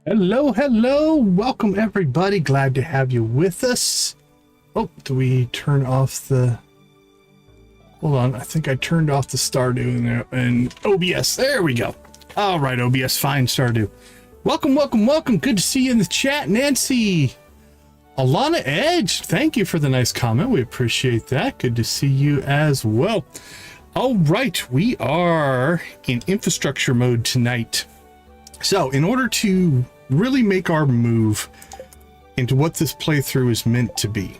Hello. Welcome, everybody. Glad to have you with us. Oh, do we turn off the... Hold on. I think I turned off the Stardew and OBS. There we go. All right, OBS. Fine, Stardew. Welcome. Good to see you in the chat, Nancy. Alana Edge, thank you for the nice comment. We appreciate that. Good to see you as well. All right, we are in infrastructure mode tonight. So in order to really make our move into what this playthrough is meant to be,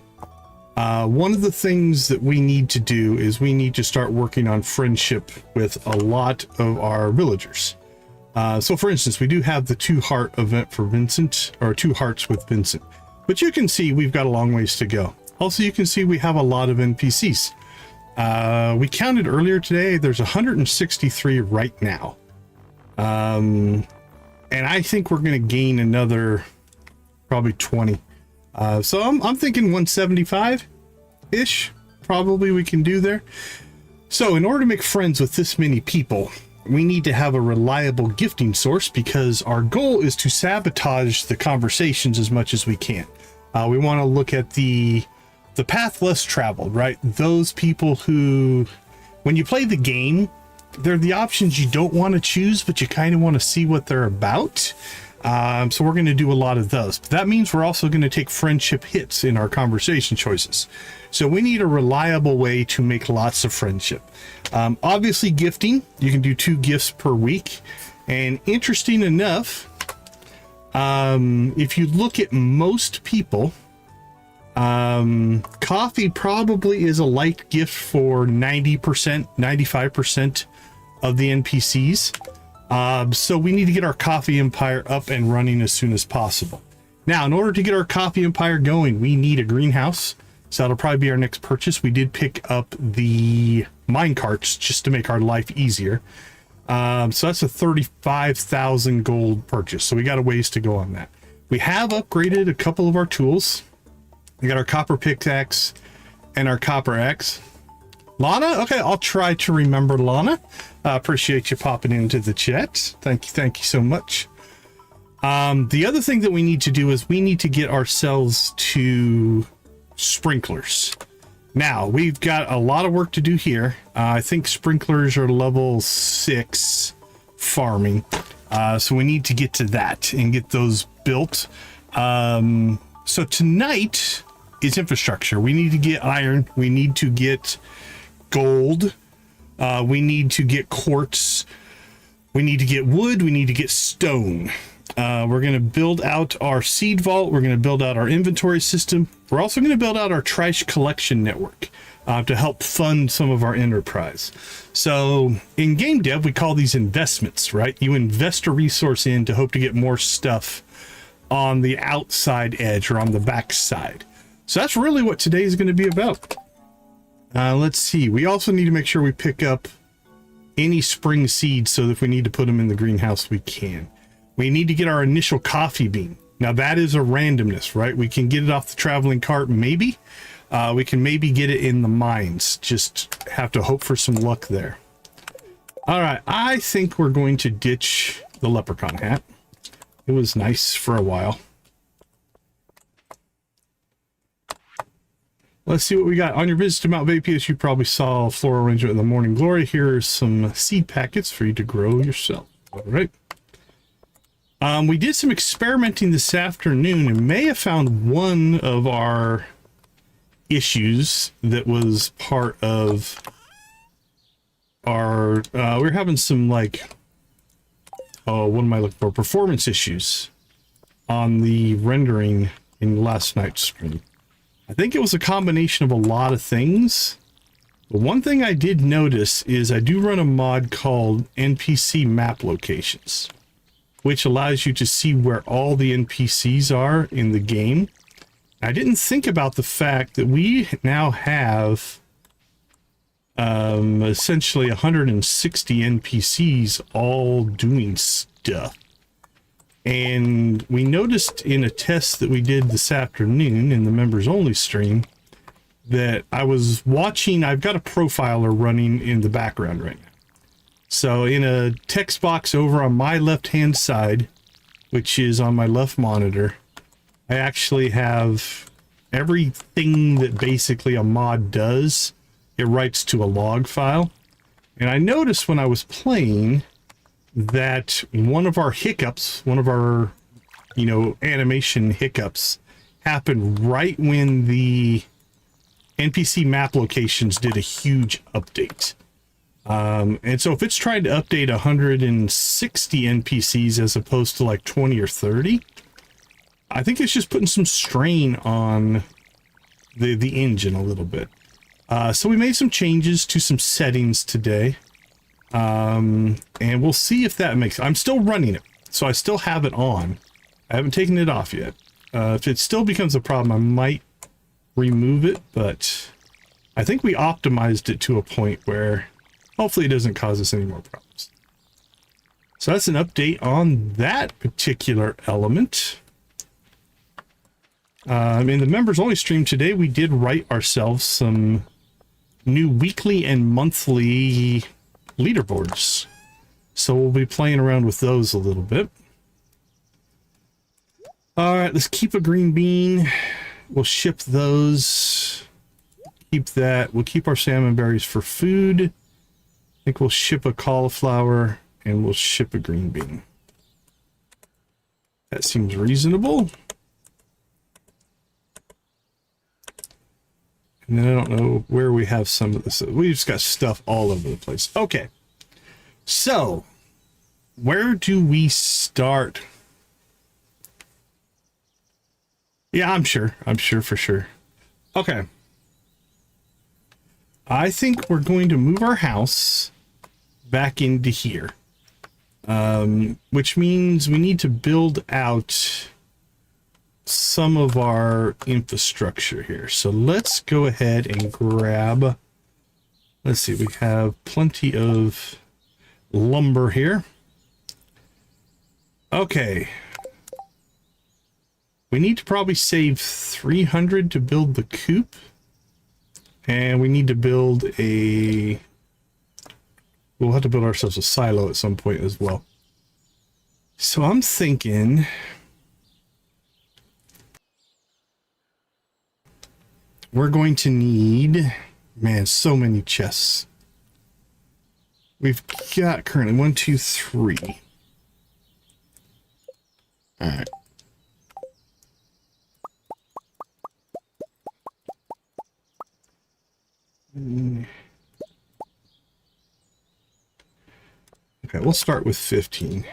one of the things that we need to do is we need to start working on friendship with a lot of our villagers. So for instance, we do have the 2-heart event for Vincent, or 2 hearts with Vincent, but you can see we've got a long ways to go. Also, you can see we have a lot of NPCs. We counted earlier today, there's 163 right now. And I think we're going to gain another probably 20. So I'm thinking 175-ish, probably we can do there. So in order to make friends with this many people, we need to have a reliable gifting source because our goal is to sabotage the conversations as much as we can. We want to look at the path less traveled, right? Those people who, when you play the game, they're the options you don't want to choose, but you kind of want to see what they're about. So we're going to do a lot of those. But that means we're also going to take friendship hits in our conversation choices. So we need a reliable way to make lots of friendship. Obviously, gifting. You can do 2 gifts per week. And interesting enough, if you look at most people, coffee probably is a light gift for 90%, 95% of the NPCs. So we need to get our coffee empire up and running as soon as possible. Now, in order to get our coffee empire going, we need a greenhouse. So that'll probably be our next purchase. We did pick up the mine carts just to make our life easier. So that's a 35,000 gold purchase. So we got a ways to go on that. We have upgraded a couple of our tools. We got our copper pickaxe and our copper axe. Lana? Okay, I'll try to remember Lana. Appreciate you popping into the chat. Thank you so much. The other thing that we need to do is we need to get ourselves to sprinklers. Now, we've got a lot of work to do here. I think sprinklers are level 6 farming. So we need to get to that and get those built. So tonight is infrastructure. We need to get iron. We need to get gold. We need to get quartz. We need to get wood. We need to get stone. We're going to build out our seed vault. We're going to build out our inventory system. We're also going to build out our trash collection network to help fund some of our enterprise. So in game dev, we call these investments, right? You invest a resource in to hope to get more stuff on the outside edge or on the back side. So that's really what today is going to be about. Let's see. We also need to make sure we pick up any spring seeds so that if we need to put them in the greenhouse, we can. We need to get our initial coffee bean. Now that is a randomness, right? We can get it off the traveling cart, maybe. We can maybe get it in the mines. Just have to hope for some luck there. All right, I think we're going to ditch the leprechaun hat. It was nice for a while. Let's see what we got. On your visit to Mount Vapius, you probably saw floral arrangement in the Morning Glory. Here are some seed packets for you to grow yourself. All right. We did some experimenting this afternoon and may have found one of our issues that was part of our... we're having some, like... Oh, what am I looking for? Performance issues on the rendering in last night's stream. I think it was a combination of a lot of things. But one thing I did notice is I do run a mod called NPC map locations, which allows you to see where all the NPCs are in the game. I didn't think about the fact that we now have essentially 160 NPCs all doing stuff. And we noticed in a test that we did this afternoon in the members only stream that I was watching. I've got a profiler running in the background right now. So in a text box over on my left hand side, which is on my left monitor, I actually have everything that basically a mod does. It writes to a log file. And I noticed when I was playing that one of our hiccups, one of our, you know, animation hiccups happened right when the NPC map locations did a huge update. And so if it's trying to update 160 NPCs as opposed to like 20 or 30, I think it's just putting some strain on the engine a little bit. So we made some changes to some settings today. And we'll see if that makes... I'm still running it, so I still have it on. I haven't taken it off yet. If it still becomes a problem, I might remove it, but I think we optimized it to a point where hopefully it doesn't cause us any more problems. So that's an update on that particular element. In the members only stream today, we did write ourselves some new weekly and monthly leaderboards. So we'll be playing around with those a little bit. All right, let's keep a green bean. We'll ship those. Keep that. We'll keep our salmon berries for food. I think we'll ship a cauliflower and we'll ship a green bean. That seems reasonable. And then I don't know where we have some of this. We've just got stuff all over the place. Okay. So, where do we start? Yeah, I'm sure for sure. Okay. I think we're going to move our house back into here. Which means we need to build out some of our infrastructure here. So let's go ahead and grab, let's see, we have plenty of lumber here. Okay. We need to probably save 300 to build the coop. And we need to build a... We'll have to build ourselves a silo at some point as well. So I'm thinking... We're going to need... Man, so many chests. We've got currently 1, 2, 3. Alright. Okay, we'll start with 15.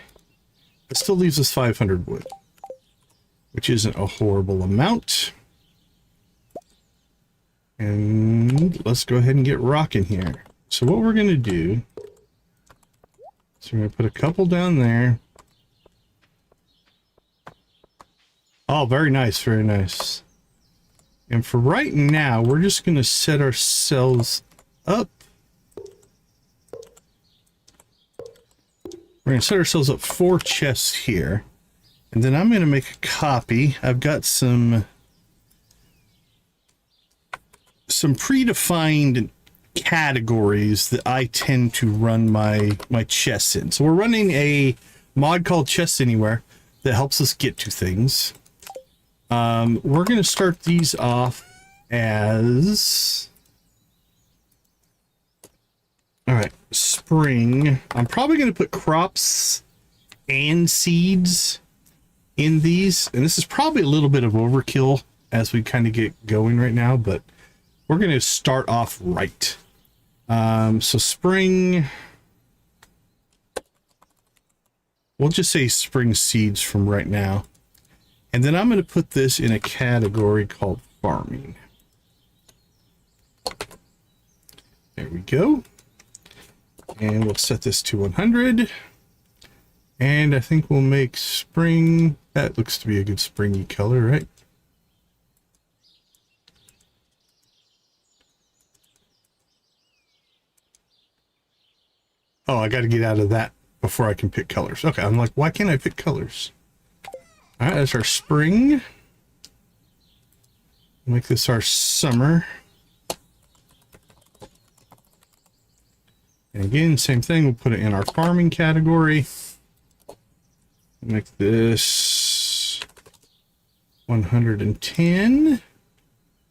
It still leaves us 500 wood, which isn't a horrible amount. And let's go ahead and get rocking here. So what we're going to do is we're going to put a couple down there. Oh, very nice, very nice. And for right now, we're just going to set ourselves up. We're going to set ourselves up 4 chests here. And then I'm going to make a copy. I've got some predefined categories that I tend to run my chests in. So we're running a mod called Chests Anywhere that helps us get to things. We're going to start these off as... Alright, spring. I'm probably going to put crops and seeds in these. And this is probably a little bit of overkill as we kind of get going right now, but we're going to start off right. So spring... We'll just say spring seeds from right now. And then I'm going to put this in a category called farming. There we go. And we'll set this to 100. And I think we'll make spring. That looks to be a good springy color, right? Oh, I got to get out of that before I can pick colors. Okay, I'm like, why can't I pick colors? All right, that's our spring. Make this our summer. And again, same thing. We'll put it in our farming category. Make this 110.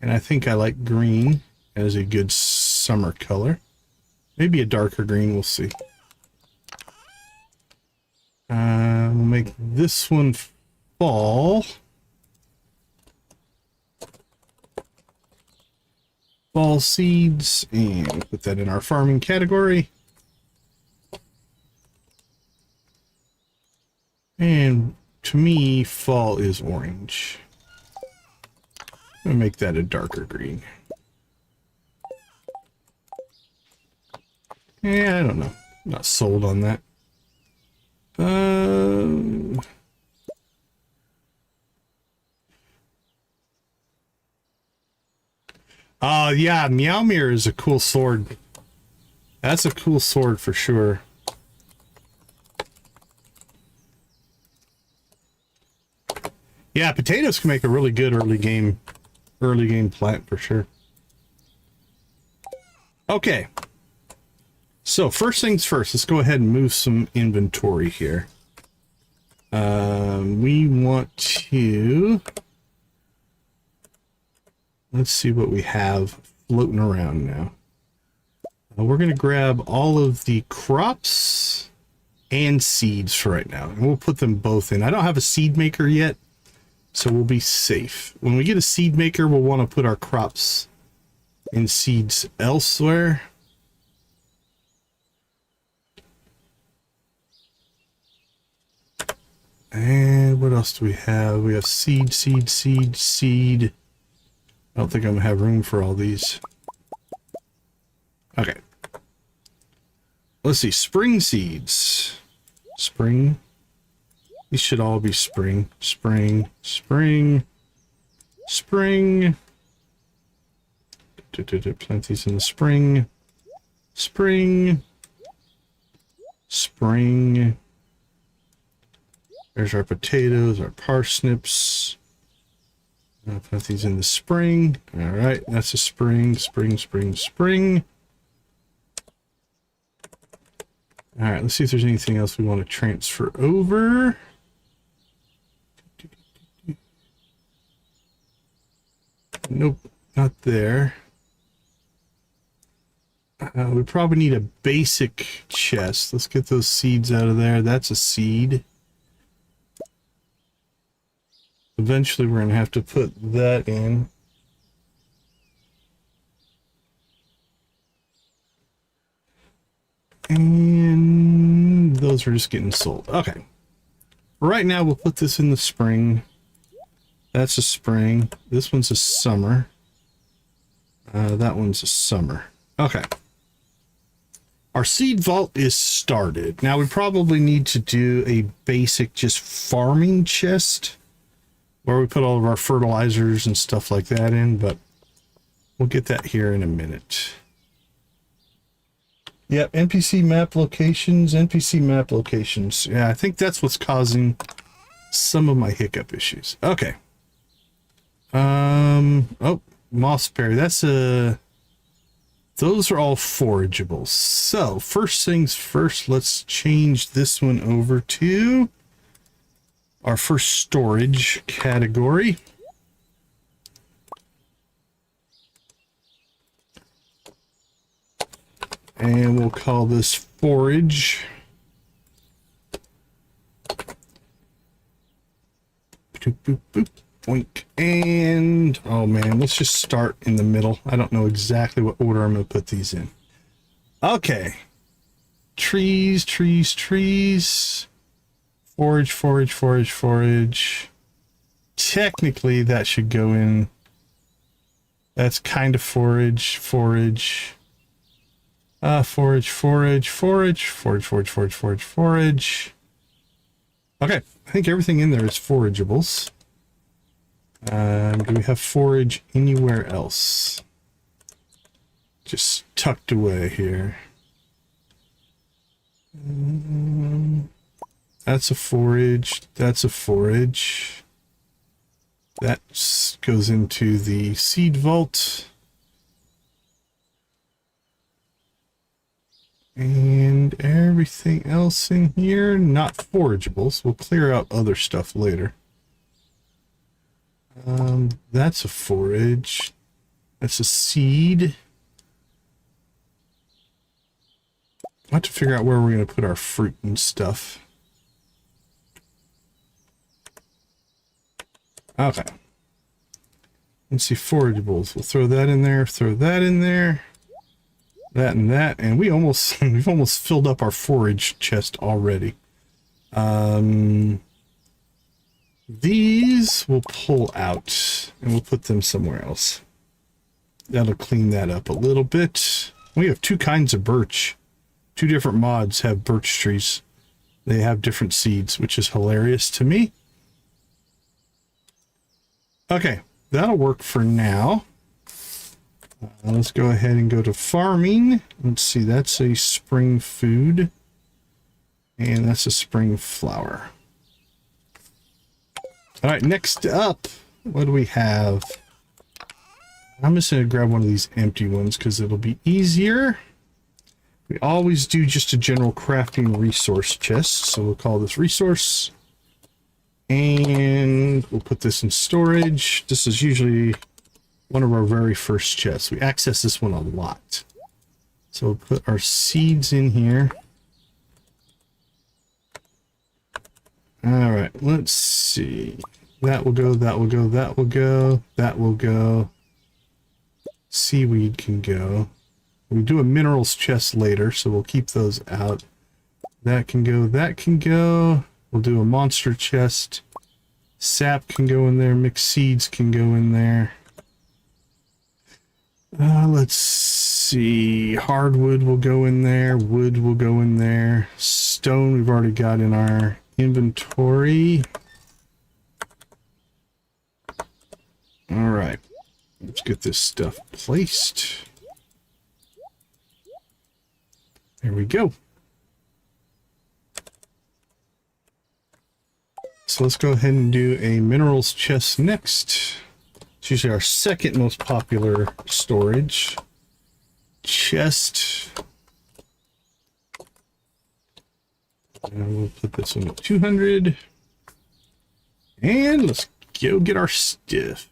And I think I like green as a good summer color. Maybe a darker green, we'll see. We'll make this one fall. Fall seeds, and put that in our farming category. And to me, fall is orange. I'm gonna make that a darker green. Yeah, I don't know. Not sold on that. Yeah, Meowmere is a cool sword. That's a cool sword for sure. Yeah, potatoes can make a really good early game plant for sure. Okay. So first things first, let's go ahead and move some inventory here. We want to... Let's see what we have floating around now. We're going to grab all of the crops and seeds for right now. And we'll put them both in. I don't have a seed maker yet, so we'll be safe. When we get a seed maker, we'll want to put our crops and seeds elsewhere. And what else do we have? We have seed, seed, seed, seed. I don't think I'm going to have room for all these. Okay. Let's see. Spring seeds. Spring. These should all be spring. Spring. Spring. Spring. Plant these in the spring. Spring. Spring. There's our potatoes, our parsnips. I'll put these in the spring. All right, that's a spring, spring, spring, spring. All right, let's see if there's anything else we want to transfer over. Nope, not there. We probably need a basic chest. Let's get those seeds out of there. That's a seed. Eventually, we're going to have to put that in. And those are just getting sold. Okay. Right now, we'll put this in the spring. That's a spring. This one's a summer. That one's a summer. Okay. Our seed vault is started. Now, we probably need to do a basic just farming chest, where we put all of our fertilizers and stuff like that in, but we'll get that here in a minute. Yep, NPC map locations, NPC map locations. Yeah, I think that's what's causing some of my hiccup issues. Okay. Oh, mossberry. That's a... Those are all forageables. So, first things first, let's change this one over to our first storage category. And we'll call this forage. Boop, boop, boop, boink. And, oh man, let's just start in the middle. I don't know exactly what order I'm going to put these in. Okay. Trees, trees, trees. Forage, forage, forage, forage. Technically, that should go in. That's kind of forage, forage. Forage, forage, forage, forage, forage, forage, forage, forage. Okay, I think everything in there is forageables. Do we have forage anywhere else? Just tucked away here. That's a forage. That's a forage. That goes into the seed vault. And everything everything else in here. Not forageables. We'll clear out other stuff later. That's a forage. That's a seed. I'll have to figure out where we're going to put our fruit and stuff. Okay. Let's see, forageables. We'll throw that in there, throw that in there. That and that, and we've almost filled up our forage chest already. These we'll pull out and we'll put them somewhere else. That'll clean that up a little bit. We have two kinds of birch. Two different mods have birch trees. They have different seeds, which is hilarious to me. Okay, that'll work for now. Let's go ahead and go to farming. Let's see, that's a spring food. And that's a spring flower. All right, next up, what do we have? I'm just going to grab one of these empty ones because it'll be easier. We always do just a general crafting resource chest. So we'll call this resource. And we'll put this in storage. This is usually one of our very first chests. We access this one a lot. So we'll put our seeds in here. All right, let's see. That will go, that will go, that will go, that will go. Seaweed can go. We'll do a minerals chest later, so we'll keep those out. That can go, that can go. We'll do a monster chest. Sap can go in there, mixed seeds can go in there. Let's see. Hardwood will go in there. Wood will go in there. Stone we've already got in our inventory. All right. Let's get this stuff placed. There we go. So let's go ahead and do a minerals chest next. It's usually our second most popular storage chest. And we'll put this one at 200. And let's go get our stuff.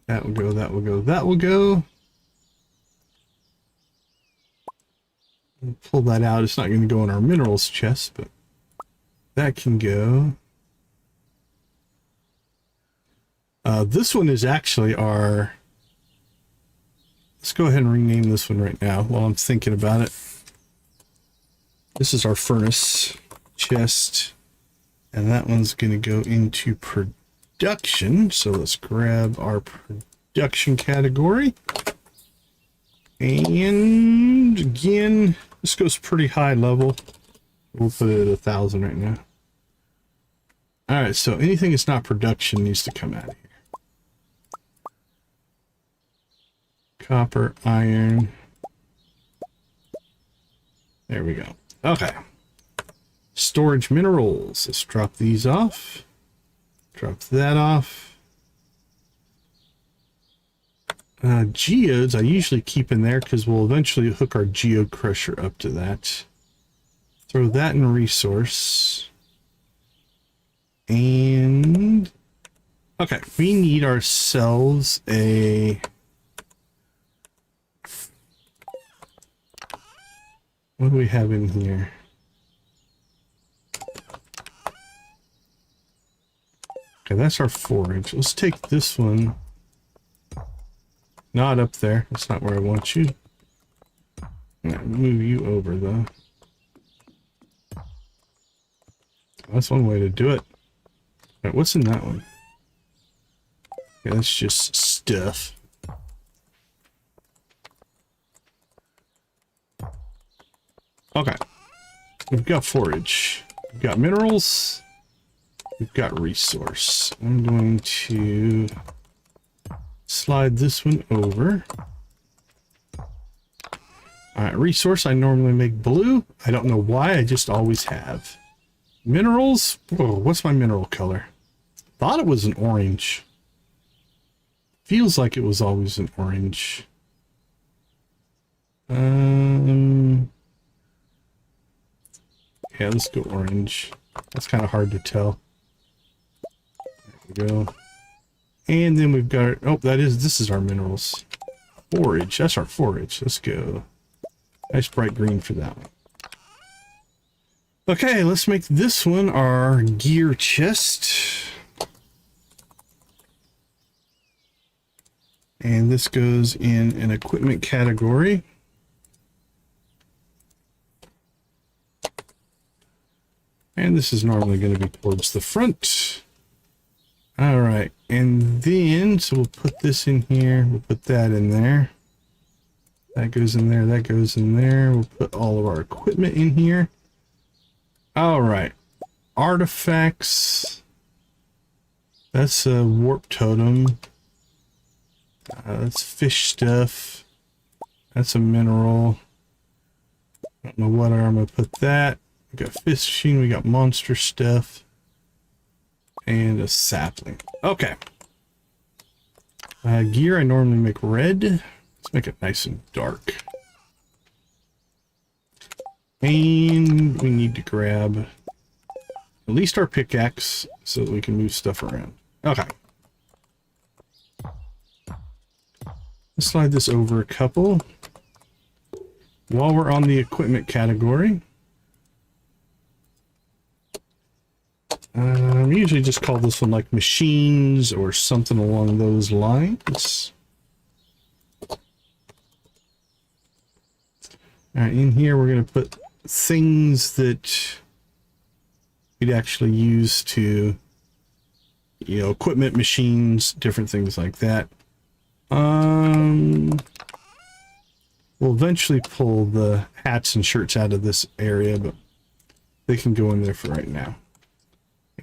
That will go, that will go, that will go. We'll pull that out. It's not going to go in our minerals chest, but that can go. This one is actually our... Let's go ahead and rename this one right now while I'm thinking about it. This is our furnace chest, and that one's going to go into production. So let's grab our production category. And again, this goes pretty high level. We'll put it at 1,000 right now. All right, so anything that's not production needs to come out of here. Copper, iron. There we go. Okay. Storage minerals. Let's drop these off. Drop that off. Geodes I usually keep in there because we'll eventually hook our geode crusher up to that. Throw that in resource. And okay, we need ourselves a... What do we have in here? Okay, that's our forage. Let's take this one. Not up there. That's not where I want you. I'll move you over, though. That's one way to do it. All right, what's in that one? Yeah, that's just stuff. Okay. We've got forage. We've got minerals. We've got resource. I'm going to slide this one over. Alright, resource I normally make blue. I don't know why, I just always have. Minerals? Whoa, what's my mineral color? Thought it was an orange. Feels like it was always an orange. Yeah, let's go orange. That's kind of hard to tell. There we go. And then we've got, oh, this is our minerals. Forage, that's our forage. Let's go. Nice bright green for that one. Okay, let's make this one our gear chest. And this goes in an equipment category. And this is normally going to be towards the front. All right, and then, so we'll put this in here, we'll put that in there. That goes in there, that goes in there. We'll put all of our equipment in here. All right, artifacts. That's a warp totem. That's fish stuff. That's a mineral. I don't know what I'm going to put that. We got fishing, we got monster stuff. And a sapling. Okay. Gear I normally make red. Let's make it nice and dark. And we need to grab at least our pickaxe so that we can move stuff around. Okay. Let's slide this over a couple. While we're on the equipment category, I usually just call this one like machines or something along those lines. All right, in here we're going to put things that we'd actually use to, you know, equipment, machines, different things like that. We'll eventually pull the hats and shirts out of this area, but they can go in there for right now.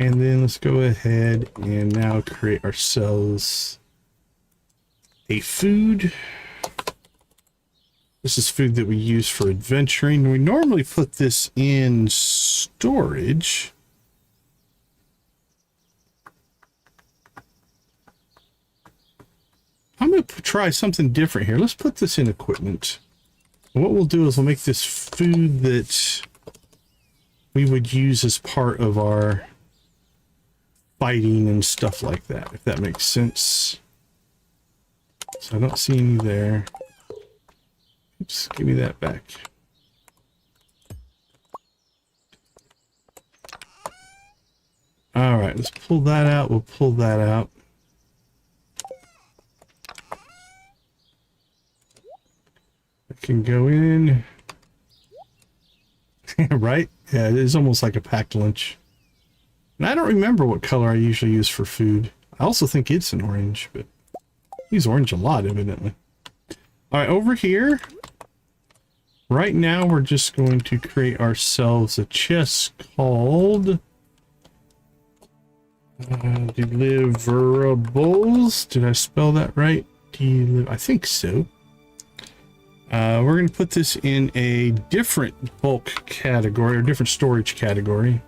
And then let's go ahead and now create ourselves a food. This is food that we use for adventuring. We normally put this in storage. I'm going to try something different here. Let's put this in equipment. And what we'll do is we'll make this food that we would use as part of our fighting and stuff like that, if that makes sense. So I don't see any there. Oops, give me that back. All right, let's pull that out. We'll pull that out. It can go in. Right? Yeah, it is almost like a packed lunch. And I don't remember what color I usually use for food. I also think it's an orange, but I use orange a lot, evidently. All right, over here. Right now, we're just going to create ourselves a chest called deliverables. Did I spell that right? I think so. We're going to put this in a different bulk category or different storage category.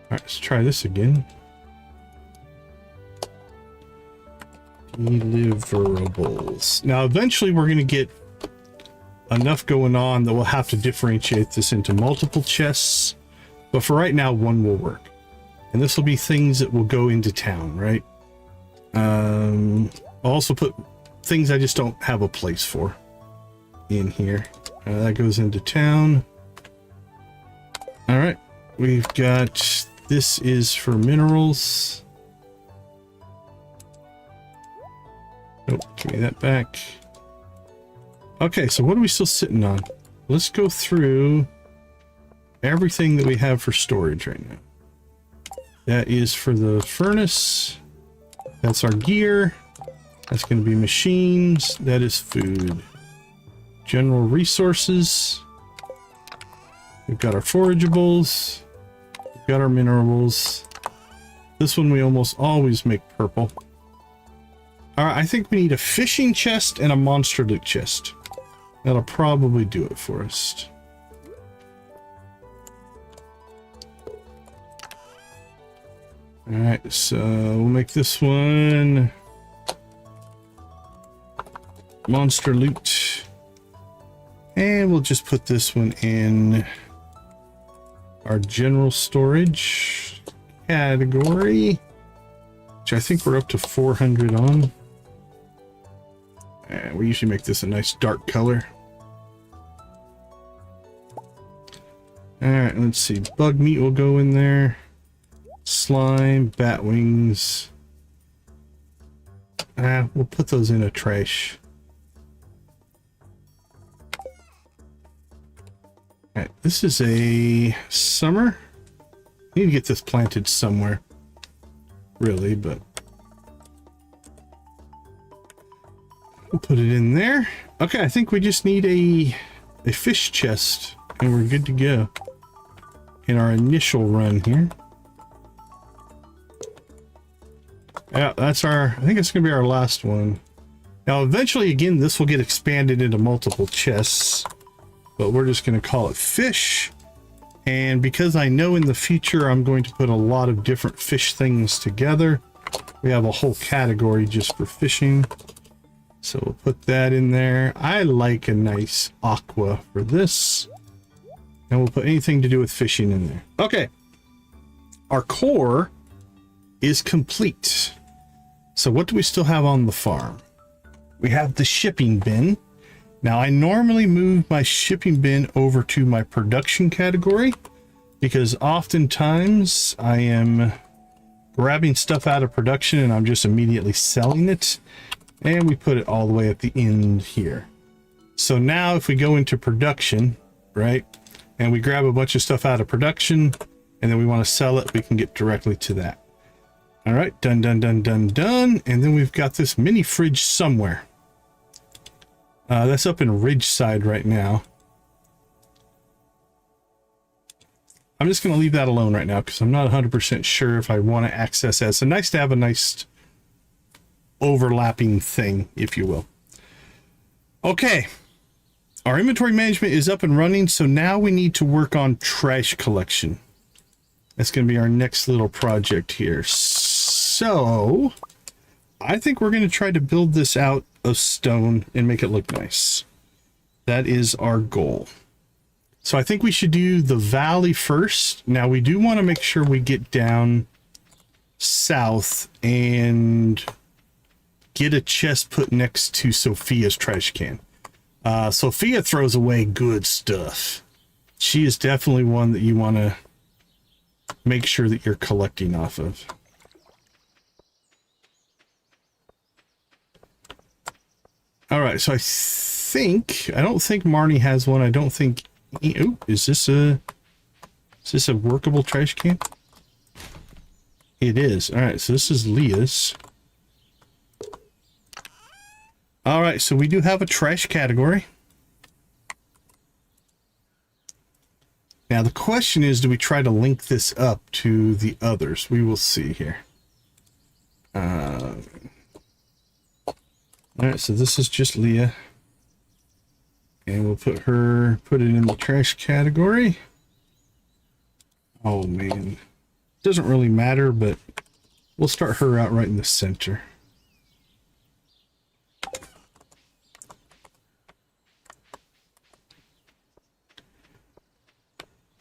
All right, let's try this again. Deliverables. Now, eventually we're going to get enough going on that we'll have to differentiate this into multiple chests. But for right now, one will work. And this will be things that will go into town, right? I'll also put things I just don't have a place for in here. That goes into town. All right, we've got, this is for minerals. Oh, give me that back. Okay, so what are we still sitting on? Let's go through everything that we have for storage right now. That is for the furnace. That's our gear. That's going to be machines. That is food. General resources. We've got our forageables. We've got our minerals. This one we almost always make purple. All right, I think we need a fishing chest and a monster loot chest. That'll probably do it for us. All right, so we'll make this one monster loot. And we'll just put this one in our general storage category, which I think we're up to 400 on. And we usually make this a nice dark color. All right, let's see. Bug meat will go in there. Slime, bat wings. We'll put those in a trash. All right, this is a summer. Need to get this planted somewhere, really, but we'll put it in there. Okay, I think we just need a fish chest, and we're good to go in our initial run here. Yeah, that's our, I think it's gonna be our last one. Now, eventually, again, this will get expanded into multiple chests, but we're just gonna call it fish. And because I know in the future I'm going to put a lot of different fish things together, we have a whole category just for fishing. So we'll put that in there. I like a nice aqua for this. And we'll put anything to do with fishing in there. Okay. Our core is complete. So what do we still have on the farm? We have the shipping bin. Now, I normally move my shipping bin over to my production category because oftentimes I am grabbing stuff out of production and I'm just immediately selling it. And we put it all the way at the end here. So now if we go into production, right, and we grab a bunch of stuff out of production and then we want to sell it, we can get directly to that. All right, done, done, done, done, done. And then we've got this mini fridge somewhere. That's up in Ridgeside right now. I'm just going to leave that alone right now because I'm not 100% sure if I want to access that. So nice to have a nice overlapping thing, if you will. Okay. Our inventory management is up and running. So now we need to work on trash collection. That's going to be our next little project here. So I think we're going to try to build this out of stone and make it look nice. That is our goal. So I think we should do the valley first. Now we do want to make sure we get down south and get a chest put next to Sophia's trash can. Sophia throws away good stuff. She is definitely one that you want to make sure that you're collecting off of. All right, so I don't think Marnie has one. I don't think. Oh, is this a workable trash can? It is. All right, so this is Leah's. All right, so we do have a trash category. Now the question is, do we try to link this up to the others? We will see here. All right, so this is just Leah. And we'll put it in the trash category. Oh man. Doesn't really matter, but we'll start her out right in the center.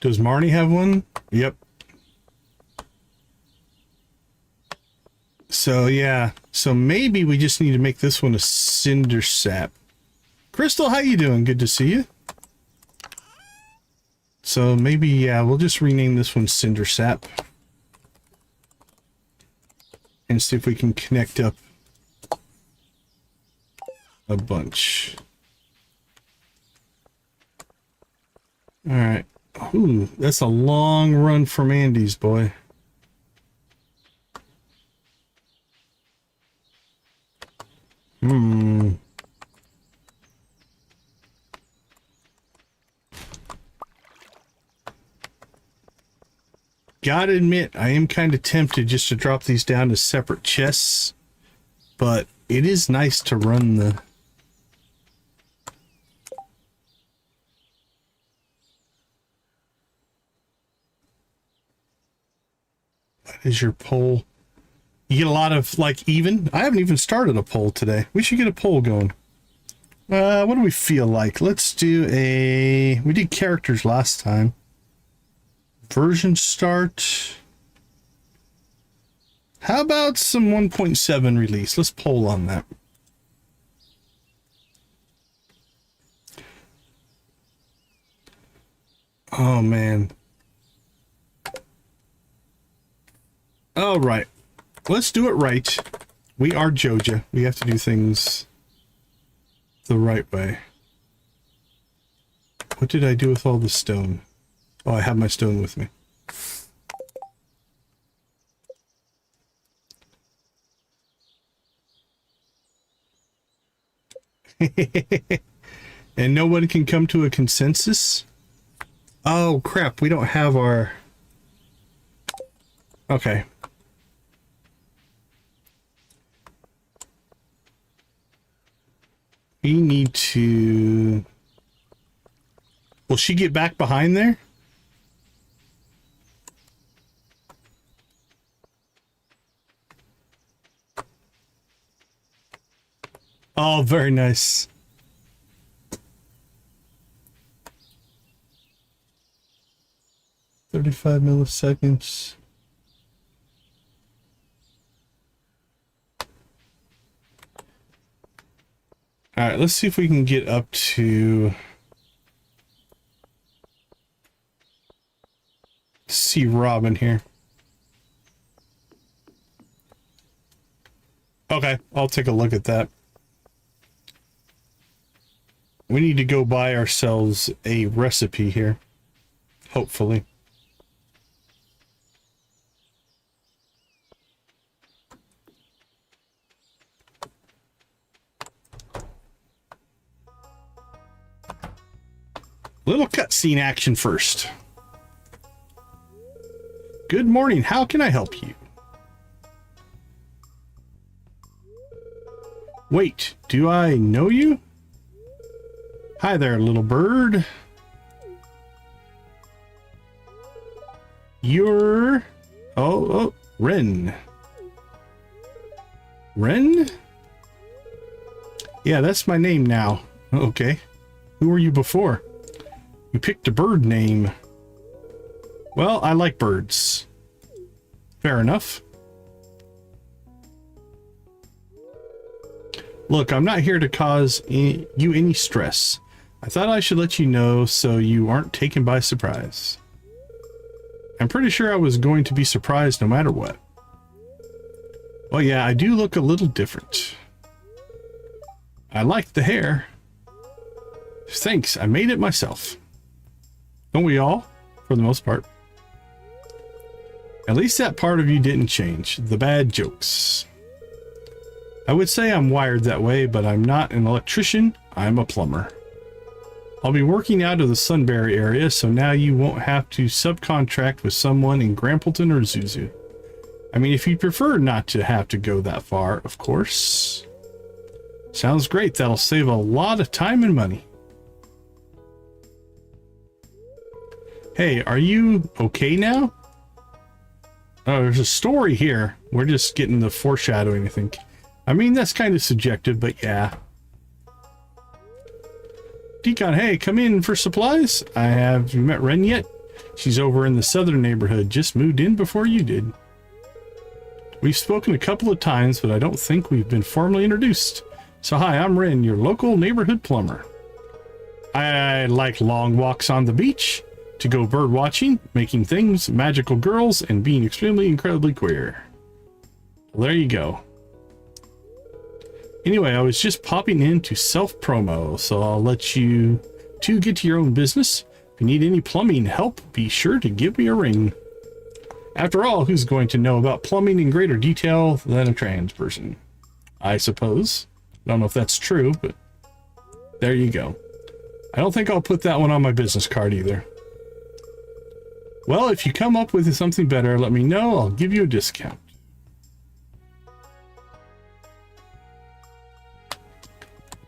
Does Marnie have one? Yep. So yeah, so maybe we just need to make this one a cinder sap. Crystal, how you doing? Good to see you. So maybe, yeah, we'll just rename this one cinder sap. And see if we can connect up a bunch. All right. Ooh, that's a long run from Andy's, boy. Gotta admit, I am kind of tempted just to drop these down as separate chests, but it is nice to run the... What is your poll? You get a lot of, like, even? I haven't even started a poll today. We should get a poll going. What do we feel like? Let's do we did characters last time. Version start. How about some 1.7 release? Let's poll on that. Oh, man. All right. Let's do it right. We are Joja. We have to do things the right way. What did I do with all the stone? Oh, I have my stone with me. And no one can come to a consensus? Oh, crap. We don't have our... Okay. We need to... Will she get back behind there? Oh, very nice. "35 milliseconds. All right, let's see if we can get up to... see Robin here. Okay, I'll take a look at that. We need to go buy ourselves a recipe here. Hopefully. Little cutscene action first. Good morning, how can I help you? Wait, do I know you? Hi there, little bird. You're... Oh, Ren. Ren? Yeah, that's my name now. Okay. Who were you before? You picked a bird name. Well, I like birds. Fair enough. Look, I'm not here to cause you any stress. I thought I should let you know so you aren't taken by surprise. I'm pretty sure I was going to be surprised no matter what. Well, yeah, I do look a little different. I like the hair. Thanks, I made it myself. Don't we all? For the most part. At least that part of you didn't change. The bad jokes. I would say I'm wired that way, but I'm not an electrician. I'm a plumber. I'll be working out of the Sunbury area, so now you won't have to subcontract with someone in Grampleton or Zuzu. I mean, if you prefer not to have to go that far, of course. Sounds great. That'll save a lot of time and money. Hey, are you okay now? Oh, there's a story here. We're just getting the foreshadowing, I think. I mean, that's kind of subjective, but yeah. Decon, hey, come in for supplies. Have you met Ren yet? She's over in the southern neighborhood, just moved in before you did. We've spoken a couple of times, but I don't think we've been formally introduced. So hi, I'm Ren, your local neighborhood plumber. I like long walks on the beach, to go bird watching, making things, magical girls, and being extremely incredibly queer. Well, there you go. Anyway, I was just popping in to self-promo, so I'll let you two get to your own business. If you need any plumbing help, be sure to give me a ring. After all, who's going to know about plumbing in greater detail than a trans person? I suppose. I don't know if that's true, but there you go. I don't think I'll put that one on my business card either. Well, if you come up with something better, let me know. I'll give you a discount.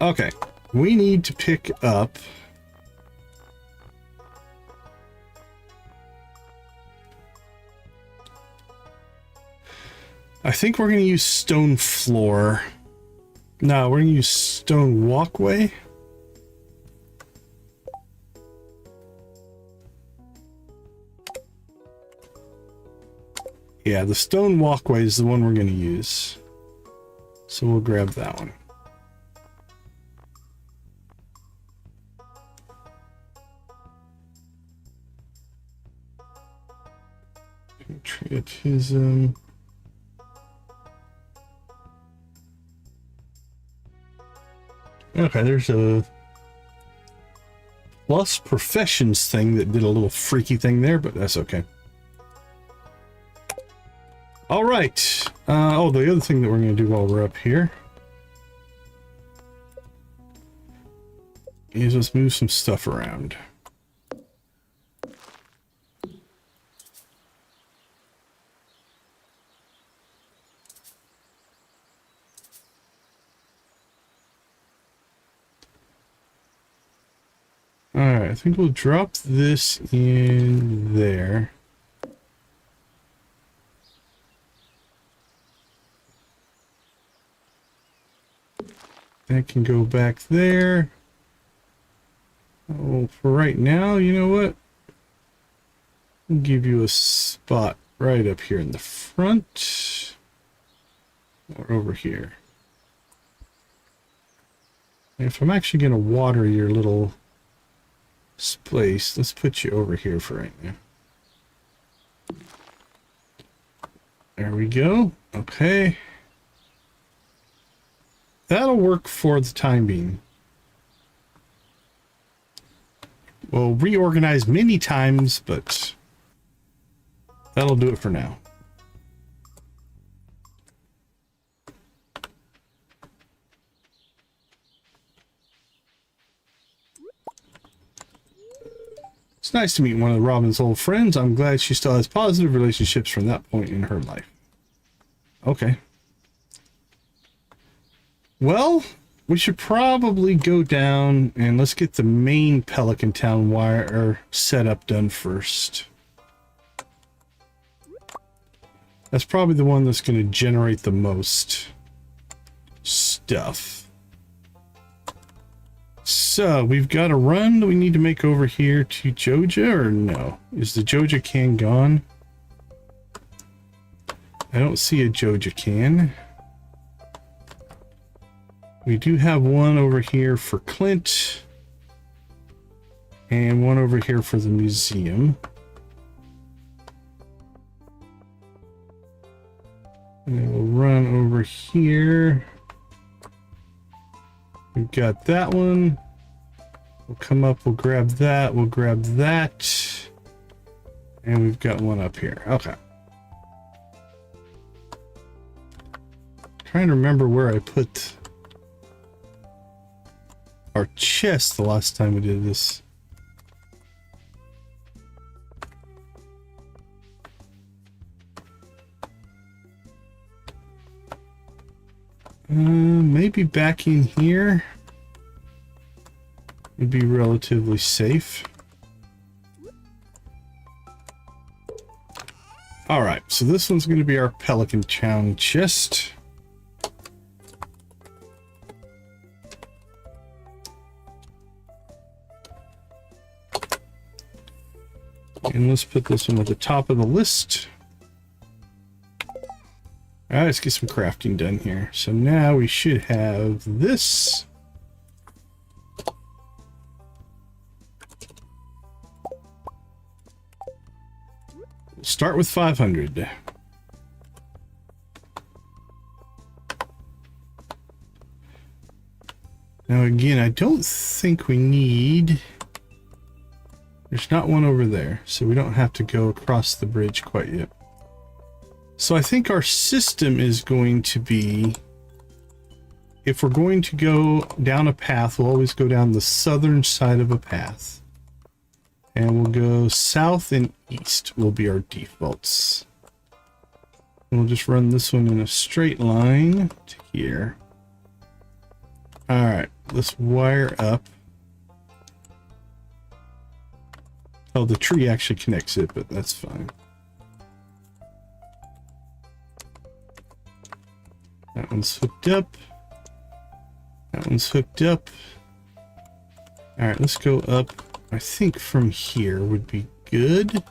Okay, we need to pick up... I think we're going to use stone floor. No, we're going to use stone walkway. Yeah, the stone walkway is the one we're going to use. So we'll grab that one. Patriotism. Okay, there's a plus professions thing that did a little freaky thing there, but that's okay. All right. Oh, the other thing that we're going to do while we're up here is let's move some stuff around. All right, I think we'll drop this in there. That can go back there. Oh, for right now, you know what? I'll give you a spot right up here in the front. Or over here. If I'm actually going to water your little space, let's put you over here for right now. There we go. Okay. That'll work for the time being. We'll reorganize many times, but that'll do it for now. It's nice to meet one of Robin's old friends. I'm glad she still has positive relationships from that point in her life. Okay. Well, we should probably go down and let's get the main Pelican Town wire setup done first. That's probably the one that's going to generate the most stuff. So, we've got a run that we need to make over here to Joja, or no? Is the Joja can gone? I don't see a Joja can. We do have one over here for Clint. And one over here for the museum. And then we'll run over here. We've got that one. We'll come up, we'll grab that, we'll grab that. And we've got one up here. Okay. Trying to remember where I put our chest the last time we did this. Maybe back in here would be relatively safe. All right, so this one's going to be our Pelican Town chest. And let's put this one at the top of the list. All right, let's get some crafting done here. So now we should have this. We'll start with 500. Now again, I don't think we need... There's not one over there, so we don't have to go across the bridge quite yet. So I think our system is going to be, if we're going to go down a path, we'll always go down the southern side of a path. And we'll go south and east will be our defaults. And we'll just run this one in a straight line to here. All right, let's wire up. Oh, the tree actually connects it, but that's fine. That one's hooked up. That one's hooked up. All right, let's go up. I think from here would be good.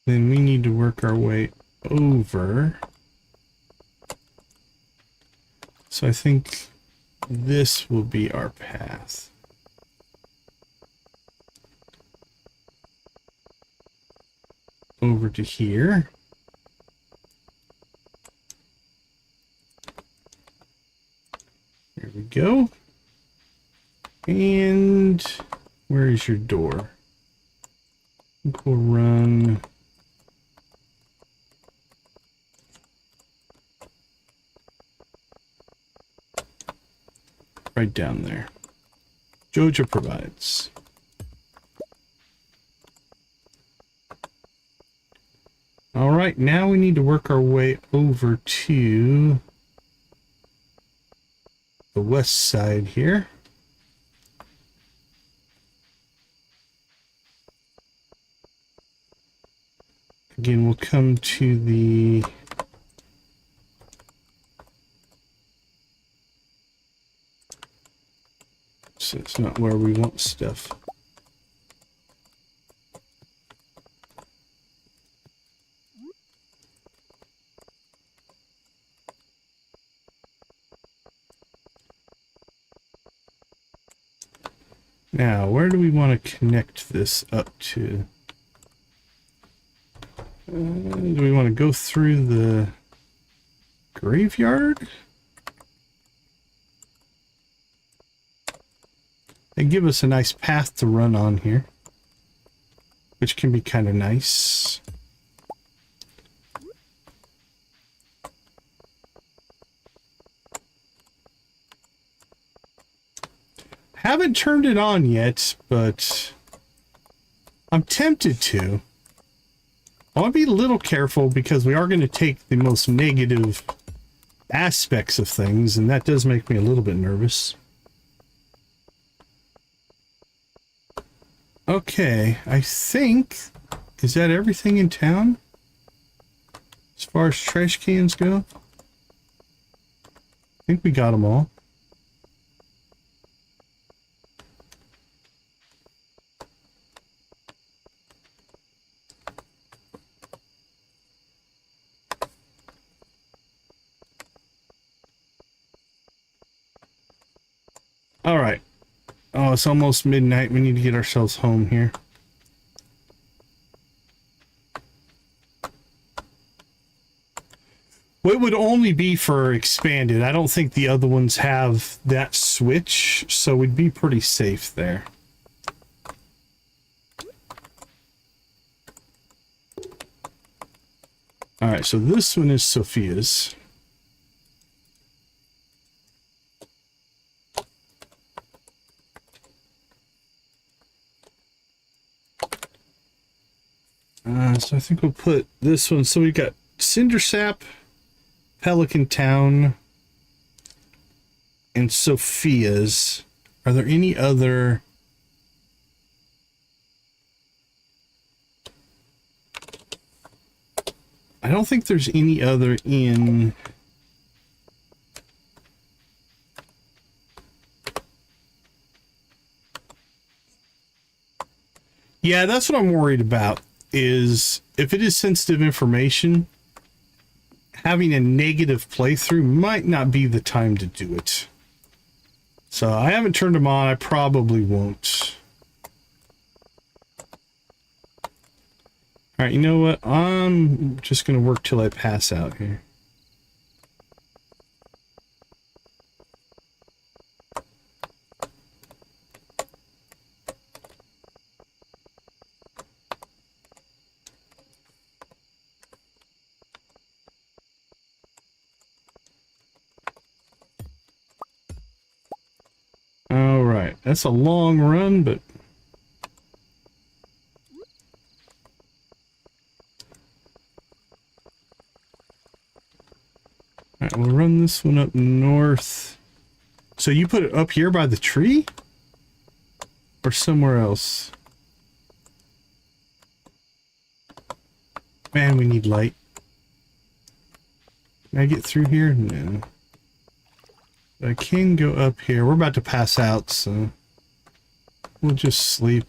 Then we need to work our way over. So I think this will be our path. Over to here. There we go. And where is your door? I think we'll run right down there. Joja provides. All right, now we need to work our way over to the west side here. Again, we'll come to the so it's not where we want stuff. Now, where do we want to connect this up to? Do we want to go through the graveyard? And give us a nice path to run on here, which can be kind of nice. Haven't turned it on yet, but I'm tempted to. I want to be a little careful because we are going to take the most negative aspects of things, and that does make me a little bit nervous. Okay, I think, is that everything in town? As far as trash cans go? I think we got them all. All right. Oh, it's almost midnight. We need to get ourselves home here. Well, it would only be for expanded. I don't think the other ones have that switch, so we'd be pretty safe there. All right, so this one is Sophia's. So I think we'll put this one. So we got Cindersap, Pelican Town, and Sophia's. Are there any other? I don't think there's any other in. Yeah, that's what I'm worried about. Is if it is sensitive information, having a negative playthrough might not be the time to do it. So I haven't turned them on. I probably won't. All right, you know what? I'm just going to work till I pass out here. All right, that's a long run, but all right, we'll run this one up north. So you put it up here by the tree or somewhere else? Man, we need light. Can I get through here? No. I can go up here. We're about to pass out, so we'll just sleep.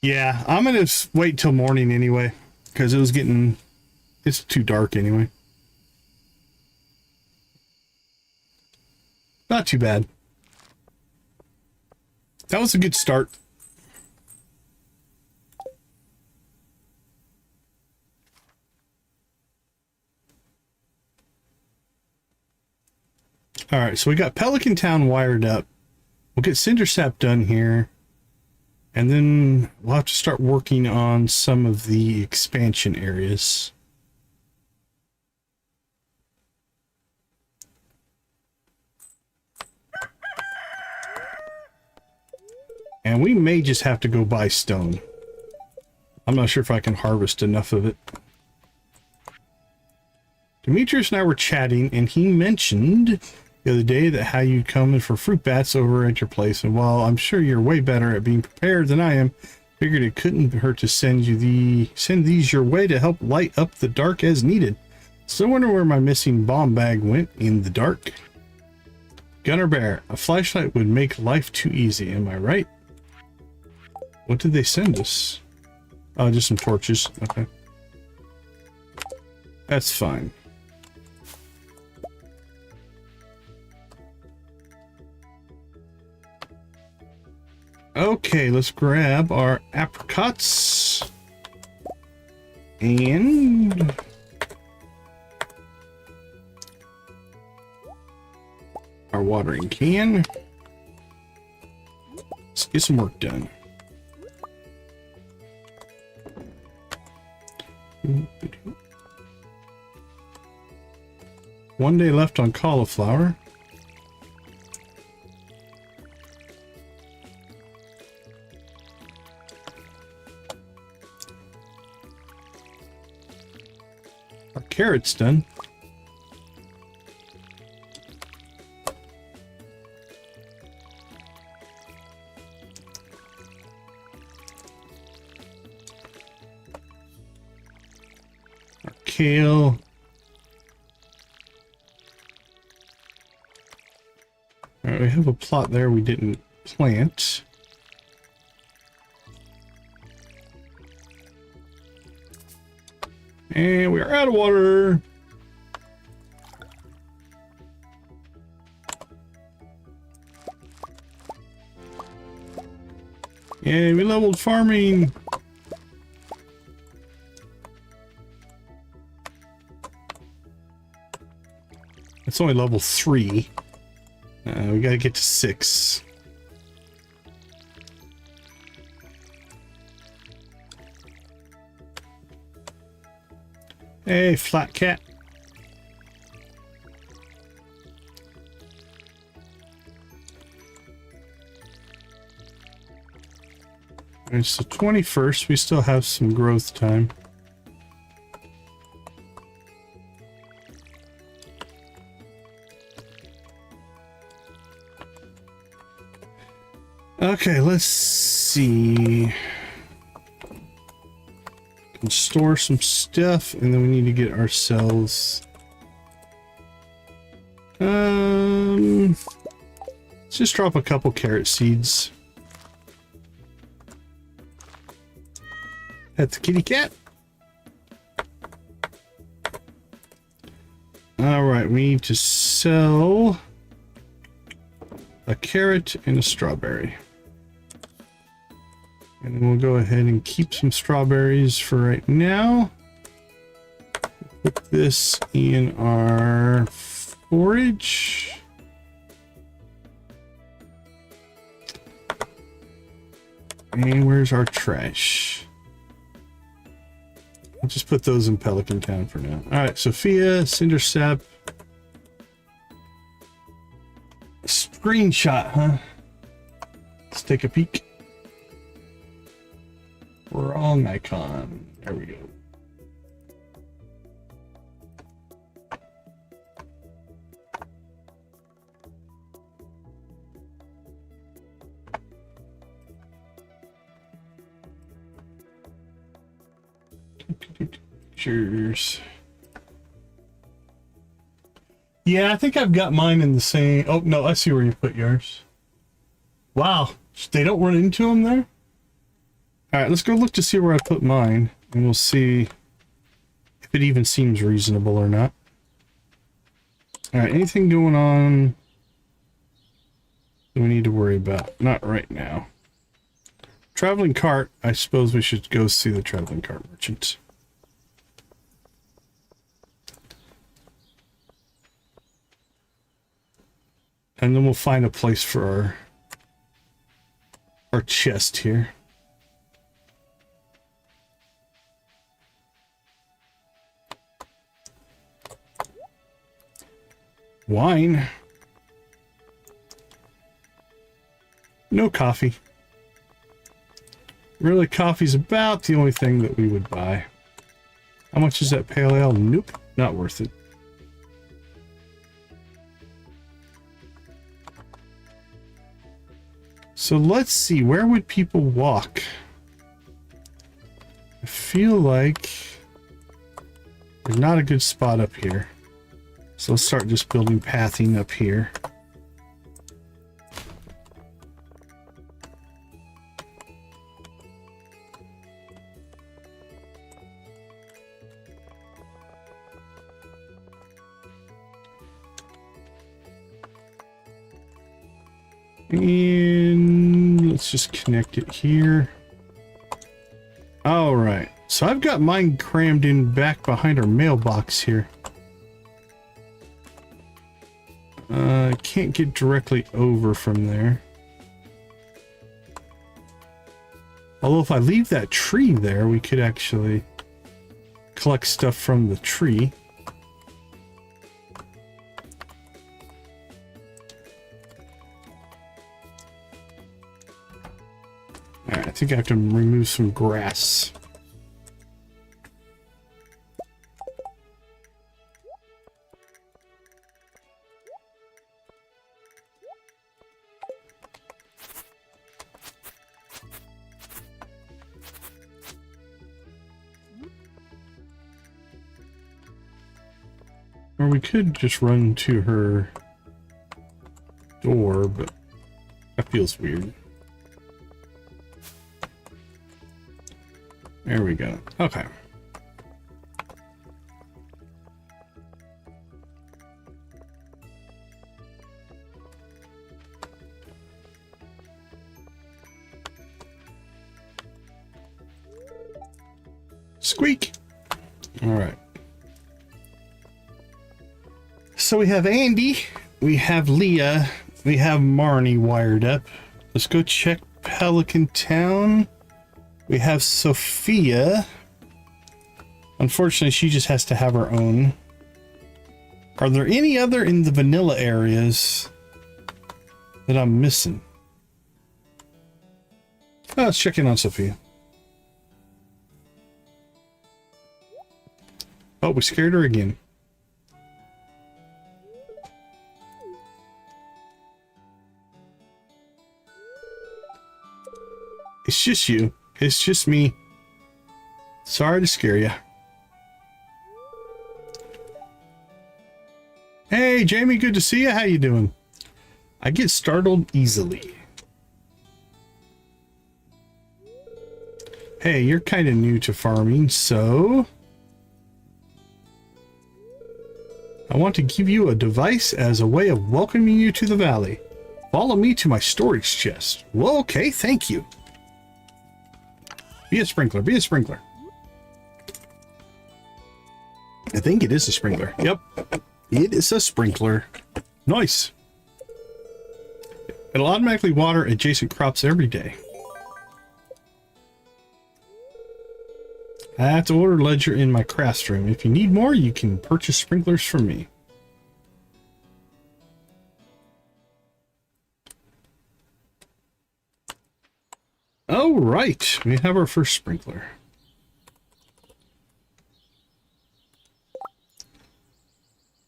Yeah, I'm gonna wait till morning anyway, because it's too dark anyway. Not too bad. That was a good start. All right, so we got Pelican Town wired up. We'll get Cinder Sap done here. And then we'll have to start working on some of the expansion areas. And we may just have to go buy stone. I'm not sure if I can harvest enough of it. Demetrius and I were chatting, and he mentioned the other day that how you come in for fruit bats over at your place, and while I'm sure you're way better at being prepared than I am, figured it couldn't hurt to send these your way to help light up the dark as needed. So I wonder where my missing bomb bag went in the dark. Gunner Bear, a flashlight would make life too easy, am I right? What did they send us? Oh, just some torches. Okay. That's fine. Okay, let's grab our apricots and our watering can. Let's get some work done. One day left on cauliflower. Our carrots done. Our kale. All right, we have a plot there we didn't plant. And we are out of water. And we leveled farming. It's only level 3. We gotta get to 6. Hey, flat cat. It's the 21st. We still have some growth time. Okay, let's see. Can store some stuff, and then we need to get ourselves let's just drop a couple carrot seeds at the kitty cat. All right, we need to sell a carrot and a strawberry. And then we'll go ahead and keep some strawberries for right now. Put this in our forage. And where's our trash? I'll just put those in Pelican Town for now. All right, Sophia, Cinder Sap. Screenshot, huh? Let's take a peek. Wrong icon. There we go. Cheers. Yeah, I think I've got mine in the same. Oh, no, I see where you put yours. Wow. They don't run into them there? All right, let's go look to see where I put mine, and we'll see if it even seems reasonable or not. All right, anything going on that we need to worry about? Not right now. Traveling cart, I suppose we should go see the traveling cart merchant. And then we'll find a place for our chest here. Wine. No coffee. Really, coffee's about the only thing that we would buy. How much is that pale ale? Nope, not worth it. So let's see, where would people walk? I feel like there's not a good spot up here. So let's start just building pathing up here. And let's just connect it here. All right. So I've got mine crammed in back behind our mailbox here. I can't get directly over from there. Although if I leave that tree there, we could actually collect stuff from the tree. Alright, I think I have to remove some grass. Or we could just run to her door, but that feels weird. There we go. Okay. Squeak. All right. So we have Andy, we have Leah, we have Marnie wired up. Let's go check Pelican Town. We have Sophia. Unfortunately, she just has to have her own. Are there any other in the vanilla areas that I'm missing? Oh, let's check in on Sophia. Oh, we scared her again. It's just you. It's just me. Sorry to scare you. Hey, Jamie, good to see you. How you doing? I get startled easily. Hey, you're kind of new to farming, so I want to give you a device as a way of welcoming you to the valley. Follow me to my storage chest. Well, okay, thank you. Be a sprinkler, be a sprinkler. I think it is a sprinkler. Yep, it is a sprinkler. Nice. It'll automatically water adjacent crops every day. That's order ledger in my crafts room. If you need more, you can purchase sprinklers from me. Oh, right. We have our first sprinkler.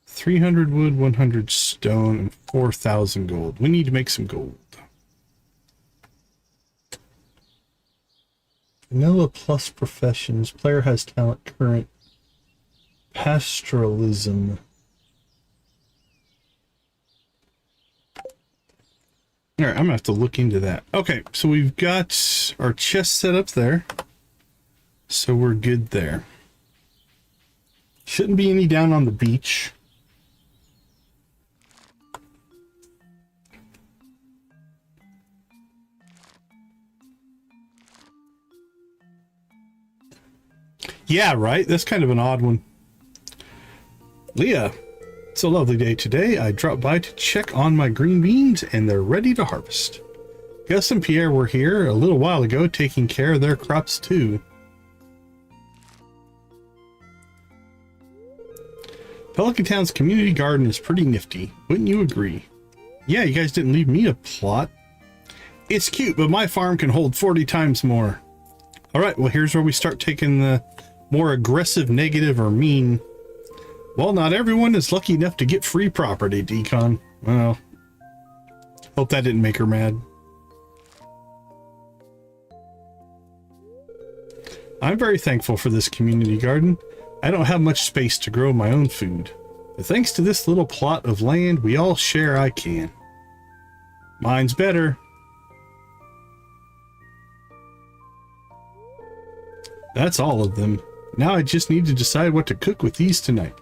$300 wood, 100 stone, and 4,000 gold. We need to make some gold. Vanilla plus professions. Player has talent current. Pastoralism. All right, I'm gonna have to look into that. Okay, so we've got our chest set up there. So we're good there. Shouldn't be any down on the beach. Yeah, right? That's kind of an odd one. Leah, it's a lovely day today. I dropped by to check on my green beans and they're ready to harvest. Gus and Pierre were here a little while ago taking care of their crops too. Pelican Town's community garden is pretty nifty. Wouldn't you agree? Yeah, you guys didn't leave me a plot. It's cute, but my farm can hold 40 times more. All right, well, here's where we start taking the more aggressive, negative, or mean. Well, not everyone is lucky enough to get free property, Decon. Well, hope that didn't make her mad. I'm very thankful for this community garden. I don't have much space to grow my own food, but thanks to this little plot of land we all share, I can. Mine's better. That's all of them. Now I just need to decide what to cook with these tonight.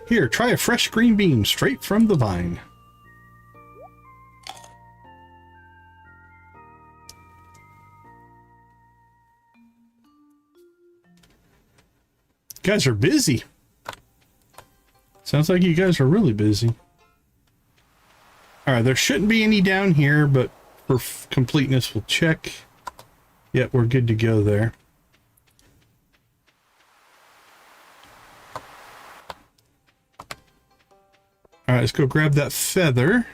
Here, try a fresh green bean straight from the vine. You guys are busy. Sounds like you guys are really busy. Alright, there shouldn't be any down here, but for completeness, we'll check. Yep, we're good to go there. Alright, let's go grab that feather.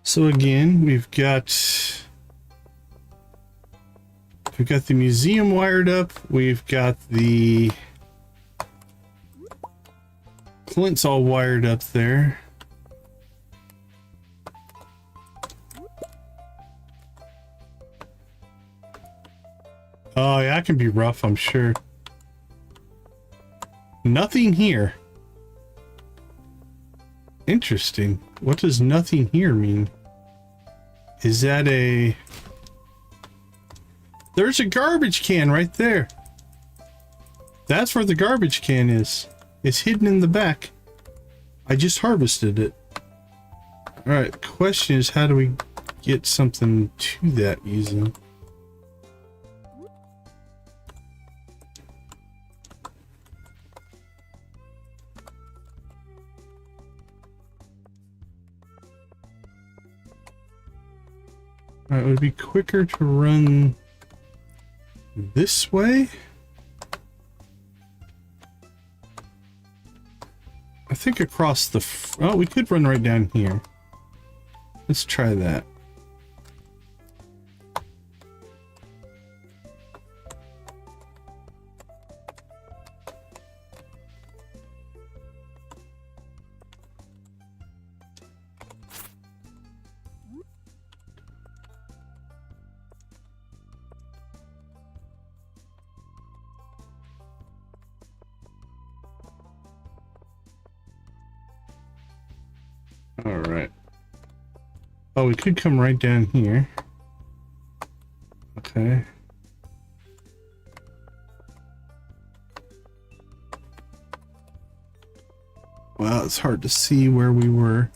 So again, we've got the museum wired up. We've got the Clint's all wired up there. Oh yeah, that can be rough, I'm sure. Nothing here. Interesting. What does nothing here mean? Is that a... There's a garbage can right there. That's where the garbage can is. It's hidden in the back. I just harvested it. Alright, question is how do we get something to that easy? Alright, it would be quicker to run this way. I think across the... Oh, we could run right down here. Let's try that. Alright. Oh, we could come right down here. Okay. Well, it's hard to see where we were.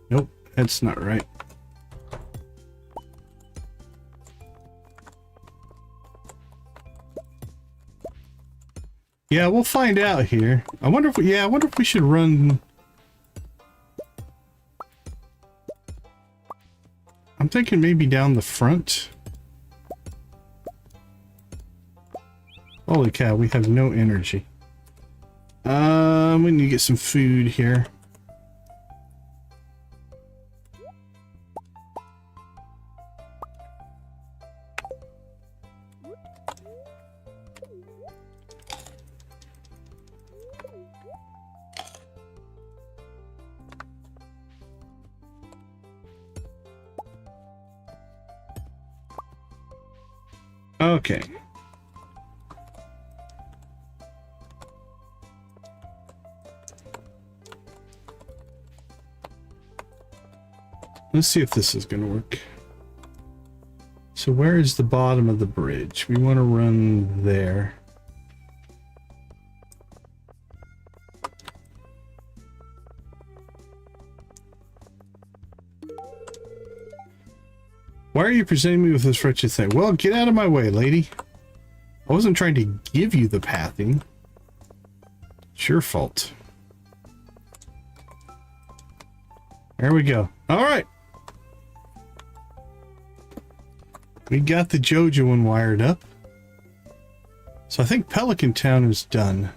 Nope, that's not right. Yeah, we'll find out here. I wonder if we, I wonder if we should run... I'm thinking maybe down the front. Holy cow, we have no energy. We need to get some food here. Okay. Let's see if this is going to work. So where is the bottom of the bridge? We want to run there. Why are you presenting me with this wretched thing? Well, get out of my way, lady. I wasn't trying to give you the pathing. It's your fault. There we go. All right. We got the Joja one wired up. So I think Pelican Town is done.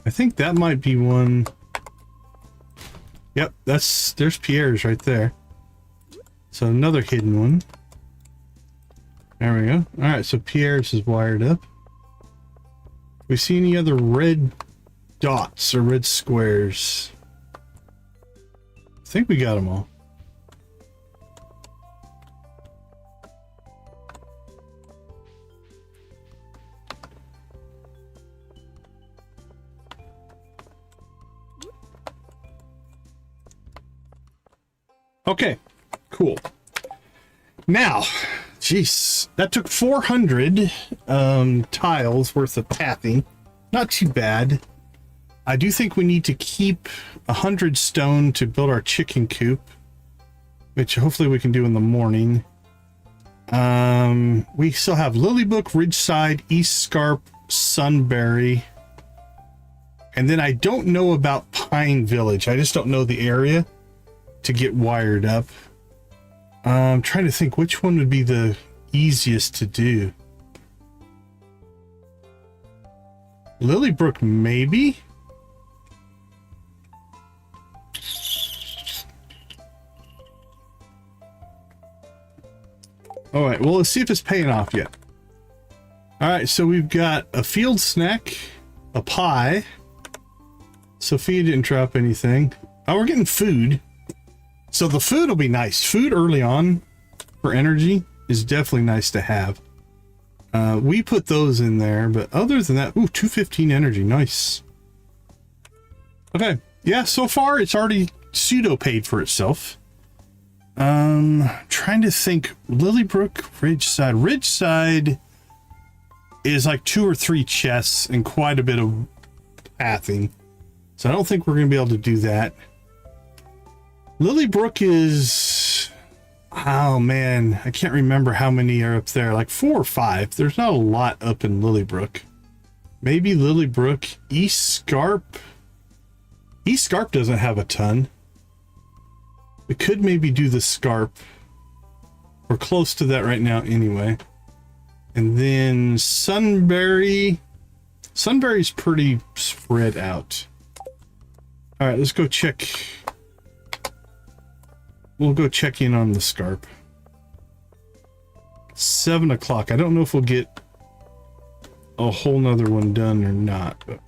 I think that might be one. Yep, there's Pierre's right there. So another hidden one. There we go. All right, so Pierre's is wired up. We see any other red dots or red squares? I think we got them all. Okay, cool. Now, jeez, that took 400 tiles worth of pathing. Not too bad. I do think we need to keep 100 stone to build our chicken coop, which hopefully we can do in the morning. We still have Lilybrook, Ridgeside, East Scarp, Sunbury. And then I don't know about Pine Village. I just don't know the area to get wired up. I'm trying to think which one would be the easiest to do. Lilybrook, maybe? All right, well, let's see if it's paying off yet. All right, so we've got a field snack, a pie. Sophia didn't drop anything. Oh, we're getting food. So the food will be nice. Food early on for energy is definitely nice to have. We put those in there, but other than that, ooh, 215 energy, nice. Okay, yeah, so far it's already pseudo paid for itself. Trying to think, Lilybrook, Ridgeside. Ridgeside is like 2 or 3 chests and quite a bit of pathing. So I don't think we're going to be able to do that. Lilybrook is, oh man, I can't remember how many are up there, like 4 or 5. There's not a lot up in Lilybrook. Maybe Lilybrook. East Scarp. East Scarp doesn't have a ton. We could maybe do the Scarp. We're close to that right now anyway. And then Sunbury. Sunbury's pretty spread out. All right, let's go check. We'll go check in on the Scarp. 7 o'clock. I don't know if we'll get a whole nother one done or not, but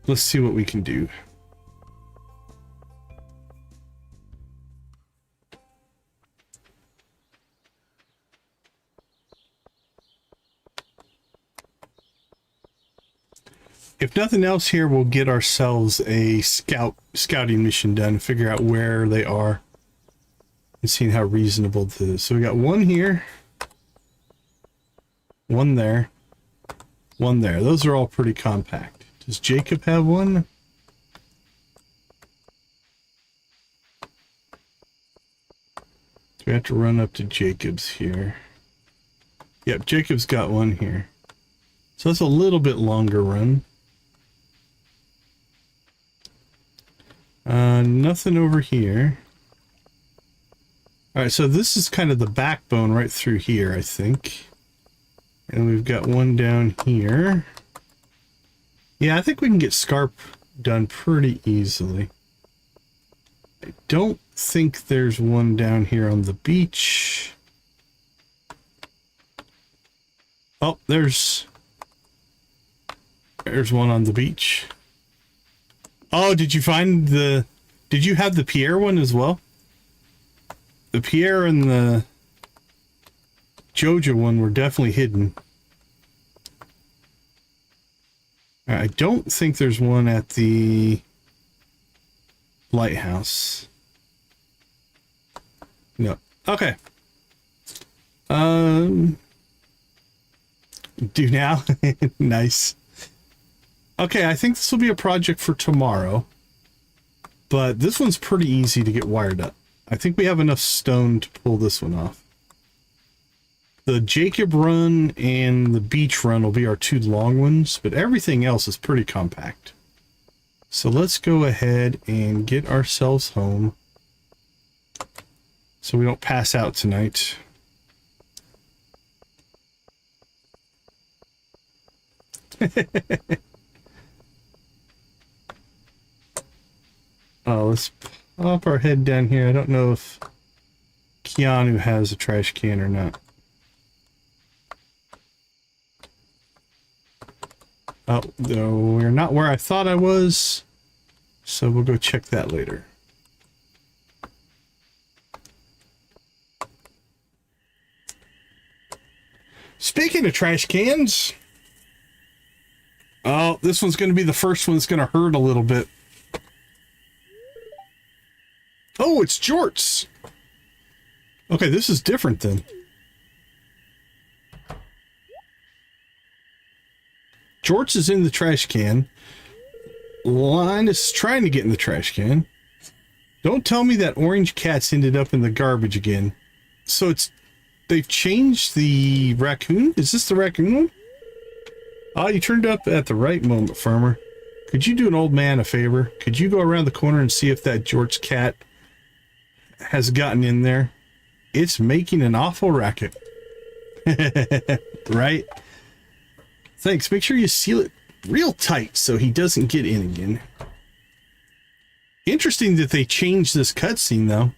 let's see what we can do. If nothing else here, we'll get ourselves a scouting mission done, figure out where they are, and seeing how reasonable it is. So we got one here, one there, one there. Those are all pretty compact. Does Jacob have one? Do we have to run up to Jacob's here? Yep, Jacob's got one here. So that's a little bit longer run. Nothing over here. All right, so this is kind of the backbone right through here, I think. And we've got one down here. Yeah, I think we can get Scarp done pretty easily. I don't think there's one down here on the beach. Oh, there's one on the beach. Oh, did you find the... Did you have the Pierre one as well? The Pierre and the... Joja one were definitely hidden. I don't think there's one at the lighthouse. No. Okay. Do now. Nice. Okay, I think this will be a project for tomorrow. But this one's pretty easy to get wired up. I think we have enough stone to pull this one off. The Jacob Run and the Beach Run will be our two long ones, but everything else is pretty compact. So let's go ahead and get ourselves home so we don't pass out tonight. Oh, let's pop our head down here. I don't know if Keanu has a trash can or not. Oh, no, we're not where I thought I was, so we'll go check that later. Speaking of trash cans, oh, this one's going to be the first one that's going to hurt a little bit. Oh, it's Jorts. Okay, this is different then. Jorts is in the trash can. Linus is trying to get in the trash can. Don't tell me that orange cat's ended up in the garbage again. So they've changed the raccoon? Is this the raccoon one? Oh, you turned up at the right moment, farmer. Could you do an old man a favor? Could you go around the corner and see if that Jorts cat has gotten in there? It's making an awful racket. Right? Thanks. Make sure you seal it real tight so he doesn't get in again. Interesting that they changed this cutscene, though.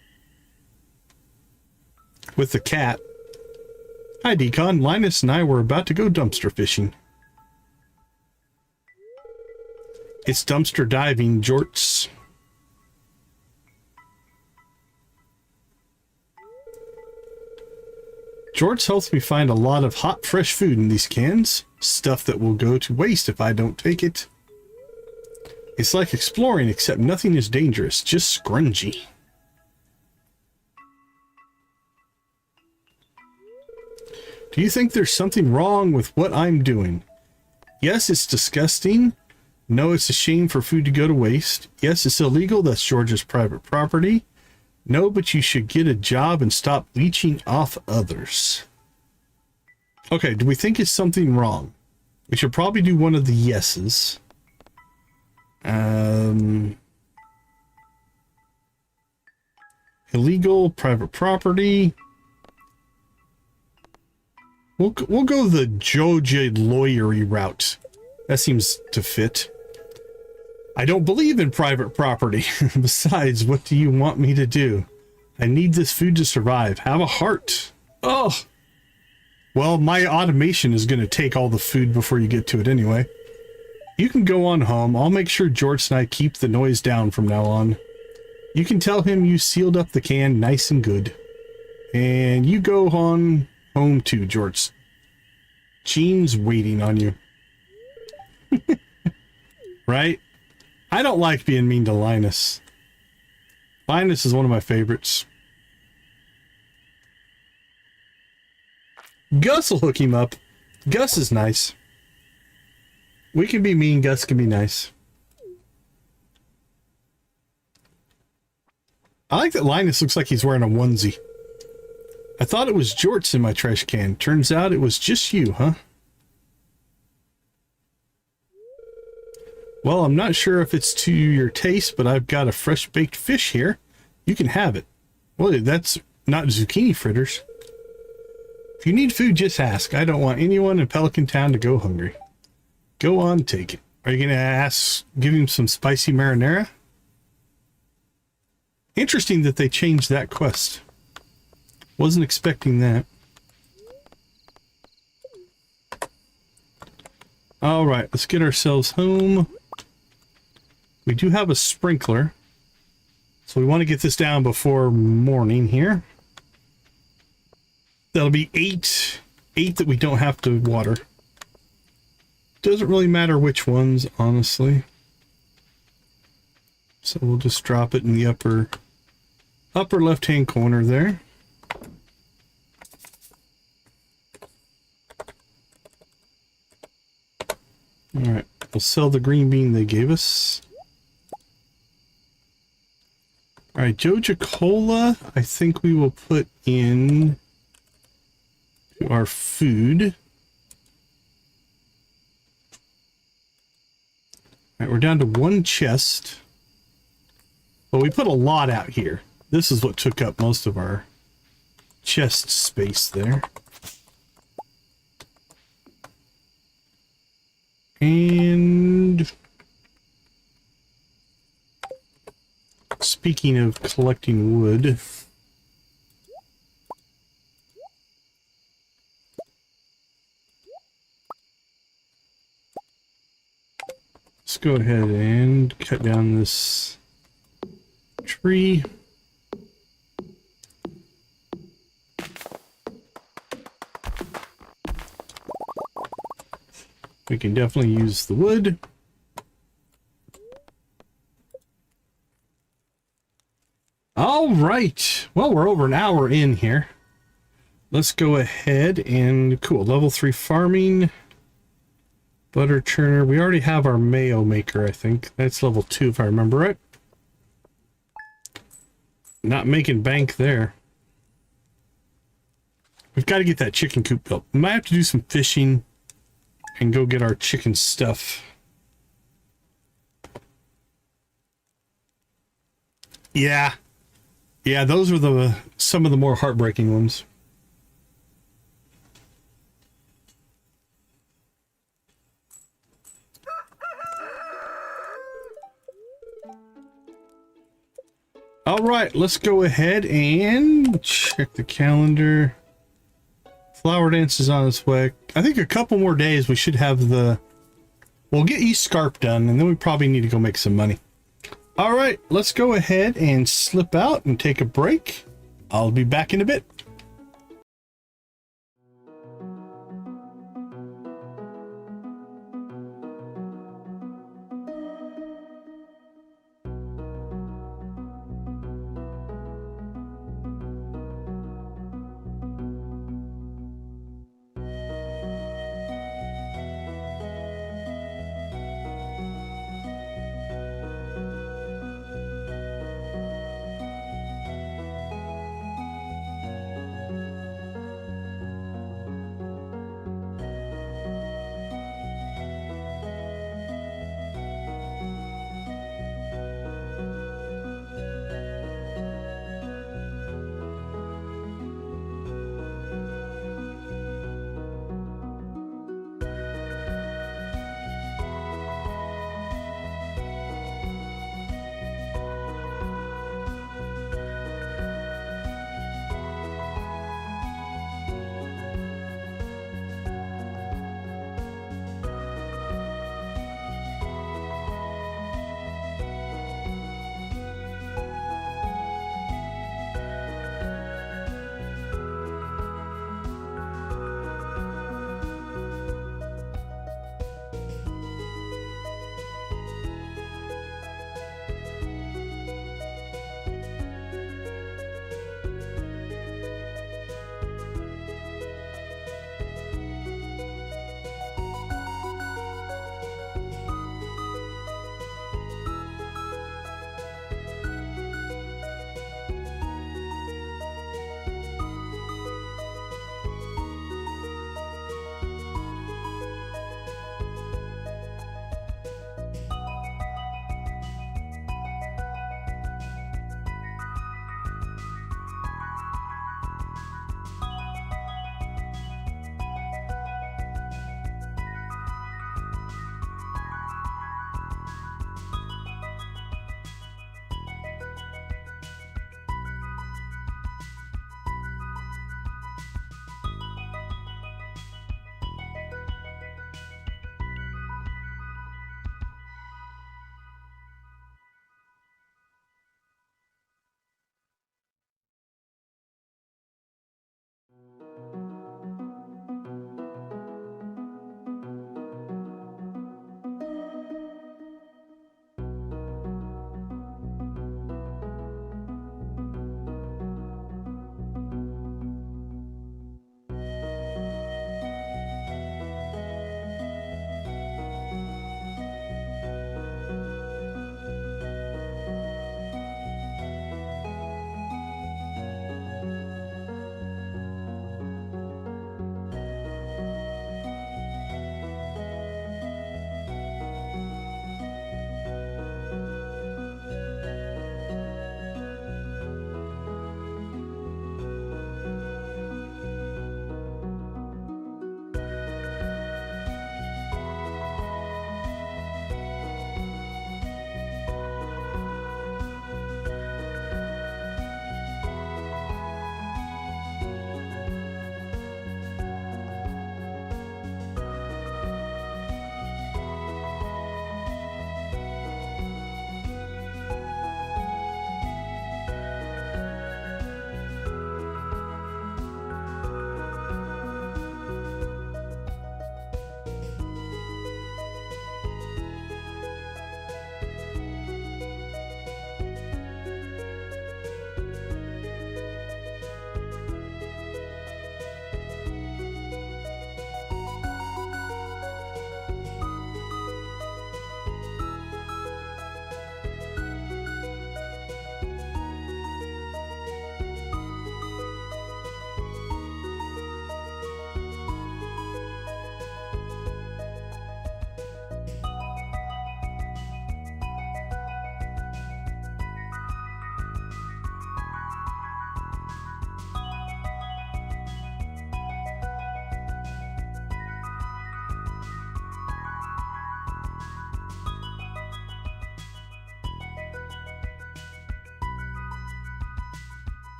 With the cat. Hi, Decon. Linus and I were about to go dumpster fishing. It's dumpster diving, Jorts. Jorts helps me find a lot of hot, fresh food in these cans. Stuff that will go to waste if I don't take it. It's like exploring, except nothing is dangerous, just scrungy. Do you think there's something wrong with what I'm doing? Yes, it's disgusting. No, it's a shame for food to go to waste. Yes, it's illegal. That's Georgia's private property. No, but you should get a job and stop leeching off others. Okay, do we think it's something wrong? We should probably do one of the yeses. Illegal, private property. We'll go the Joja lawyery route. That seems to fit. I don't believe in private property. Besides, what do you want me to do? I need this food to survive. Have a heart. Oh. Well, my automation is going to take all the food before you get to it anyway. You can go on home. I'll make sure Jorts and I keep the noise down from now on. You can tell him you sealed up the can nice and good. And you go on home too, Jorts. Gene's waiting on you. Right? I don't like being mean to Linus. Linus is one of my favorites. Gus will hook him up. Gus is nice. We can be mean, Gus can be nice. I like that Linus looks like he's wearing a onesie. I thought it was Jorts in my trash can. Turns out it was just you, huh? Well, I'm not sure if it's to your taste, but I've got a fresh baked fish here. You can have it. Well, that's not zucchini fritters. If you need food, just ask. I don't want anyone in Pelican Town to go hungry. Go on, take it. Are you going to give him some spicy marinara? Interesting that they changed that quest. Wasn't expecting that. All right, let's get ourselves home. We do have a sprinkler, so we want to get this down before morning here. That'll be 8 8 that we don't have to water. Doesn't really matter which ones, honestly. So we'll just drop it in the upper left-hand corner there. All right, we'll sell the green bean they gave us. All right, Joja Cola, I think we will put in to our food. All right, we're down to 1 chest. Well, we put a lot out here. This is what took up most of our chest space there. And speaking of collecting wood, let's go ahead and cut down this tree. We can definitely use the wood. All right. Well, we're over an hour in here. Let's go ahead and cool. Level 3 farming. Butter churner. We already have our mayo maker, I think. That's level 2 if I remember right. Not making bank there. We've got to get that chicken coop built. We might have to do some fishing and go get our chicken stuff. Yeah. Yeah, those are some of the more heartbreaking ones. All right, let's go ahead and check the calendar. Flower dance is on its way. I think a couple more days we should have we'll get East Scarp done, and then we probably need to go make some money. All right, let's go ahead and slip out and take a break. I'll be back in a bit.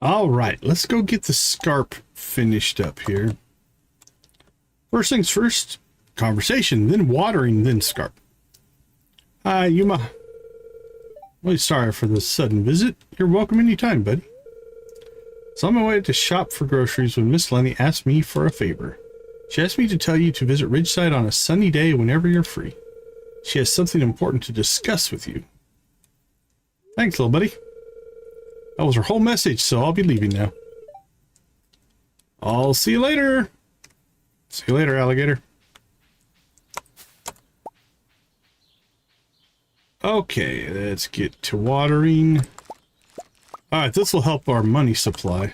All right, let's go get the scarp finished up here. First things first, conversation, then watering, then scarp. Hi, Yuma. Really sorry for the sudden visit. You're welcome anytime, buddy. So on my way to shop for groceries when Miss Lenny asked me for a favor. She asked me to tell you to visit Ridgeside on a sunny day whenever you're free. She has something important to discuss with you. Thanks, little buddy. That was her whole message, so I'll be leaving now. I'll see you later. See you later, alligator. Okay, let's get to watering. Alright, this will help our money supply.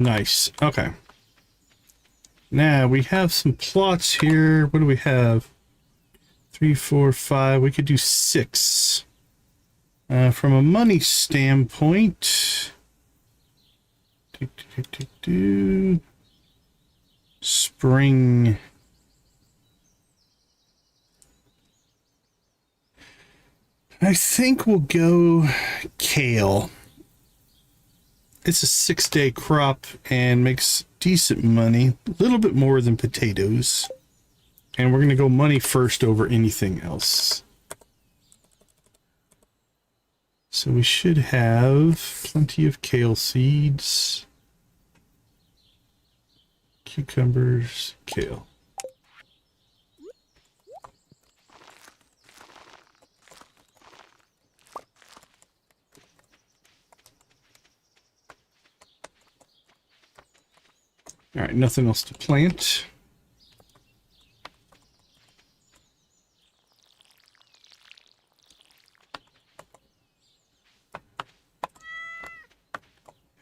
Nice. Okay. Now, we have some plots here. What do we have? 3, 4, 5. We could do 6. From a money standpoint... Spring... I think we'll go kale. It's a 6-day crop and makes decent money. A little bit more than potatoes. And we're going to go money first over anything else. So we should have plenty of kale seeds. Cucumbers, kale. All right, nothing else to plant.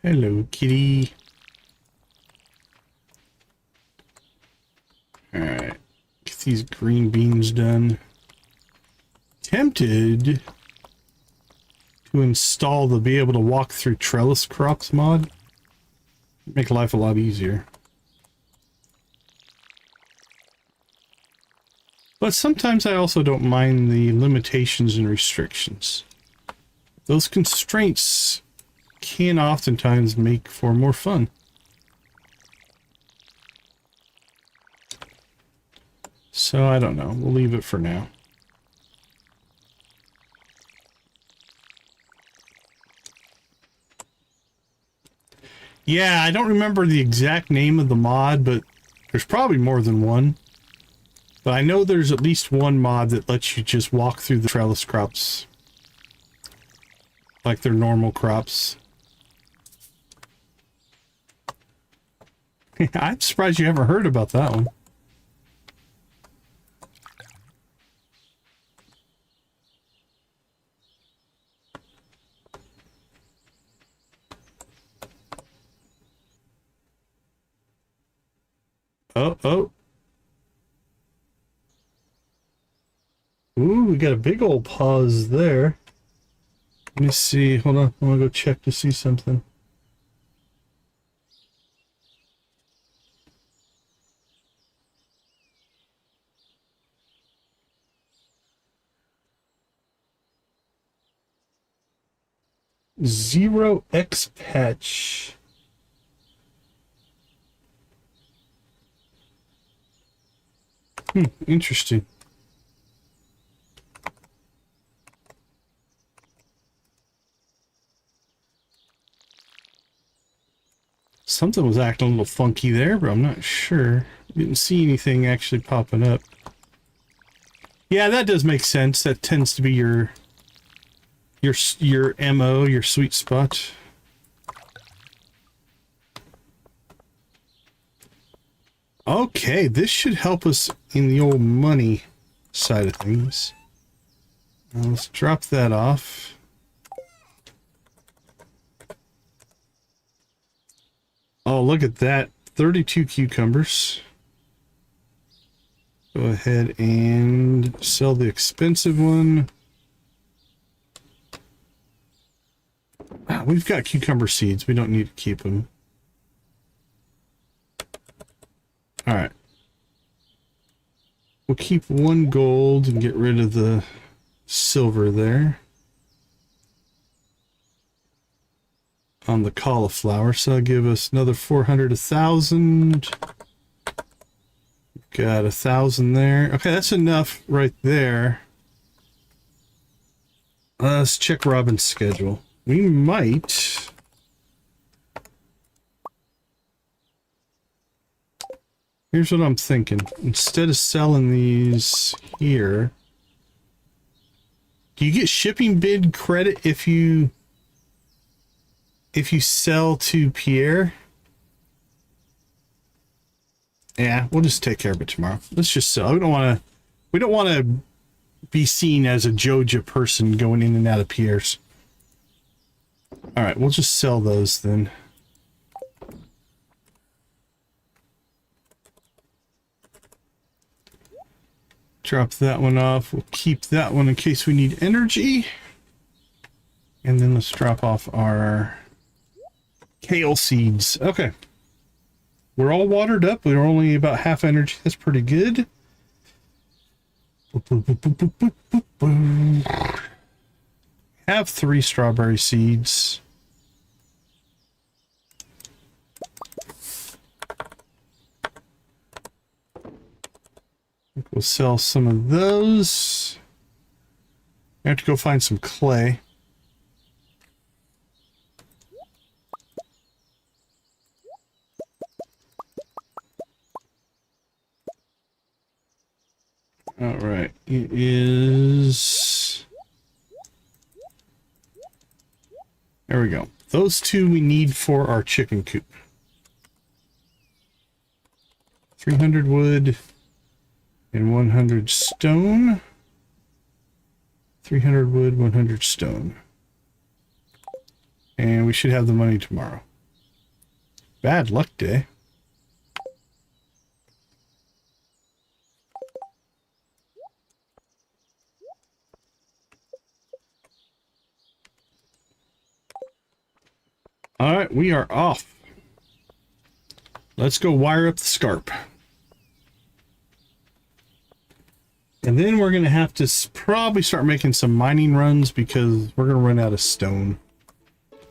Hello, kitty. All right, get these green beans done. Tempted to install the be able to walk through trellis crops mod. Make life a lot easier. But sometimes I also don't mind the limitations and restrictions. Those constraints can oftentimes make for more fun. So I don't know. We'll leave it for now. Yeah, I don't remember the exact name of the mod, but there's probably more than one. But I know there's at least one mod that lets you just walk through the trellis crops. Like they're normal crops. I'm surprised you haven't heard about that one. Oh. Ooh, we got a big old pause there. Let me see. Hold on. I want to go check to see something. Zero X patch. Interesting. Something was acting a little funky there, but I'm not sure. Didn't see anything actually popping up. Yeah, that does make sense. That tends to be your MO, your sweet spot. Okay, this should help us in the old money side of things. Now let's drop that off. Oh, look at that. 32 cucumbers. Go ahead and sell the expensive one. We've got cucumber seeds. We don't need to keep them. All right. We'll keep 1 gold and get rid of the silver there on the cauliflower. So that'll give us another 400, 1,000. Got 1,000 there. Okay, that's enough right there. Let's check Robin's schedule. We might... Here's what I'm thinking. Instead of selling these here... Do you get shipping bid credit if you sell to Pierre? Yeah, we'll just take care of it tomorrow. Let's just sell. We don't want to be seen as a Joja person going in and out of Pierre's. All right, we'll just sell those then. Drop that one off. We'll keep that one in case we need energy. And then let's drop off our kale seeds. Okay. We're all watered up. We're only about half energy. That's pretty good. Have 3 strawberry seeds. We'll sell some of those. I have to go find some clay. All right, it is... There we go. Those 2 we need for our chicken coop. 300 wood and 100 stone. 300 wood, 100 stone. And we should have the money tomorrow. Bad luck day. All right, we are off. Let's go wire up the scarp. And then we're going to have to probably start making some mining runs because we're going to run out of stone.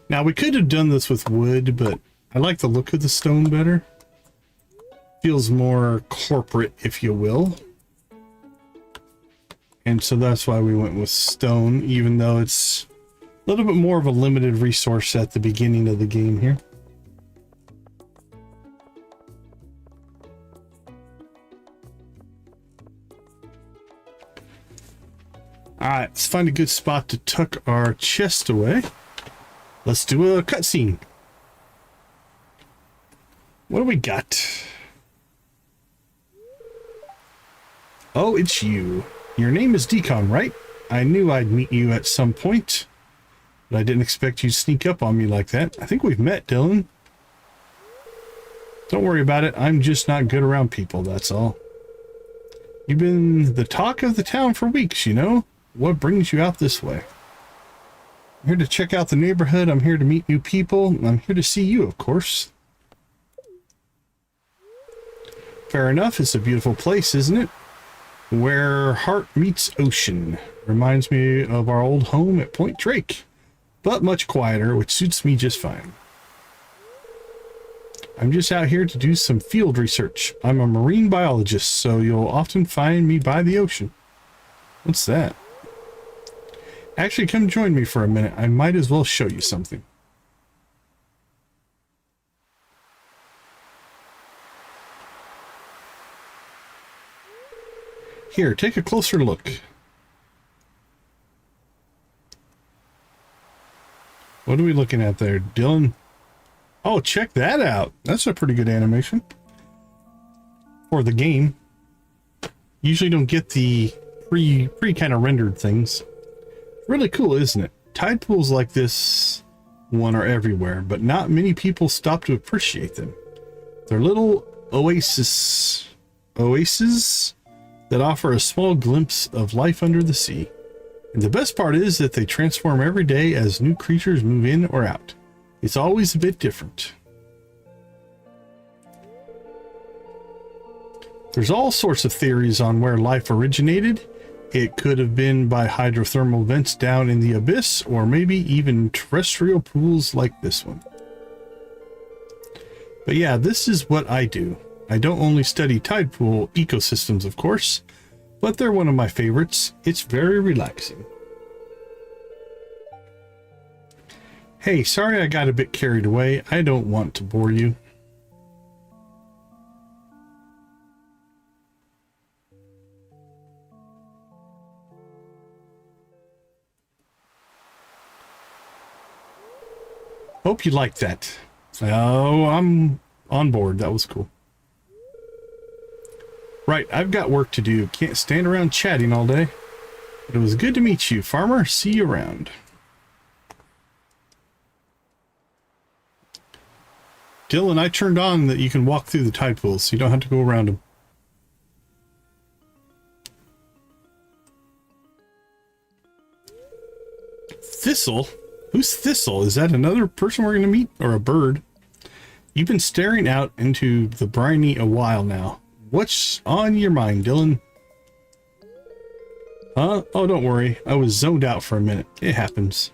Now, we could have done this with wood, but I like the look of the stone better. Feels more corporate, if you will. And so that's why we went with stone, even though it's a little bit more of a limited resource at the beginning of the game here. Alright, let's find a good spot to tuck our chest away. Let's do a cutscene. What do we got? Oh, it's you. Your name is Decon, right? I knew I'd meet you at some point. But I didn't expect you to sneak up on me like that. I think we've met, Dylan. Don't worry about it. I'm just not good around people, that's all. You've been the talk of the town for weeks, you know? What brings you out this way? I'm here to check out the neighborhood. I'm here to meet new people. I'm here to see you, of course. Fair enough. It's a beautiful place, isn't it? Where heart meets ocean. Reminds me of our old home at Point Drake. But much quieter, which suits me just fine. I'm just out here to do some field research. I'm a marine biologist, so you'll often find me by the ocean. What's that? Actually, come join me for a minute. I might as well show you something. Here, take a closer look. What are we looking at there, Dylan? Oh, check that out. That's a pretty good animation for the game. Usually don't get the pre kind of rendered things. Really cool, isn't it? Tide pools like this one are everywhere, but not many people stop to appreciate them. They're little oases that offer a small glimpse of life under the sea. And the best part is that they transform every day as new creatures move in or out. It's always a bit different. There's all sorts of theories on where life originated. It could have been by hydrothermal vents down in the abyss, or maybe even terrestrial pools like this one. But yeah, this is what I do. I don't only study tide pool ecosystems, of course, but they're one of my favorites. It's very relaxing. Hey, sorry I got a bit carried away. I don't want to bore you. Hope you liked that. Oh, I'm on board. That was cool. Right, I've got work to do. Can't stand around chatting all day. But it was good to meet you, farmer. See you around. Dylan, I turned on that you can walk through the tide pools, so you don't have to go around them. Thistle? Who's Thistle? Is that another person we're going to meet? Or a bird? You've been staring out into the briny a while now. What's on your mind, Dylan? Huh? Oh, don't worry. I was zoned out for a minute. It happens.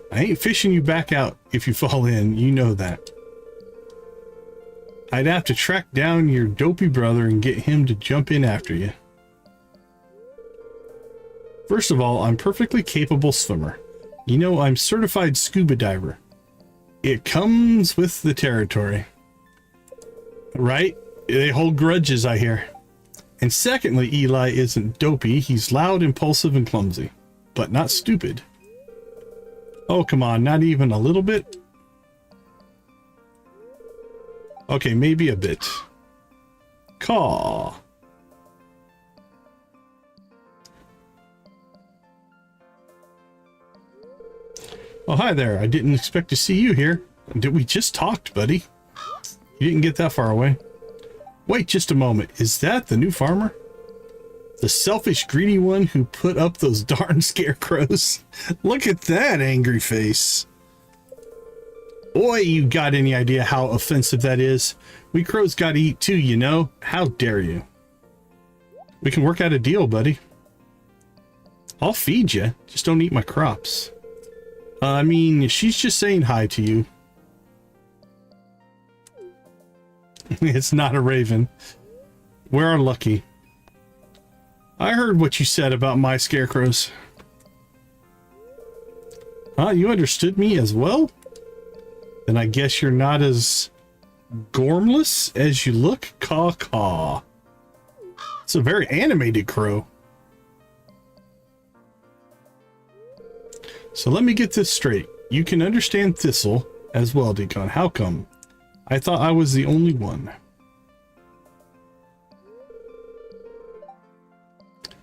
I ain't fishing you back out if you fall in. You know that. I'd have to track down your dopey brother and get him to jump in after you. First of all, I'm perfectly capable swimmer. You know, I'm certified scuba diver. It comes with the territory. Right? They hold grudges, I hear. And secondly, Eli isn't dopey. He's loud, impulsive, and clumsy. But not stupid. Oh, come on. Not even a little bit? Okay, maybe a bit. Caw. Oh, hi there. I didn't expect to see you here. We just talked, buddy. You didn't get that far away. Wait just a moment. Is that the new farmer? The selfish, greedy one who put up those darn scarecrows? Look at that angry face. Boy, you got any idea how offensive that is? We crows gotta eat too, you know. How dare you? We can work out a deal, buddy. I'll feed you. Just don't eat my crops. I mean, she's just saying hi to you. It's not a raven. We're unlucky. I heard what you said about my scarecrows. Huh? You understood me as well? Then I guess you're not as gormless as you look. Caw caw. It's a very animated crow. So let me get this straight. You can understand Thistle as well, Decon. How come? I thought I was the only one.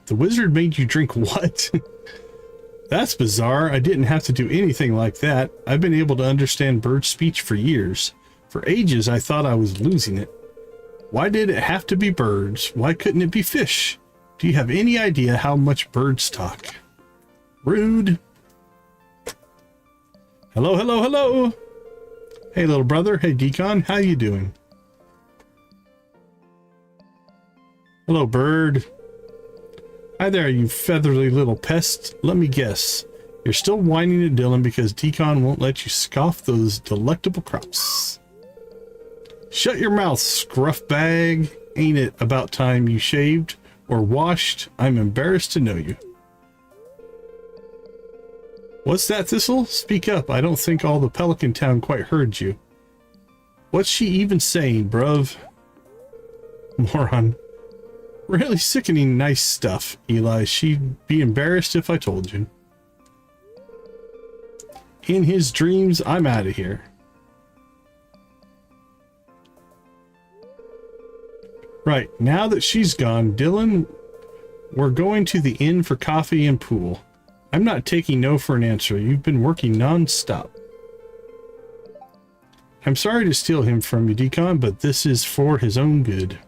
The wizard made you drink what? That's bizarre. I didn't have to do anything like that. I've been able to understand bird speech for years. For ages, I thought I was losing it. Why did it have to be birds? Why couldn't it be fish? Do you have any idea how much birds talk? Rude. Hello, hello, hello. Hey, little brother. Hey, Decon. How you doing? Hello, bird. Hi there, you feathery little pest. Let me guess. You're still whining at Dylan because Decon won't let you scoff those delectable crops. Shut your mouth, scruff bag. Ain't it about time you shaved or washed? I'm embarrassed to know you. What's that, Thistle? Speak up. I don't think all the Pelican Town quite heard you. What's she even saying, bruv? Moron. Really sickening nice stuff, Eli. She'd be embarrassed if I told you. In his dreams, I'm out of here. Right, now that she's gone, Dylan, we're going to the inn for coffee and pool. I'm not taking no for an answer. You've been working non-stop. I'm sorry to steal him from you, Decon, but this is for his own good.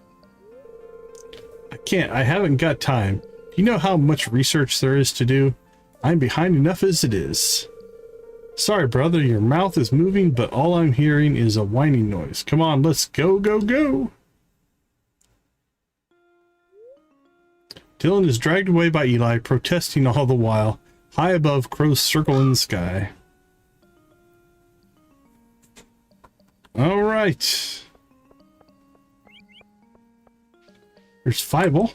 I haven't got time. Do you know how much research there is to do? I'm behind enough as it is. Sorry, brother, your mouth is moving, but all I'm hearing is a whining noise. Come on, let's go, go, go. Dylan is dragged away by Eli, protesting all the while. High above, crows circle in the sky. All right. There's Fievel.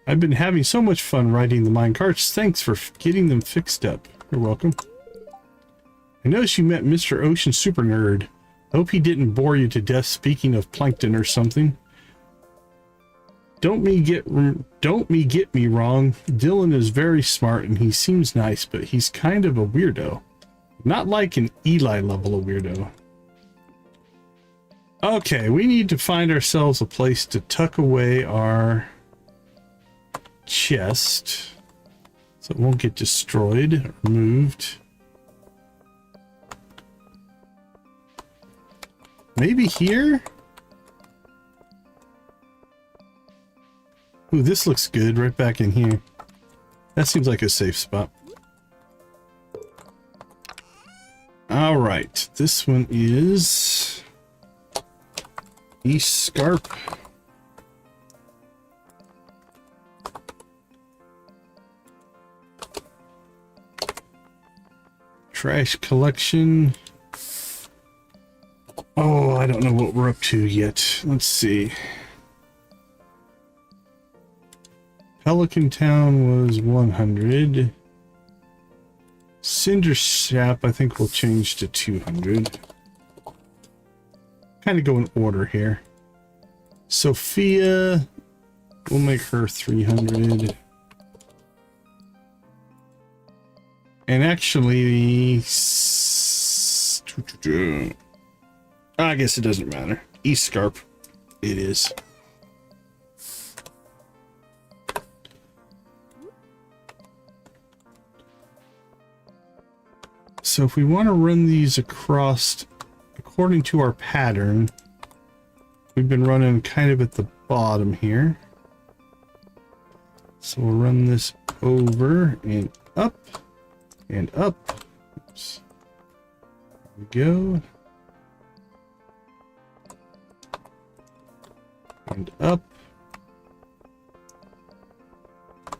I've been having so much fun riding the minecarts. Thanks for getting them fixed up. You're welcome. I noticed you met Mr. Ocean Super Nerd. I hope he didn't bore you to death speaking of plankton or something. Don't me get me wrong. Dylan is very smart and he seems nice, but he's kind of a weirdo. Not like an Eli level of weirdo. Okay, we need to find ourselves a place to tuck away our chest so it won't get destroyed or moved. Maybe here? Ooh, this looks good right back in here. That seems like a safe spot. All right, this one is East Scarp. Trash collection. Oh, I don't know what we're up to yet. Let's see. Pelican Town was 100. Cinder Sap, I think we'll change to 200. Kind of go in order here. Sophia, we'll make her 300. And actually, I guess it doesn't matter. East Scarp, it is. So if we want to run these across according to our pattern, we've been running kind of at the bottom here. So we'll run this over and up and up. Oops. There we go. And up. All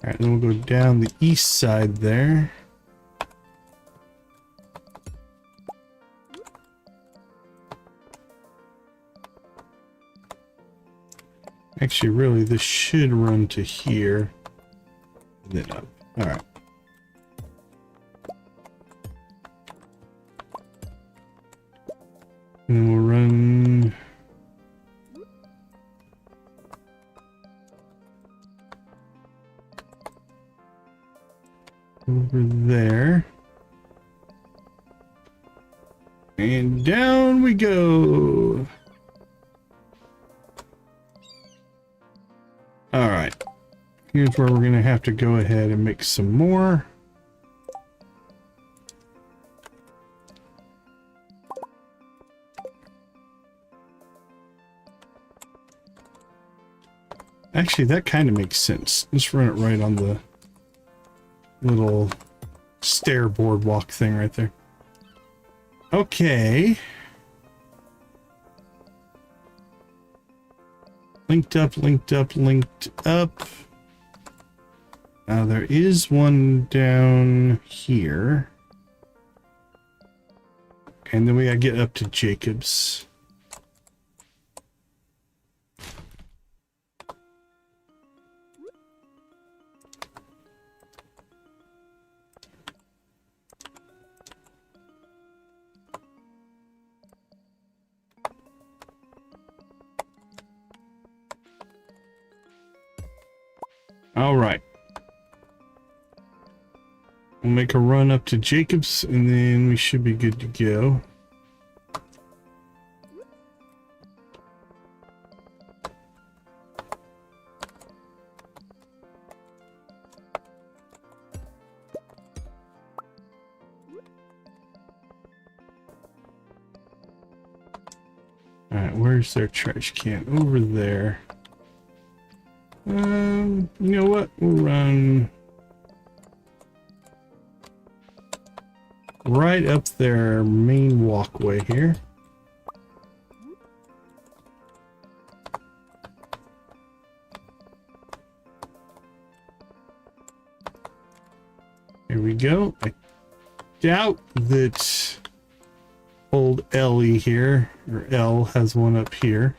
right, then we'll go down the east side there. Actually, really, this should run to here. And then up. All right. And we'll run over there. And down we go. All right. Here's where we're going to have to go ahead and make some more. Actually, that kind of makes sense. Just run it right on the little stair boardwalk thing right there. Okay. Linked up, linked up, linked up. Now there is one down here. And then we gotta get up to Jacob's. All right. We'll make a run up to Jacob's and then we should be good to go. All right, where's their trash can? Over there. You know what? We'll run right up their main walkway here. go. I doubt that old Ellie here, or L, has one up here.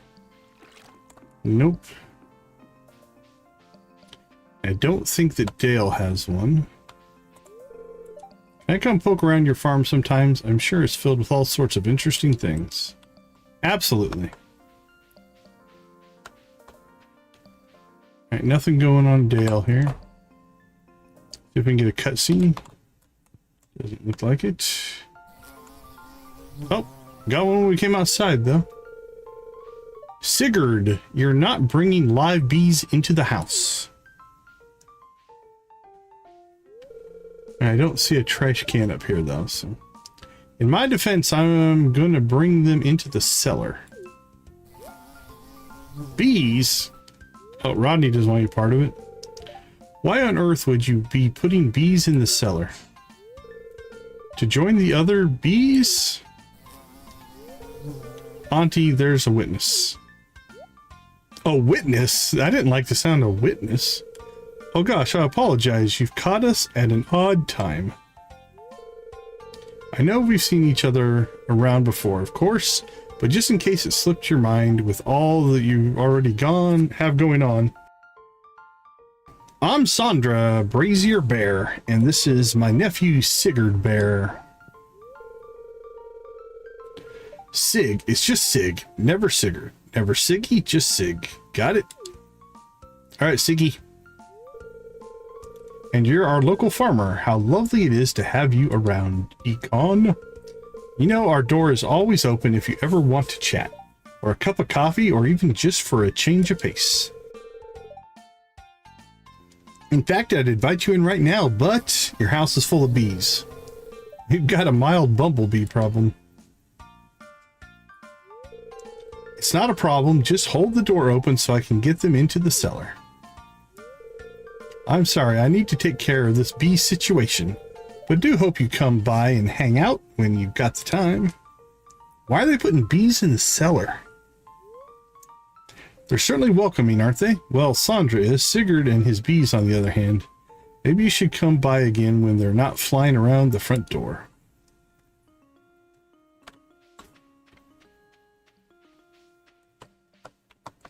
Nope. I don't think that Dale has one. Can I come poke around your farm sometimes? I'm sure it's filled with all sorts of interesting things. Absolutely. Alright, nothing going on Dale here. See if we can get a cutscene. Doesn't look like it. Oh, got one when we came outside though. Sigurd, you're not bringing live bees into the house. I don't see a trash can up here though, so. In my defense, I'm going to bring them into the cellar. Bees? Oh, Rodney doesn't want you part of it. Why on earth would you be putting bees in the cellar? To join the other bees? Auntie, there's a witness. A witness? I didn't like the sound of witness. Oh gosh, I apologize. You've caught us at an odd time. I know we've seen each other around before, of course, but just in case it slipped your mind with all that you've already have going on. I'm Sandra Brazier Bear, and this is my nephew Sigurd Bear. Sig, it's just Sig, never Sigurd. Never Siggy, just Sig. Got it? Alright, Siggy. And you're our local farmer. How lovely it is to have you around, Econ. You know, our door is always open if you ever want to chat, or a cup of coffee, or even just for a change of pace. In fact, I'd invite you in right now, but your house is full of bees. You've got a mild bumblebee problem. It's not a problem, just hold the door open so I can get them into the cellar. I'm sorry, I need to take care of this bee situation, but do hope you come by and hang out when you've got the time. Why are they putting bees in the cellar? They're certainly welcoming, aren't they? Well, Sandra is. Sigurd and his bees, on the other hand. Maybe you should come by again when they're not flying around the front door.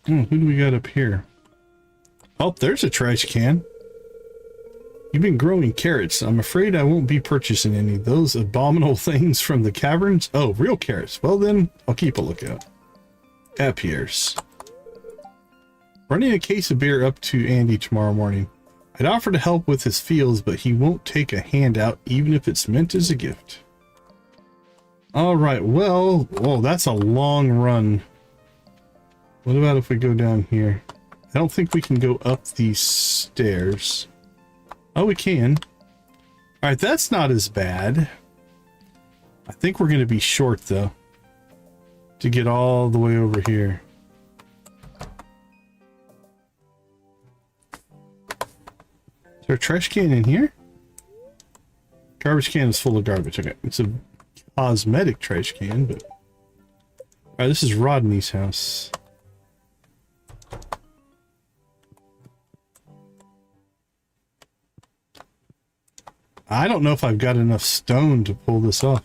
Who do we got up here? Oh, there's a trash can. You've been growing carrots. I'm afraid I won't be purchasing any of those abominable things from the caverns. Oh, real carrots. Well then, I'll keep a lookout. Appears. Running a case of beer up to Andy tomorrow morning. I'd offer to help with his fields, but he won't take a handout even if it's meant as a gift. Alright, well, whoa, that's a long run. What about if we go down here? I don't think we can go up these stairs. Oh, we can. Alright, that's not as bad. I think we're going to be short, though, to get all the way over here. Is there a trash can in here? Garbage can is full of garbage. Okay, it's a cosmetic trash can, but... Alright, this is Rodney's house. I don't know if I've got enough stone to pull this off.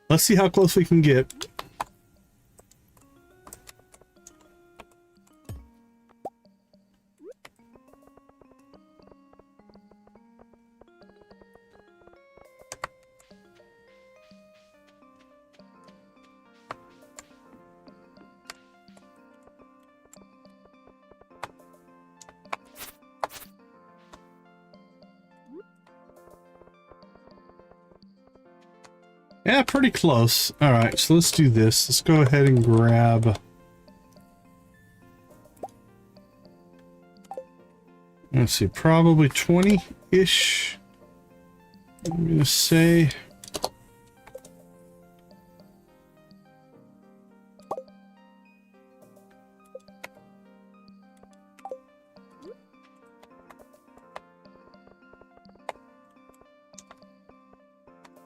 Let's see how close we can get. Yeah, pretty close. All right, so let's do this. Let's go ahead and grab... Let's see, probably 20-ish. I'm going to say...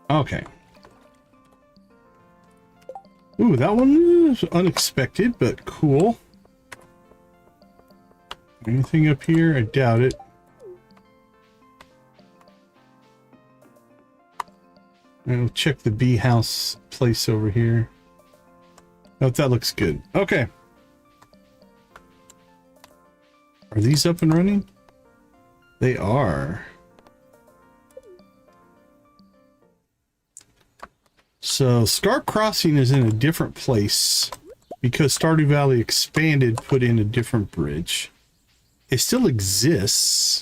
Okay. Ooh, that one was unexpected, but cool. Anything up here? I doubt it. We'll check the bee house place over here. Oh, that looks good. Okay. Are these up and running? They are. So Scarp Crossing is in a different place because Stardew Valley expanded, put in a different bridge. It still exists.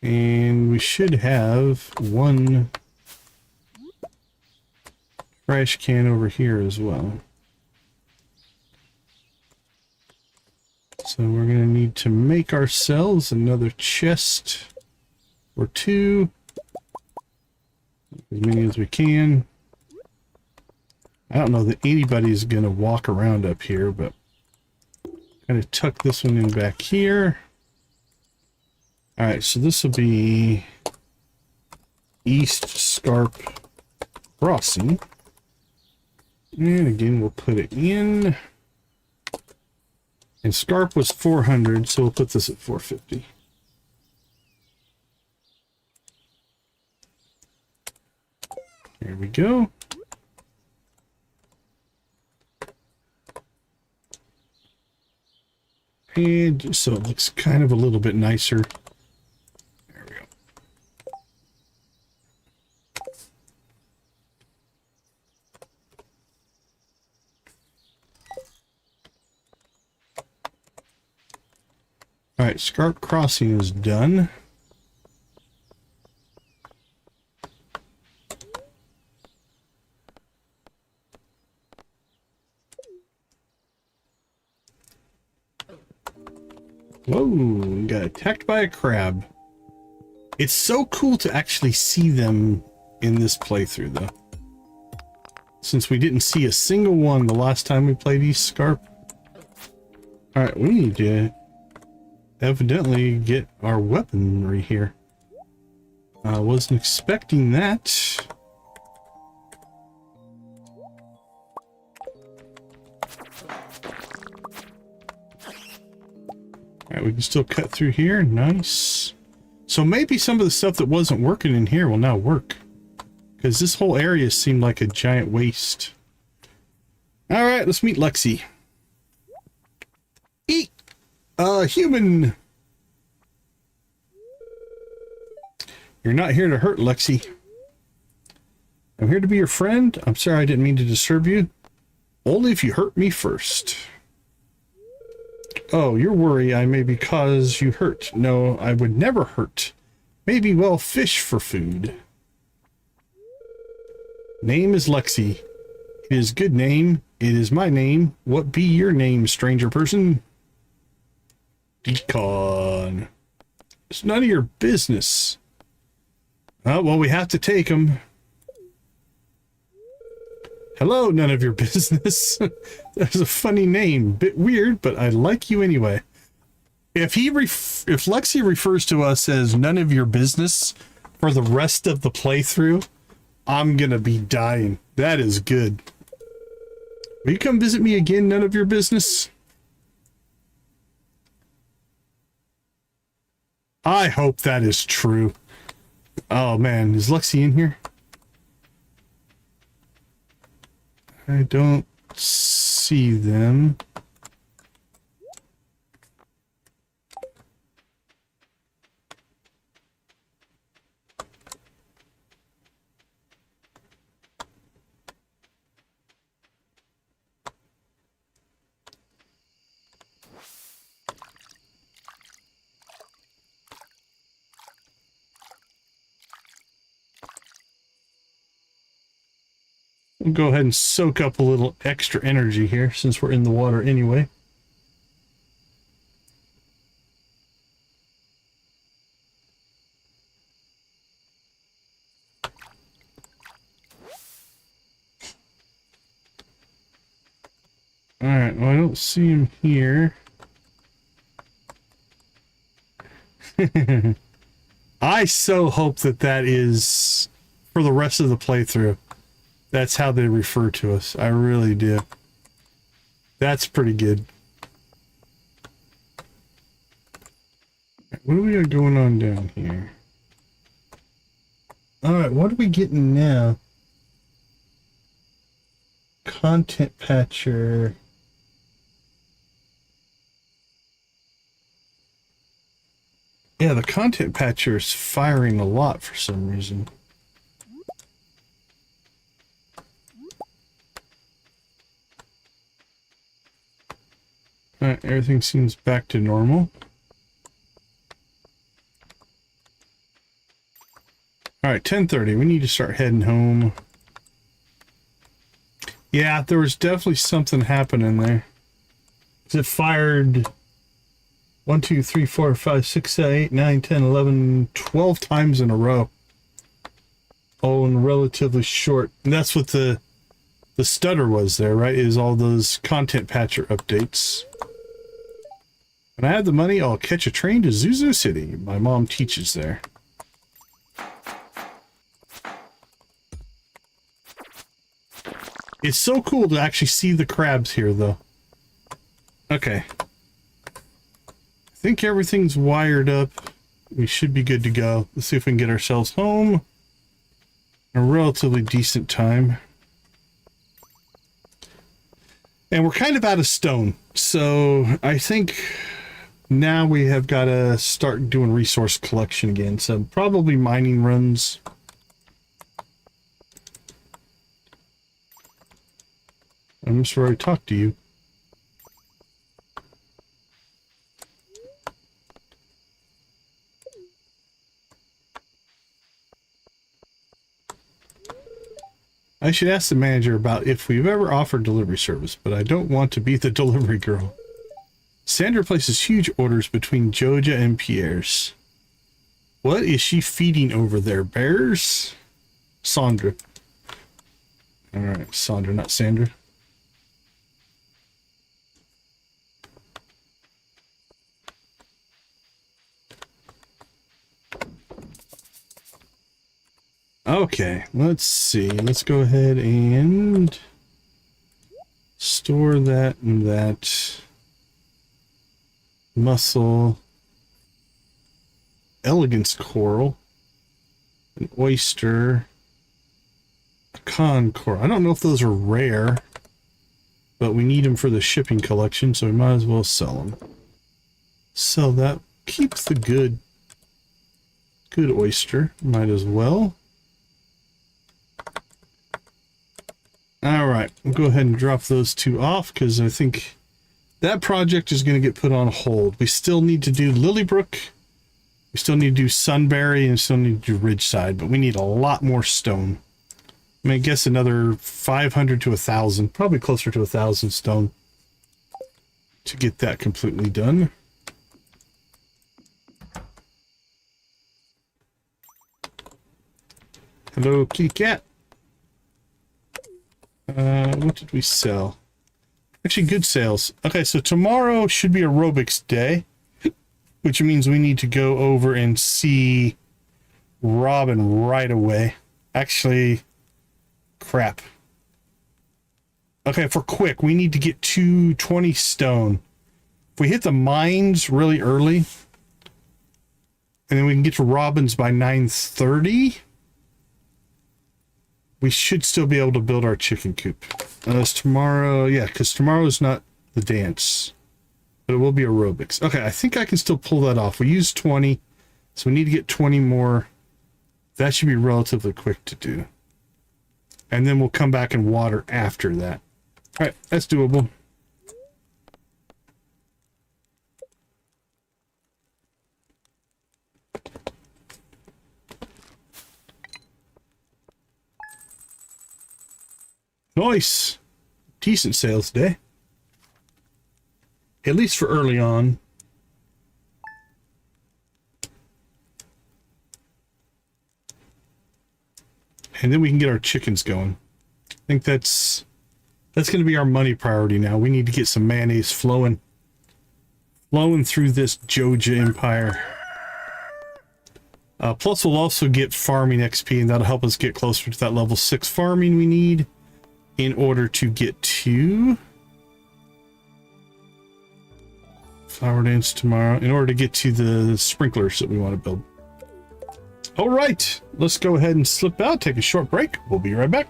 And we should have one trash can over here as well. So we're going to need to make ourselves another chest or two. As many as we can. I don't know that anybody's going to walk around up here, but kind of tuck this one in back here. Alright, so this will be East Scarp Crossing. And again, we'll put it in. And Scarp was 400, so we'll put this at 450. There we go. And just so it looks kind of a little bit nicer. There we go. All right, Scarp Crossing is done. Whoa, we got attacked by a crab. It's so cool to actually see them in this playthrough, though. Since we didn't see a single one the last time we played East Scarp. Alright, we need to evidently get our weaponry here. I wasn't expecting that. Alright, we can still cut through here. Nice. So maybe some of the stuff that wasn't working in here will now work. Because this whole area seemed like a giant waste. Alright, let's meet Lexi. Eat! Human! You're not here to hurt, Lexi. I'm here to be your friend. I'm sorry I didn't mean to disturb you. Only if you hurt me first. Oh, your worry I may cause you hurt. No, I would never hurt. Maybe, well, fish for food. Name is Lexi. It is good name. It is my name. What be your name, stranger person? Decon. It's none of your business. Oh, well, we have to take him. Hello, none of your business. That's a funny name. Bit weird, but I like you anyway. If Lexi refers to us as none of your business for the rest of the playthrough, I'm gonna be dying. That is good. Will you come visit me again, none of your business? I hope that is true. Oh man, is Lexi in here? I don't see them. We'll go ahead and soak up a little extra energy here since we're in the water anyway. Alright, well, I don't see him here. I so hope that that is for the rest of the playthrough. That's how they refer to us. I really do. That's pretty good. What do we got going on down here? All right, what are we getting now? Content patcher. Yeah, the content patcher is firing a lot for some reason. All right, everything seems back to normal. All right, 10:30. We need to start heading home. Yeah, there was definitely something happening there. It fired 1, 2, 3, 4, 5, 6, 7, 8, 9, 10, 11, 12 times in a row. All in relatively short. And that's what the stutter was there, right? Is all those content patcher updates. When I have the money, I'll catch a train to Zuzu City. My mom teaches there. It's so cool to actually see the crabs here, though. Okay. I think everything's wired up. We should be good to go. Let's see if we can get ourselves home in a relatively decent time. And we're kind of out of stone. So I think now we have got to start doing resource collection again. So probably mining runs. I'm sorry I talked to you. I should ask the manager about if we've ever offered delivery service, but I don't want to be the delivery girl. Sandra places huge orders between Joja and Pierre's. What is she feeding over there, bears? Sandra. Alright, Sandra, not Sandra. Okay, let's see. Let's go ahead and store that and that. Mussel. Elegance coral. An oyster. Pecan coral. I don't know if those are rare, but we need them for the shipping collection, so we might as well sell them. Sell that. Keep the good oyster. Might as well. Alright, we'll go ahead and drop those two off because I think that project is going to get put on hold. We still need to do Lilybrook, we still need to do Sunbury, and still need to do Ridgeside, but we need a lot more stone. I mean, I guess another 500 to 1,000, probably closer to 1,000 stone to get that completely done. Hello, kitty cat. What did we sell? Actually, good sales. Okay, so tomorrow should be aerobics day, which means we need to go over and see Robin right away. Actually, crap. Okay, for quick, we need to get 220 stone. If we hit the mines really early, and then we can get to Robin's by 9:30, we should still be able to build our chicken coop. It's tomorrow, yeah, because tomorrow is not the dance, but it will be aerobics. Okay, I think I can still pull that off. We used 20, so we need to get 20 more. That should be relatively quick to do. And then we'll come back and water after that. All right, that's doable. Nice. Decent sales day. At least for early on. And then we can get our chickens going. I think that's going to be our money priority now. We need to get some mayonnaise flowing through this Joja empire. Plus we'll also get farming XP, and that'll help us get closer to that level 6 farming we need in order to get to Flower Dance tomorrow, in order to get to the sprinklers that we want to build. All right, let's go ahead and slip out, take a short break. We'll be right back.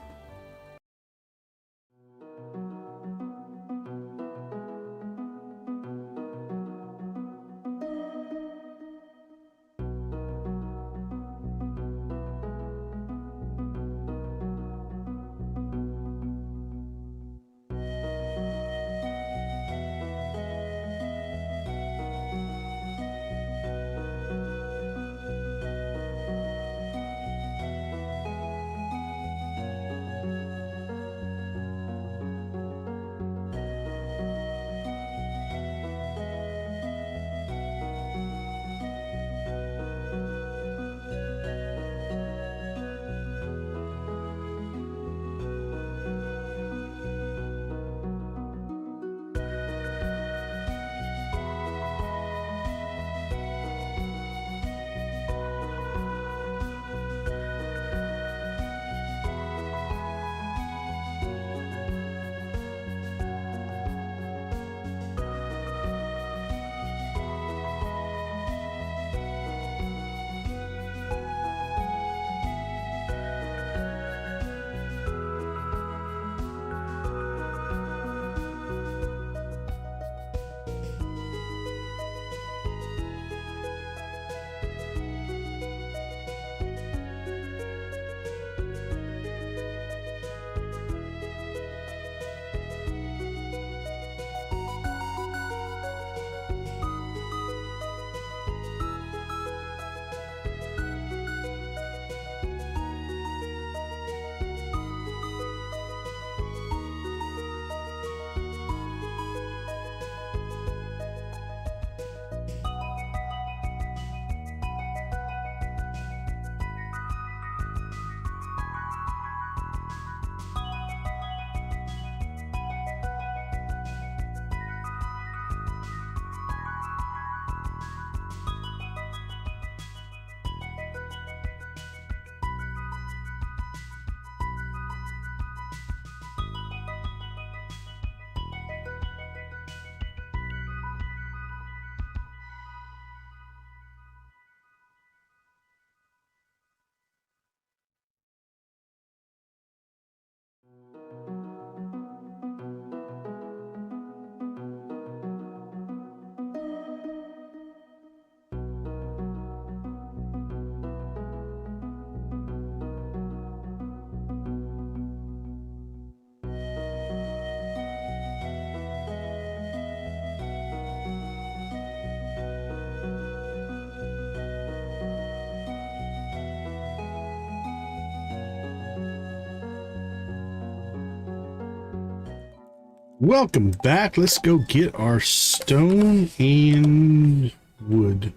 Welcome back. Let's go get our stone and wood.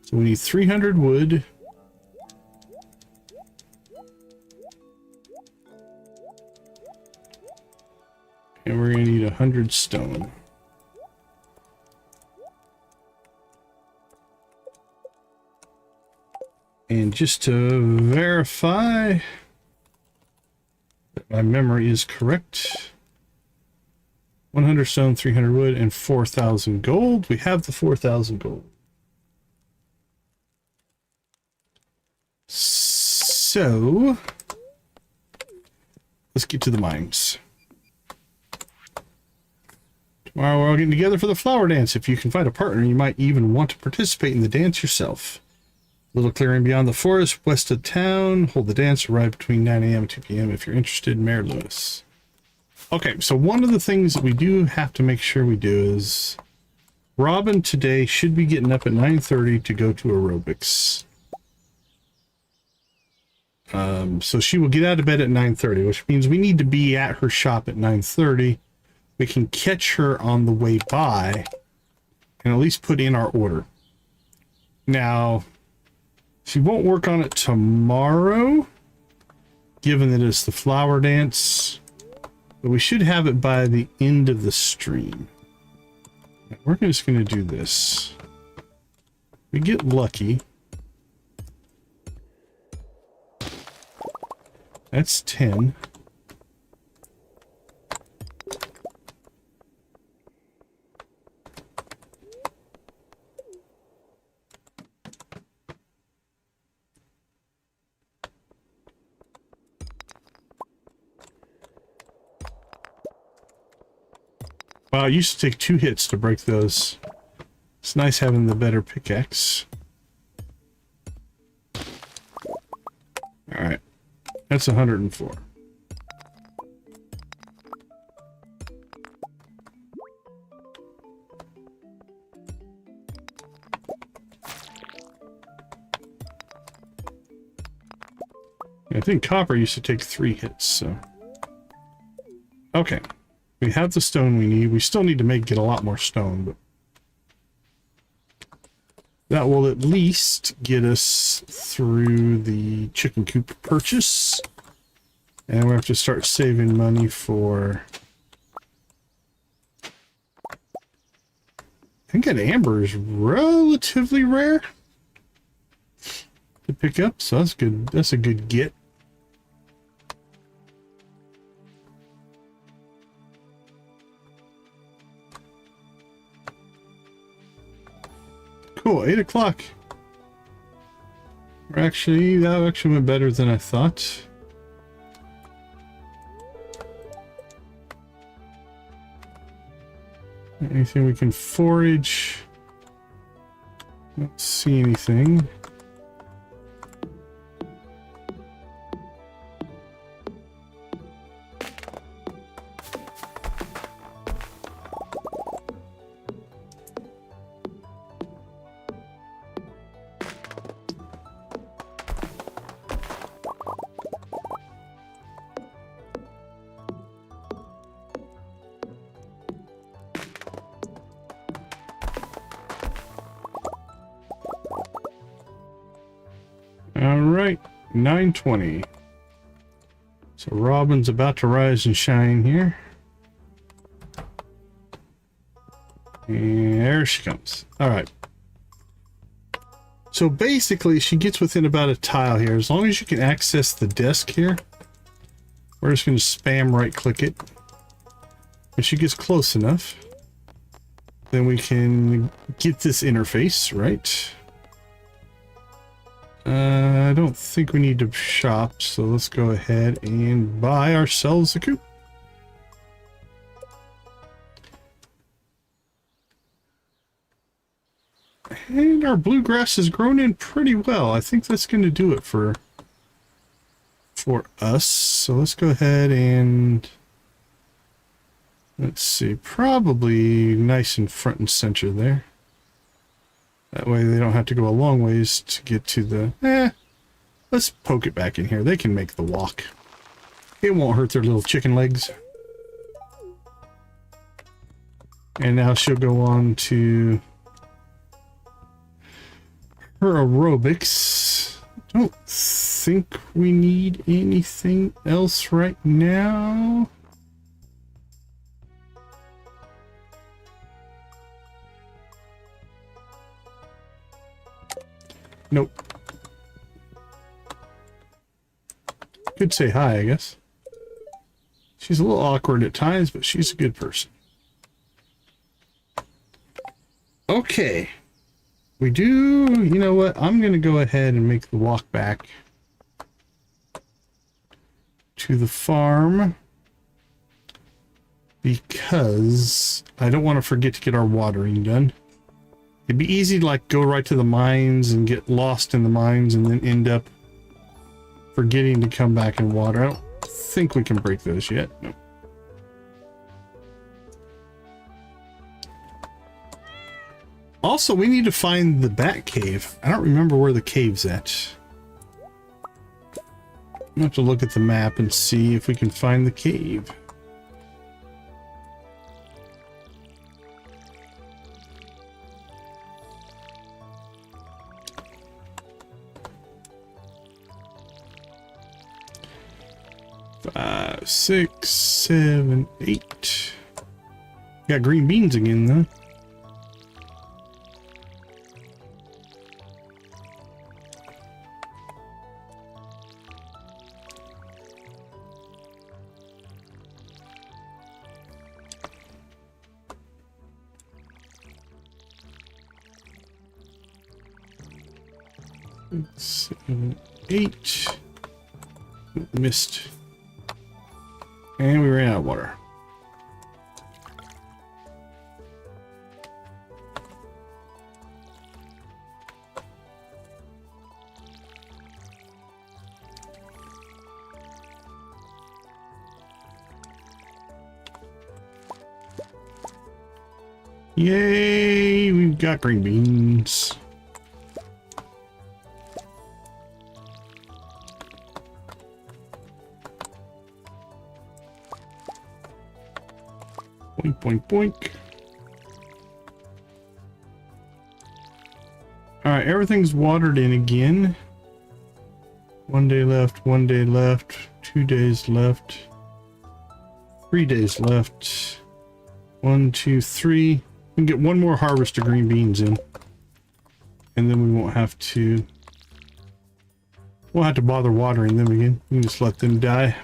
So we need 300 wood. And we're going to need 100 stone. And just to verify that my memory is correct, 100 stone, 300 wood, and 4,000 gold. We have the 4,000 gold. So, let's get to the mines. Tomorrow we're all getting together for the flower dance. If you can find a partner, you might even want to participate in the dance yourself. Little clearing beyond the forest, west of town. Hold the dance, arrive between 9 a.m. and 2 p.m. if you're interested. Mayor Lewis. Okay, so one of the things that we do have to make sure we do is Robin today should be getting up at 9:30 to go to aerobics. So she will get out of bed at 9:30, which means we need to be at her shop at 9:30. We can catch her on the way by and at least put in our order. Now, she won't work on it tomorrow, given that it's the flower dance. But we should have it by the end of the stream. We're just going to do this. We get lucky. That's 10. Wow, it used to take 2 hits to break those. It's nice having the better pickaxe. Alright. That's 104. I think copper used to take 3 hits, so... Okay. We have the stone we need. We still need to get a lot more stone, but... that will at least get us through the chicken coop purchase. And we have to start saving money for... I think an amber is relatively rare to pick up, so that's good. That's a good get. Cool, 8 o'clock. That actually went better than I thought. Anything we can forage? Don't see anything. Alright, 9:20. So Robin's about to rise and shine here. And there she comes. Alright. So basically, she gets within about a tile here. As long as you can access the desk here, we're just going to spam right-click it. If she gets close enough, then we can get this interface, right? I don't think we need to shop, so let's go ahead and buy ourselves a coop. And our bluegrass has grown in pretty well. I think that's going to do it for us. So let's go ahead and let's see, probably nice and front and center there. That way they don't have to go a long ways to get to the... let's poke it back in here. They can make the walk. It won't hurt their little chicken legs. And now she'll go on to her aerobics. Don't think we need anything else right now. Nope. Could say hi, I guess. She's a little awkward at times, but she's a good person. Okay. We do... You know what? I'm going to go ahead and make the walk back to the farm because I don't want to forget to get our watering done. It'd be easy to like go right to the mines and get lost in the mines and then end up forgetting to come back and water. I don't think we can break those yet. No. Also, we need to find the bat cave. I don't remember where the cave's at. I'm gonna have to look at the map and see if we can find the cave. Five, 6, 7, 8. Got green beans again, though. Six, 7, 8. Missed. And we ran out of water. Yay, we've got green beans. Boink, boink, boink. All right, everything's watered in again. 1 day left, 1 day left, 2 days left, 3 days left. 1, 2, 3. We can get one more harvest of green beans in, and then we won't have to bother watering them again. We can just let them die.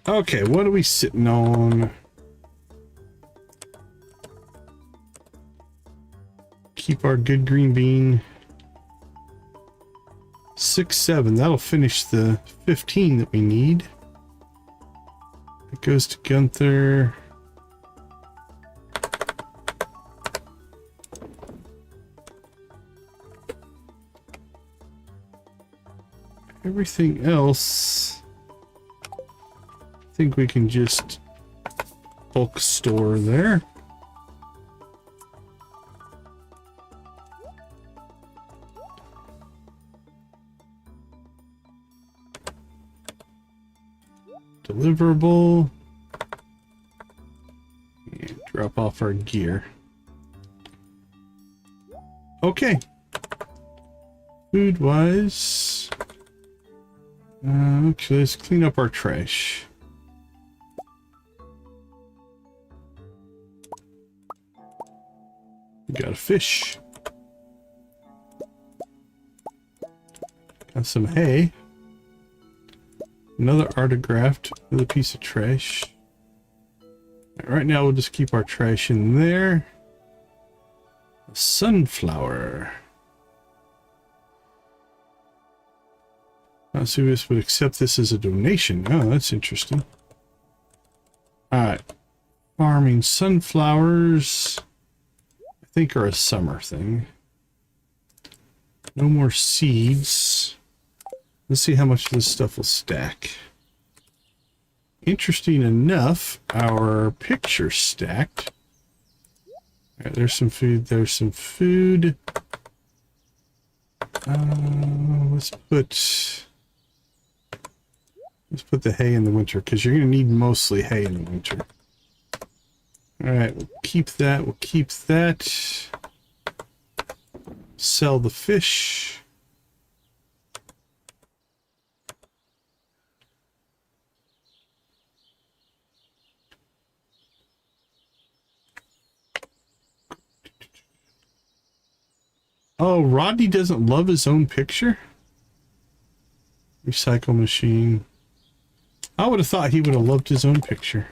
Okay, what are we sitting on? Keep our good green bean. 6, 7. That'll finish the 15 that we need. It goes to Gunther. Everything else, I think we can just bulk store there. Deliverable. And drop off our gear. Okay. Food wise. Okay, let's clean up our trash. We got a fish. Got some hay. Another artigraft with a piece of trash. Right now we'll just keep our trash in there. A sunflower. So this would accept this as a donation. Oh, that's interesting. Alright. Farming sunflowers, I think, are a summer thing. No more seeds. Let's see how much this stuff will stack. Interesting enough, our picture stacked. All right, there's some food. There's some food. Let's put the hay in the winter, because you're going to need mostly hay in the winter. All right, we'll keep that. We'll keep that. Sell the fish. Oh, Rodney doesn't love his own picture? Recycle machine. I would have thought he would have loved his own picture.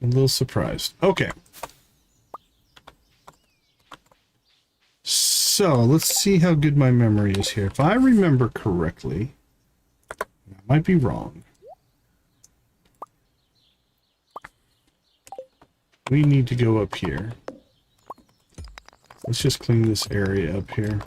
I'm a little surprised. Okay. So, let's see how good my memory is here. If I remember correctly, I might be wrong. We need to go up here. Let's just clean this area up here.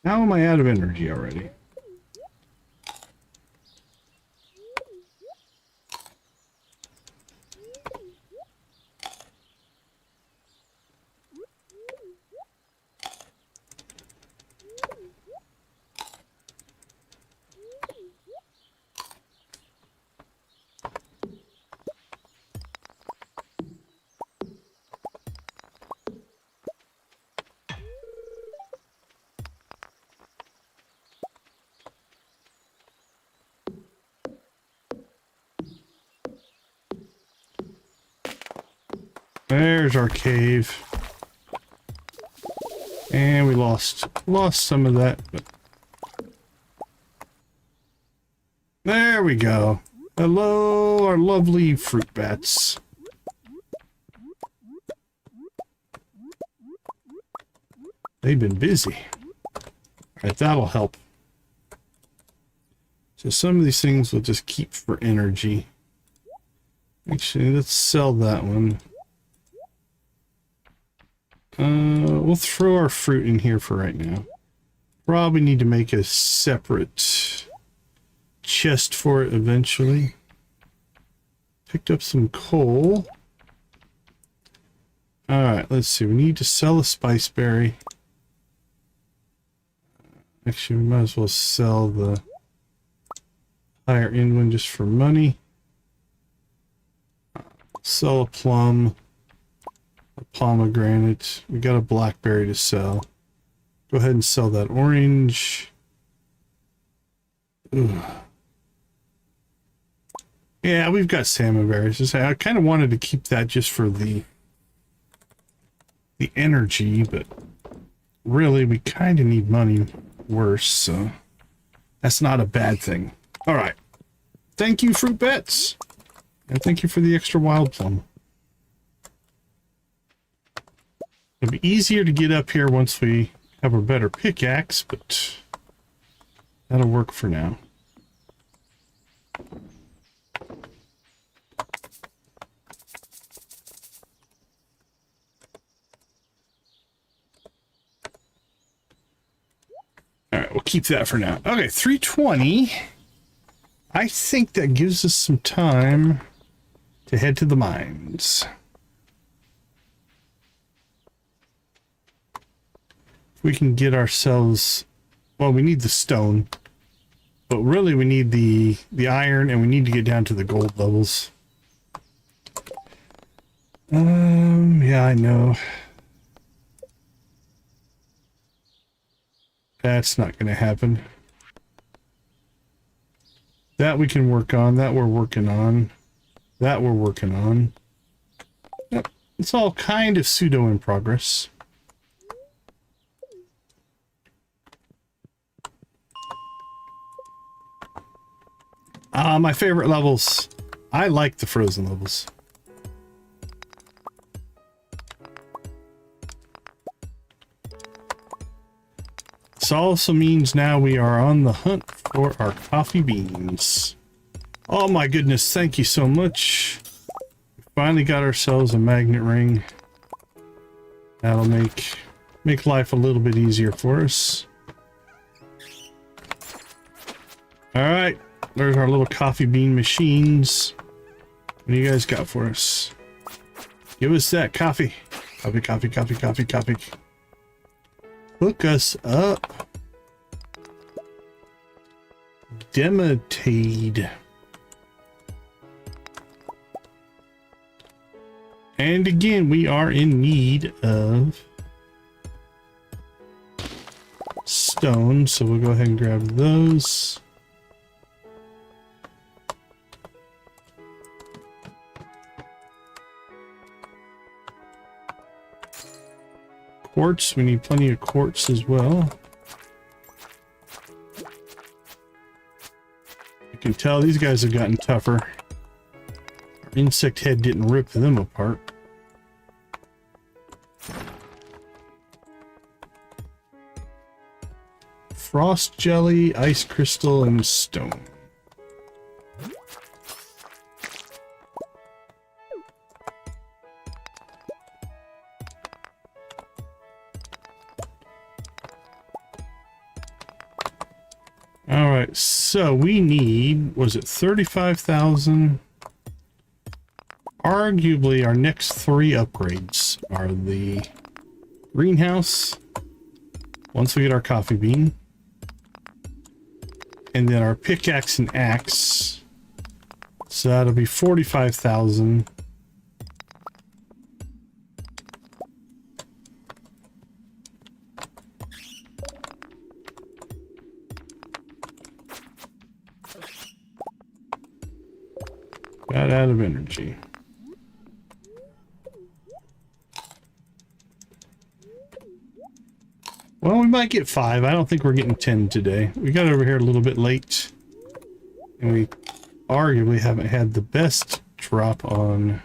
How am I out of energy already? There's our cave. And we lost some of that, but There we go. Hello, our lovely fruit bats. They've been busy. Alright, that'll help. So some of these things we'll just keep for energy. Actually, let's sell that one. We'll throw our fruit in here for right now. Probably need to make a separate chest for it eventually. Picked up some coal. Alright, let's see. We need to sell a spice berry. Actually, we might as well sell the higher end one just for money. Sell a plum. A pomegranate. We got a blackberry to sell. Go ahead and sell that orange. Ugh. Yeah, we've got salmon berries. I kind of wanted to keep that just for the energy, but really we kind of need money worse, so that's not a bad thing. All right. Thank you, fruit bats. And thank you for the extra wild plum. It'll be easier to get up here once we have a better pickaxe, but that'll work for now. All right, we'll keep that for now. Okay, 320. I think that gives us some time to head to the mines. If we can get ourselves, well, we need the stone, but really we need the iron, and we need to get down to the gold levels. Yeah, I know. That's not going to happen. That we can work on. That we're working on. That we're working on. Yep. It's all kind of pseudo in progress. My favorite levels. I like the frozen levels. This also means now we are on the hunt for our coffee beans. Oh my goodness, thank you so much. We finally got ourselves a magnet ring. That'll make life a little bit easier for us. Alright, there's our little coffee bean machines. What do you guys got for us? Give us that coffee. Coffee, coffee, coffee, coffee, coffee. Hook us up. Demetade. And again, we are in need of stone, so we'll go ahead and grab those. Quartz, we need plenty of quartz as well. You can tell these guys have gotten tougher. Our insect head didn't rip them apart. Frost jelly, ice crystal, and stone. Alright, so we need, was it 35,000? Arguably our next three upgrades are the greenhouse, once we get our coffee bean, and then our pickaxe and axe. So that'll be 45,000. Got out of energy. Well, we might get 5. I don't think we're getting 10 today. We got over here a little bit late. And we arguably haven't had the best drop on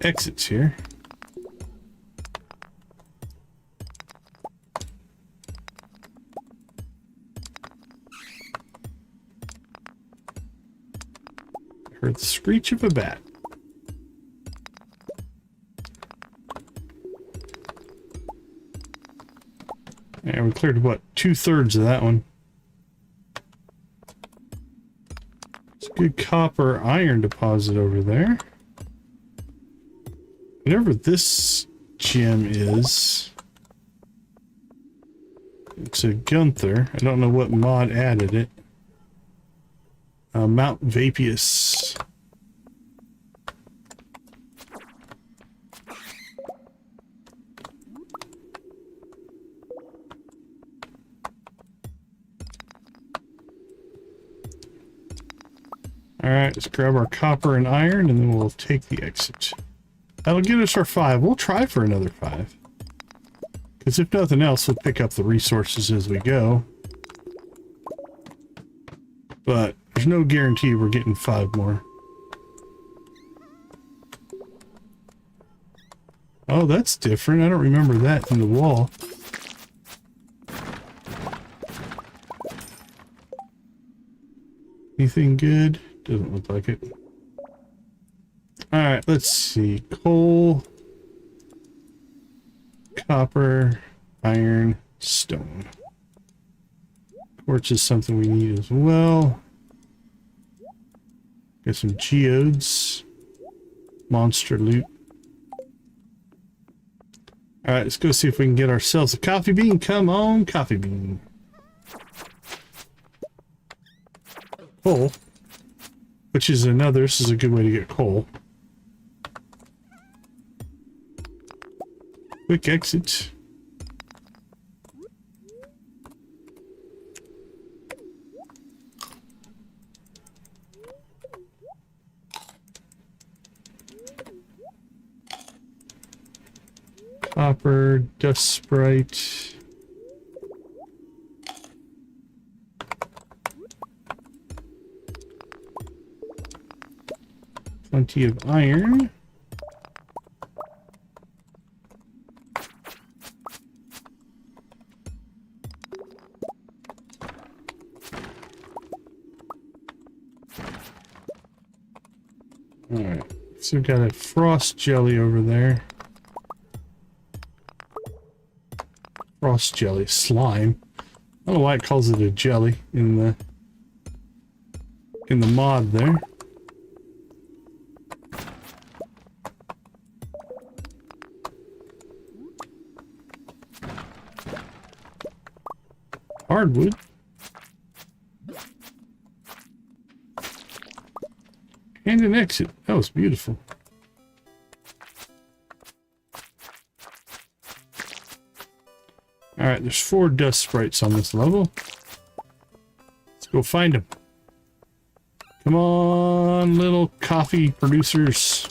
exits here. Heard the screech of a bat. And we cleared, what, 2/3 of that one. It's a good copper iron deposit over there. Whatever this gem is, it's a Gunther. I don't know what mod added it. Mount Vapius. Alright, let's grab our copper and iron and then we'll take the exit. That'll get us our 5. We'll try for another 5. Because if nothing else, we'll pick up the resources as we go. But there's no guarantee we're getting 5 more. Oh, that's different. I don't remember that in the wall. Anything good? Doesn't look like it. Alright, let's see. Coal, copper, iron, stone. Quartz is something we need as well. Got some geodes. Monster loot. Alright, let's go see if we can get ourselves a coffee bean. Come on, coffee bean. Coal. Which is another, this is a good way to get coal. Quick exit. Copper, dust sprite. Plenty of iron. Alright, so we've got a frost jelly over there. Frost jelly, slime. I don't know why it calls it a jelly in the mod there. Hardwood. And an exit. That was beautiful. Alright, there's 4 dust sprites on this level. Let's go find them. Come on, little coffee producers.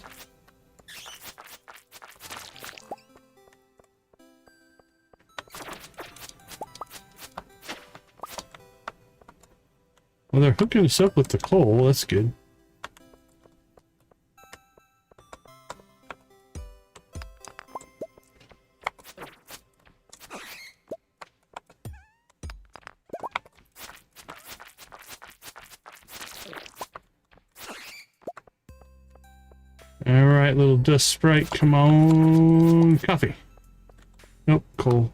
Well, they're hooking us up with the coal. That's good. Alright, little dust sprite, come on. Coffee. Nope, coal.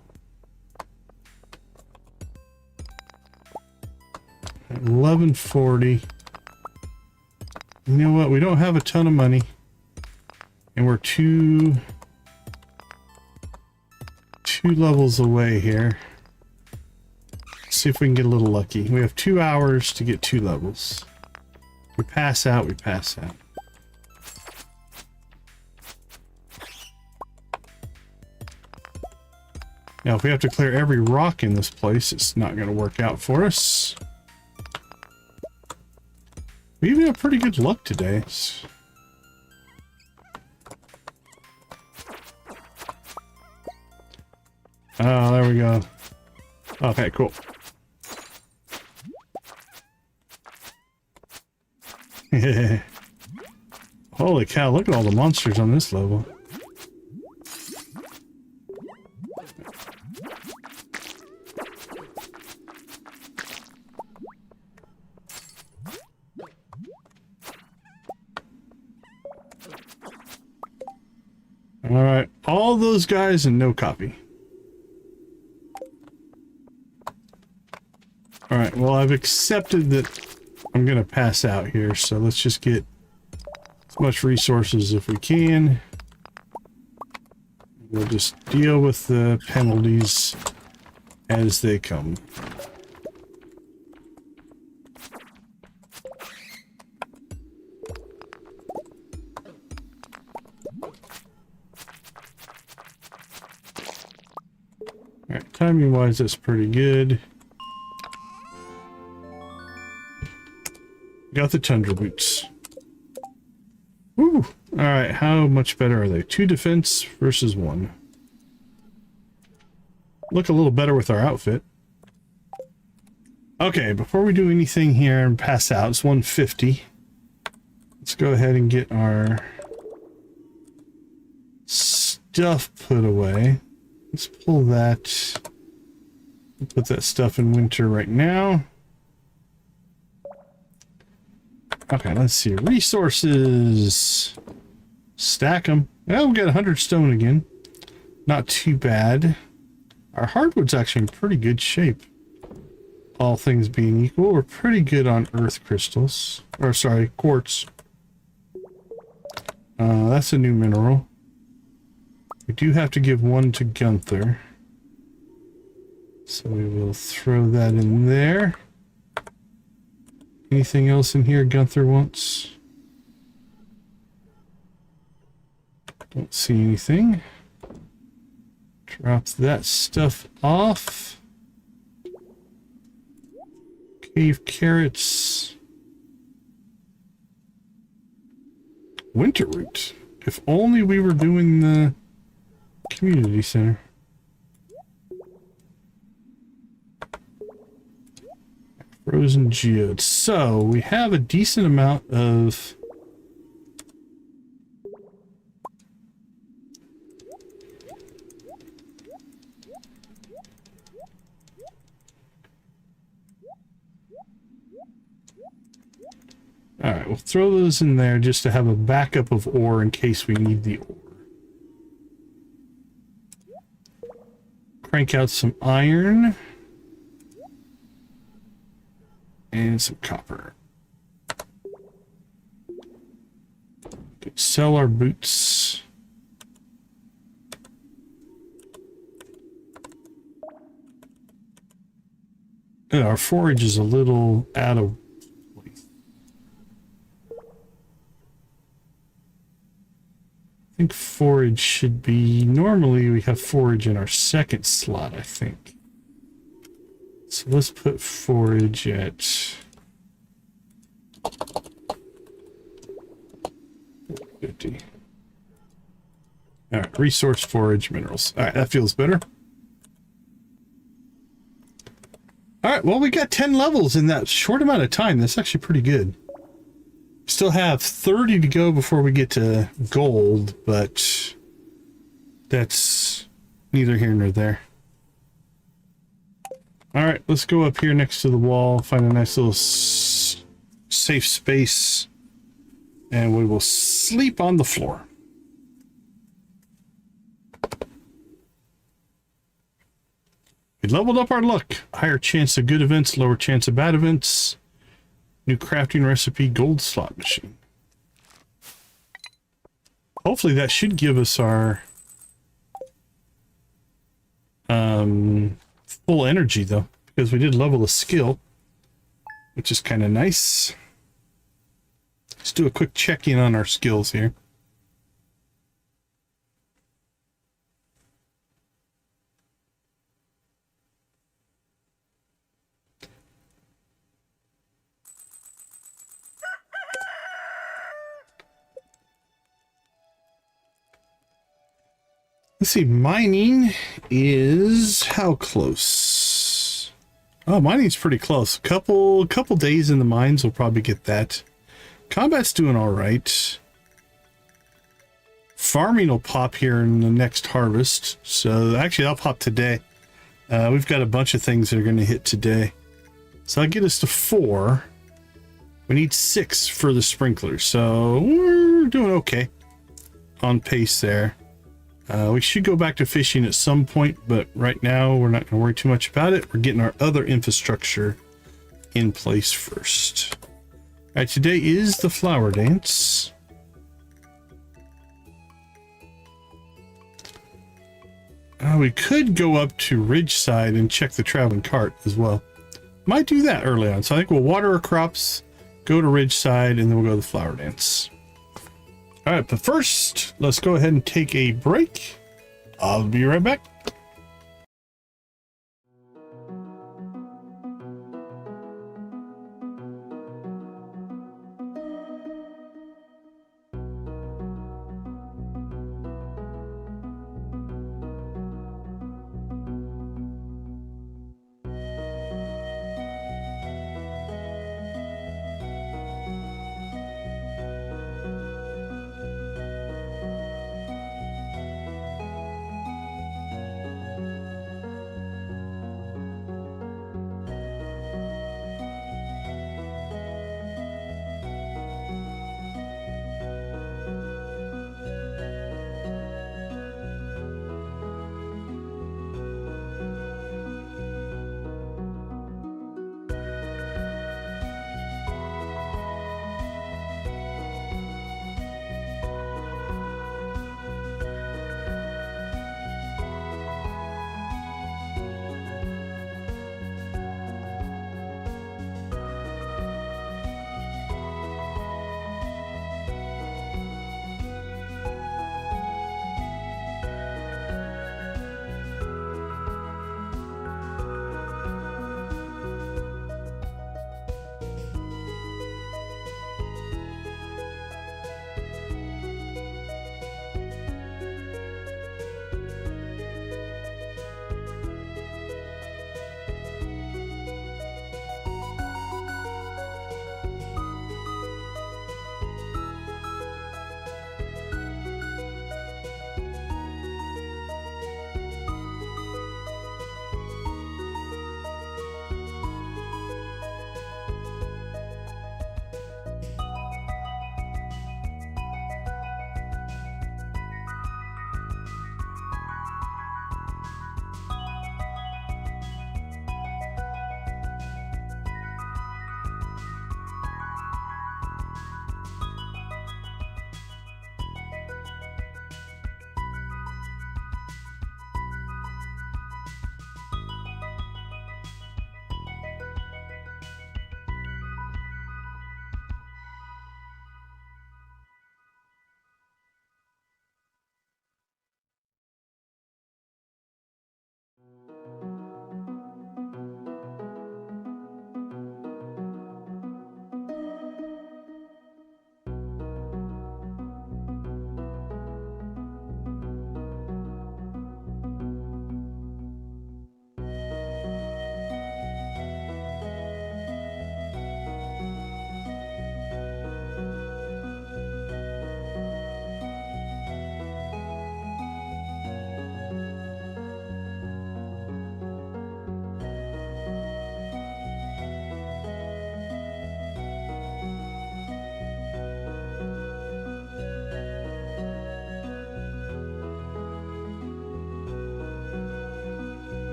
1140. You know what? We don't have a ton of money. And we're two levels away here. Let's see if we can get a little lucky. We have 2 hours to get 2 levels. We pass out, we pass out. Now, if we have to clear every rock in this place, it's not going to work out for us. We even have pretty good luck today. Oh, there we go. Okay, cool. Holy cow, look at all the monsters on this level. Alright, all those guys and no copy. Alright, well, I've accepted that I'm gonna pass out here, so let's just get as much resources if we can. We'll just deal with the penalties as they come. Alright, timing wise, that's pretty good. Got the tundra boots. Woo! Alright, how much better are they? 2 defense versus 1. Look a little better with our outfit. Okay, before we do anything here and pass out, it's 150. Let's go ahead and get our stuff put away. Let's pull that. Put that stuff in winter right now. Okay, let's see. Resources. Stack them. Well, we got 100 stone again. Not too bad. Our hardwood's actually in pretty good shape. All things being equal, we're pretty good on earth crystals. Or, sorry, quartz. That's a new mineral. We do have to give 1 to Gunther. So we will throw that in there. Anything else in here Gunther wants? Don't see anything. Drop that stuff off. Cave carrots. Winter root. If only we were doing the community center. Frozen geodes. So we have a decent amount of Alright, we'll throw those in there just to have a backup of ore in case we need the ore. Crank out some iron. And some copper. Could sell our boots. And our forage is a little out of place. I think forage should be... Normally we have forage in our second slot, I think. So let's put forage at 50. All right, resource forage minerals. All right, that feels better. All right, well, we got 10 levels in that short amount of time. That's actually pretty good. Still have 30 to go before we get to gold, but that's neither here nor there. All right, let's go up here next to the wall, find a nice little safe space, and we will sleep on the floor. We leveled up our luck. Higher chance of good events, lower chance of bad events. New crafting recipe, gold slot machine. Hopefully that should give us our full energy though, because we did level a skill, which is kind of nice. Let's do a quick check-in on our skills here. Let's see, mining is how close? Oh, mining's pretty close. Couple days in the mines will probably get that Combat's doing all right. Farming will pop here in the next harvest. So actually, I'll pop today. We've got a bunch of things that are going to hit today. So I'll get us to 4. We need 6 for the sprinklers. So we're doing okay. On pace there. We should go back to fishing at some point, but right now we're not going to worry too much about it. We're getting our other infrastructure in place first. All right, today is the flower dance. We could go up to Ridgeside and check the traveling cart as well. Might do that early on. So I think we'll water our crops, go to Ridgeside, and then we'll go to the flower dance. All right, but first, let's go ahead and take a break. I'll be right back.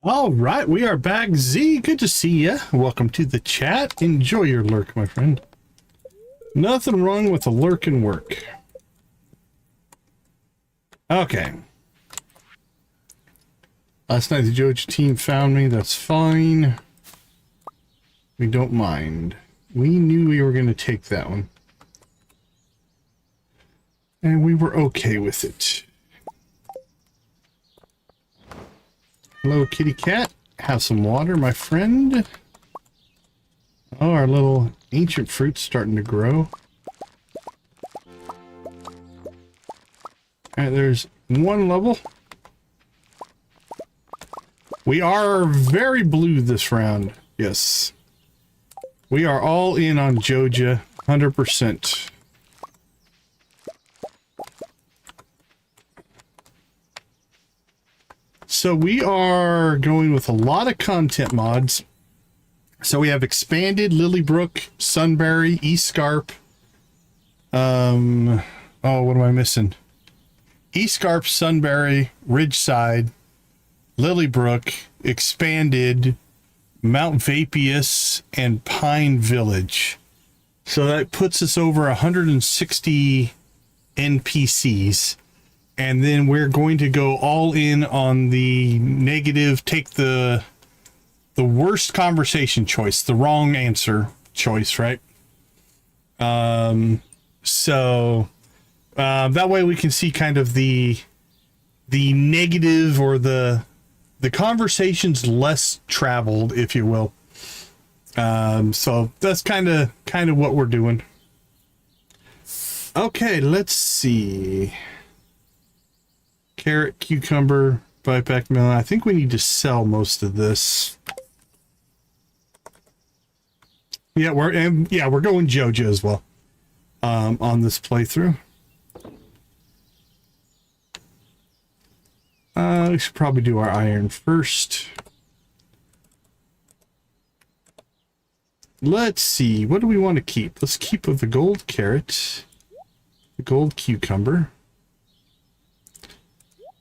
All right, we are back. Z, good to see you. Welcome to the chat. Enjoy your lurk, my friend. Nothing wrong with a lurk and work. Okay. Last night the Joja team found me. That's fine. We don't mind. We knew we were going to take that one. And we were okay with it. Hello, kitty cat. Have some water, my friend. Oh, our little ancient fruit's starting to grow. Alright, there's one level. We are very blue this round. Yes. We are all in on Joja, 100%. So we are going with a lot of content mods. So we have expanded Lilybrook, Sunbury, East Scarp. Oh, what am I missing? East Scarp, Sunbury, Ridgeside, Lilybrook, expanded, Mount Vapius, and Pine Village. So that puts us over 160 NPCs. And then we're going to go all in on the negative, take the worst conversation choice, the wrong answer choice, right? So that way we can see kind of the negative or the conversation's less traveled, if you will. So that's kind of what we're doing. Okay, let's see. Carrot, cucumber, buyback melon. I think we need to sell most of this. Yeah, we're going Joja as well. On this playthrough. We should probably do our iron first. Let's see. What do we want to keep? Let's keep the gold carrot, the gold cucumber,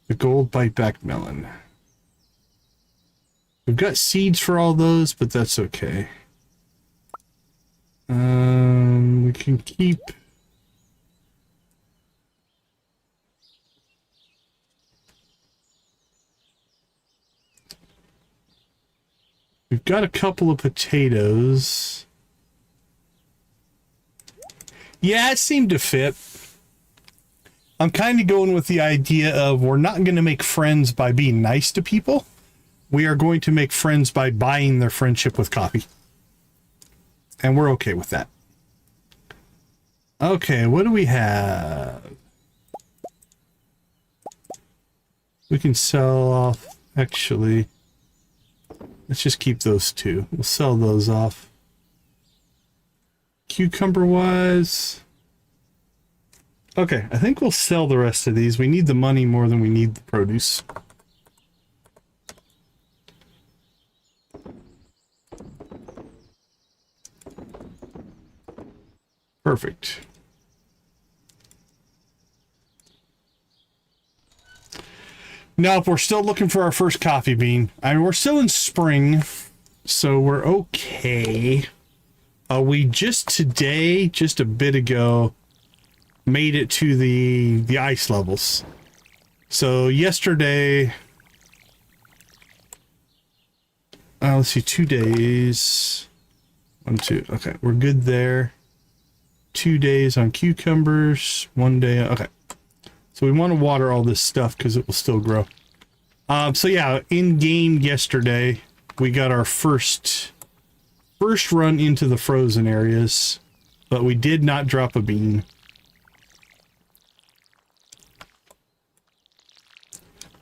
the gold biteback melon. We've got seeds for all those, but that's okay. We can keep. We've got a couple of potatoes. Yeah, it seemed to fit. I'm kind of going with the idea of we're not going to make friends by being nice to people. We are going to make friends by buying their friendship with coffee. And we're okay with that. Okay, what do we have? We can sell off, actually. Let's just keep those two. We'll sell those off. Cucumber-wise. Okay, I think we'll sell the rest of these. We need the money more than we need the produce. Perfect. Now, if we're still looking for our first coffee bean, I mean, we're still in spring, so we're okay. We just today, just a bit ago, made it to the ice levels. So yesterday, let's see, 2 days. 1, 2. Okay, we're good there. 2 days on cucumbers. 1 day. Okay. So we want to water all this stuff because it will still grow. So yeah, in game yesterday, we got our first run into the frozen areas, but we did not drop a bean.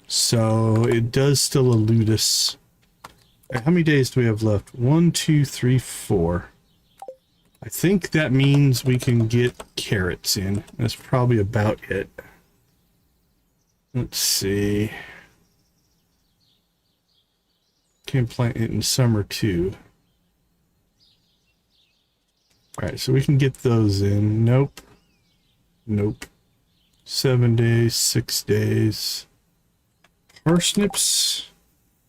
So it does still elude us. How many days do we have left? 1, 2, 3, 4. I think that means we can get carrots in. That's probably about it. Let's see. Can plant it in summer too. Alright, so we can get those in. Nope. Nope. 7 days, 6 days. Parsnips.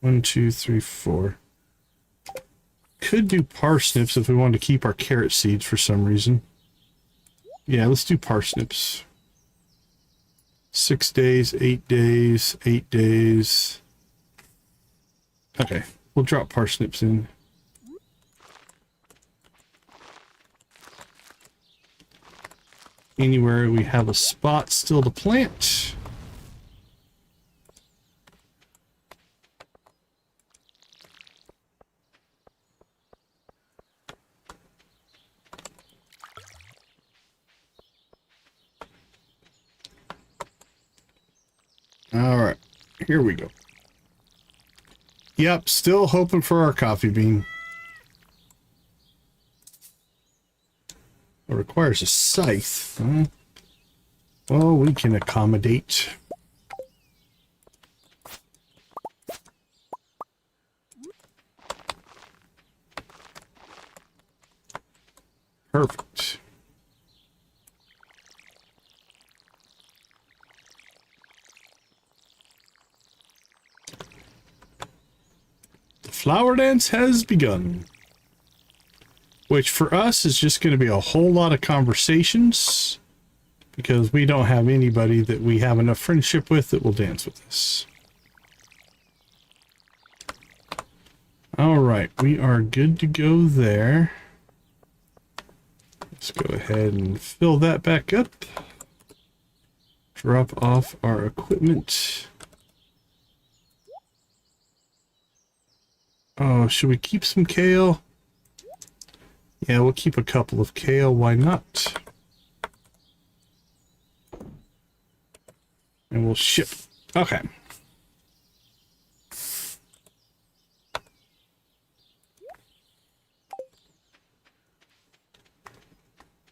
1, 2, 3, 4. Could do parsnips if we wanted to keep our carrot seeds for some reason. Yeah, let's do parsnips. 6 days, 8 days, 8 days. Okay, we'll drop parsnips in. Anywhere we have a spot still to plant. All right, here we go. Yep, still hoping for our coffee bean. It requires a scythe. Huh? Well, we can accommodate. Perfect. The flower dance has begun. Which for us is just going to be a whole lot of conversations because we don't have anybody that we have enough friendship with that will dance with us. All right, we are good to go there. Let's go ahead and fill that back up. Drop off our equipment. Oh, should we keep some kale? Yeah, we'll keep a couple of kale. Why not? And we'll ship. Okay.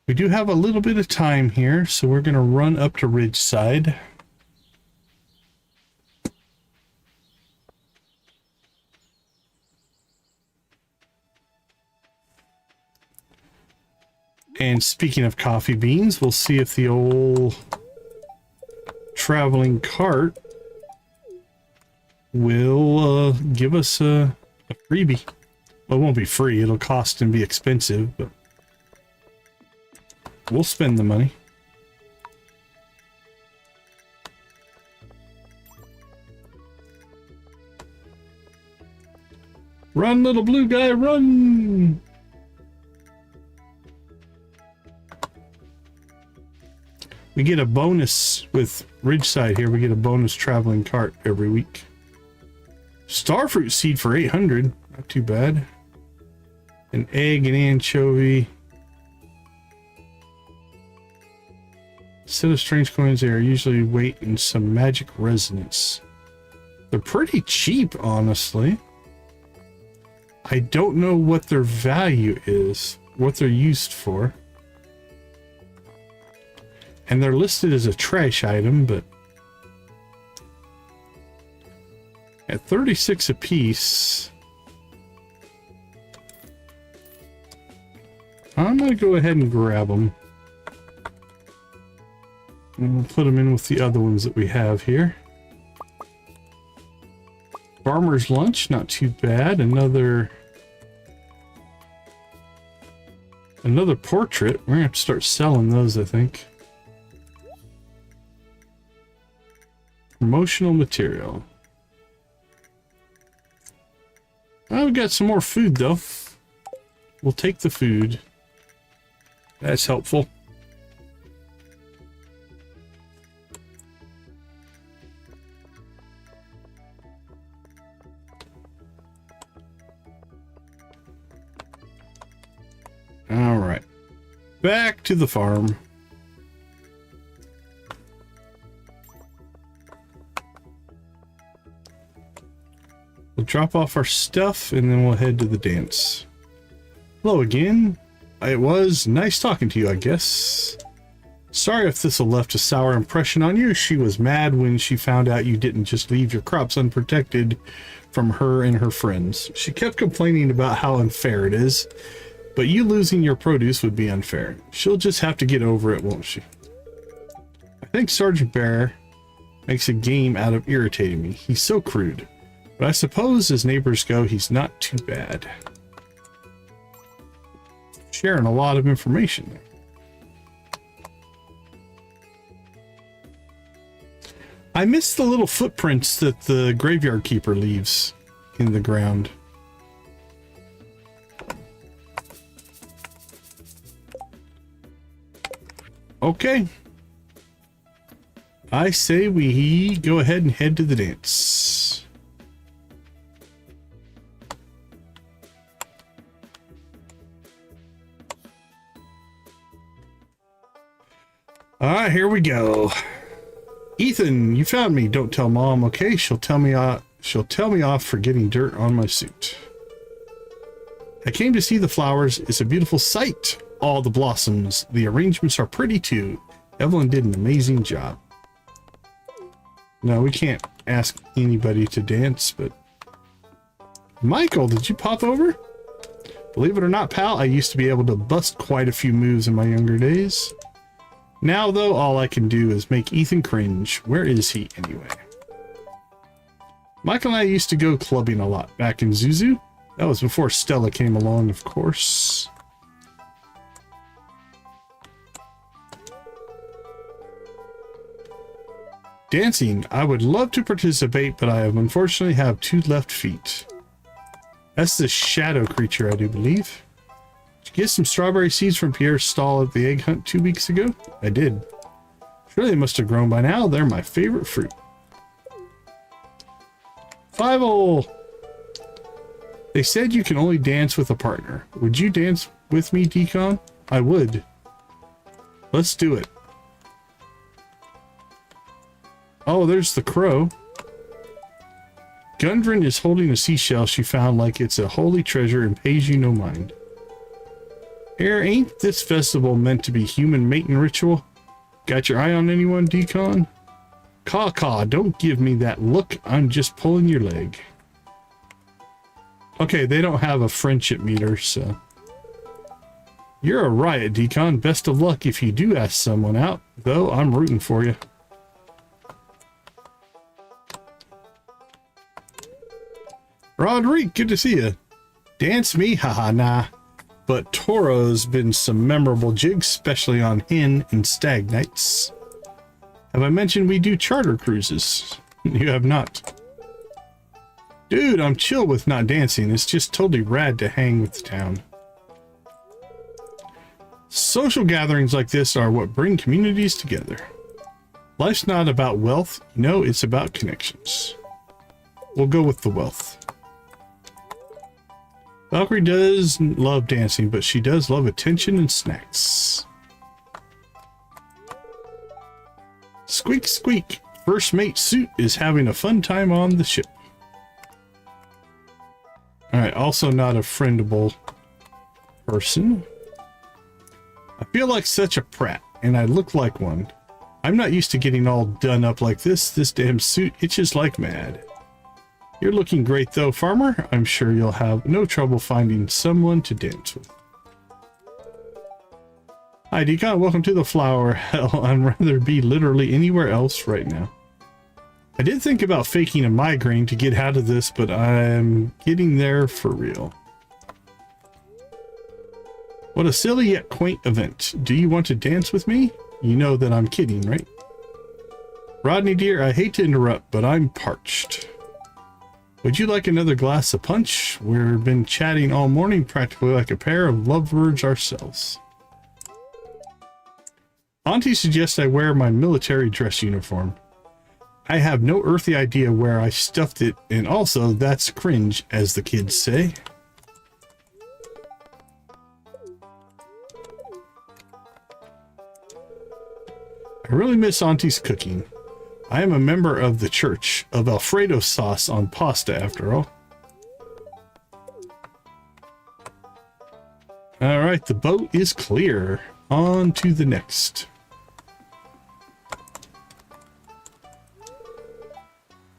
We do have a little bit of time here, so we're going to run up to Ridgeside. And speaking of coffee beans, we'll see if the old traveling cart will give us a freebie. Well, it won't be free. It'll cost and be expensive, but we'll spend the money. Run, little blue guy, run! We get a bonus with Ridgeside here. We get a bonus traveling cart every week. Starfruit seed for 800. Not too bad. An egg and anchovy. Instead of strange coins, they are usually weight and some magic resonance. They're pretty cheap, honestly. I don't know what their value is, what they're used for. And they're listed as a trash item, but at 36 a piece, I'm going to go ahead and grab them. And we'll put them in with the other ones that we have here. Farmer's lunch, not too bad. Another portrait. We're going to have to start selling those, I think. Promotional material. Oh, we got some more food, though. We'll take the food. That's helpful. All right. Back to the farm. We'll drop off our stuff and then we'll head to the dance. Hello again. It was nice talking to you, I guess. Sorry if this left a sour impression on you. She was mad when she found out you didn't just leave your crops unprotected from her and her friends. She kept complaining about how unfair it is, but you losing your produce would be unfair. She'll just have to get over it, won't she? I think Sergeant Bear makes a game out of irritating me. He's so crude. But I suppose as neighbors go, he's not too bad. Sharing a lot of information there. I miss the little footprints that the graveyard keeper leaves in the ground. Okay. I say we go ahead and head to the dance. All right, here we go. Ethan, you found me. Don't tell Mom, okay? She'll tell me off for getting dirt on my suit. I came to see the flowers. It's a beautiful sight. All the blossoms. The arrangements are pretty too. Evelyn did an amazing job. No, we can't ask anybody to dance, but... Michael, did you pop over? Believe it or not, pal, I used to be able to bust quite a few moves in my younger days. Now, though, all I can do is make Ethan cringe. Where is he, anyway? Michael and I used to go clubbing a lot back in Zuzu. That was before Stella came along, of course. Dancing. I would love to participate, but I unfortunately have 2 left feet. That's the shadow creature, I do believe. Did you get some strawberry seeds from Pierre's stall at the egg hunt 2 weeks ago? I did. Surely they must have grown by now. They're my favorite fruit. Five-o! They said you can only dance with a partner. Would you dance with me, Decon? I would. Let's do it. Oh, there's the crow. Gundren is holding a seashell she found like it's a holy treasure and pays you no mind. Here, ain't this festival meant to be human mating ritual? Got your eye on anyone, Decon? Caw, don't give me that look. I'm just pulling your leg. Okay, they don't have a friendship meter, so... You're a riot, Decon. Best of luck if you do ask someone out, though I'm rooting for you. Roderick, good to see you. Dance me? Haha, nah. But Toro's been some memorable jigs, especially on hen and stag nights. Have I mentioned we do charter cruises? You have not. Dude, I'm chill with not dancing. It's just totally rad to hang with the town. Social gatherings like this are what bring communities together. Life's not about wealth, you know, it's about connections. We'll go with the wealth. Valkyrie does love dancing, but she does love attention and snacks. Squeak, squeak. First mate Suit is having a fun time on the ship. Alright, also not a friendable person. I feel like such a prat, and I look like one. I'm not used to getting all done up like this. This damn suit itches like mad. You're looking great though, Farmer. I'm sure you'll have no trouble finding someone to dance with. Hi, Decon. Welcome to the flower. Hell, I'd rather be literally anywhere else right now. I did think about faking a migraine to get out of this, but I'm getting there for real. What a silly yet quaint event. Do you want to dance with me? You know that I'm kidding, right? Rodney dear, I hate to interrupt, but I'm parched. Would you like another glass of punch? We've been chatting all morning, practically like a pair of lovebirds ourselves. Auntie suggests I wear my military dress uniform. I have no earthly idea where I stuffed it, and also that's cringe, as the kids say. I really miss Auntie's cooking. I am a member of the Church of Alfredo sauce on pasta, after all. All right, the boat is clear. On to the next.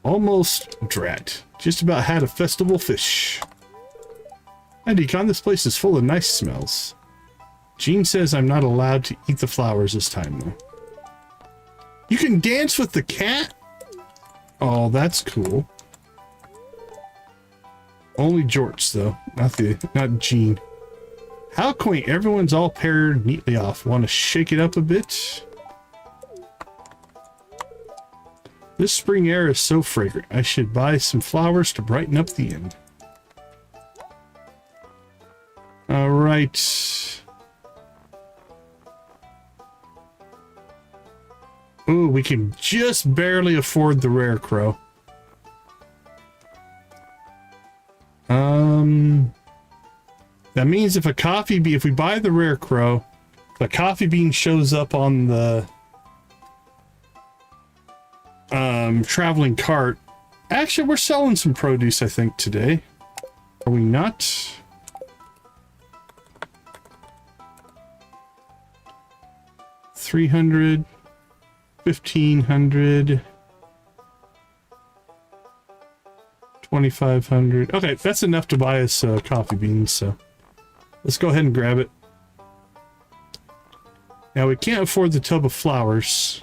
Almost drat. Just about had a festival fish. Hi, Decon, this place is full of nice smells. Jean says I'm not allowed to eat the flowers this time, though. You can dance with the cat? Oh, that's cool. Only Jorts though, not Jean. How quaint! Everyone's all paired neatly off. Want to shake it up a bit? This spring air is so fragrant. I should buy some flowers to brighten up the inn. All right. Ooh, we can just barely afford the rare crow. That means if we buy the rare crow, the coffee bean shows up on the traveling cart. Actually, we're selling some produce, I think, today. Are we not? $300, $1,500, $2,500. Okay, that's enough to buy us coffee beans, so let's go ahead and grab it. Now, we can't afford the tub of flowers,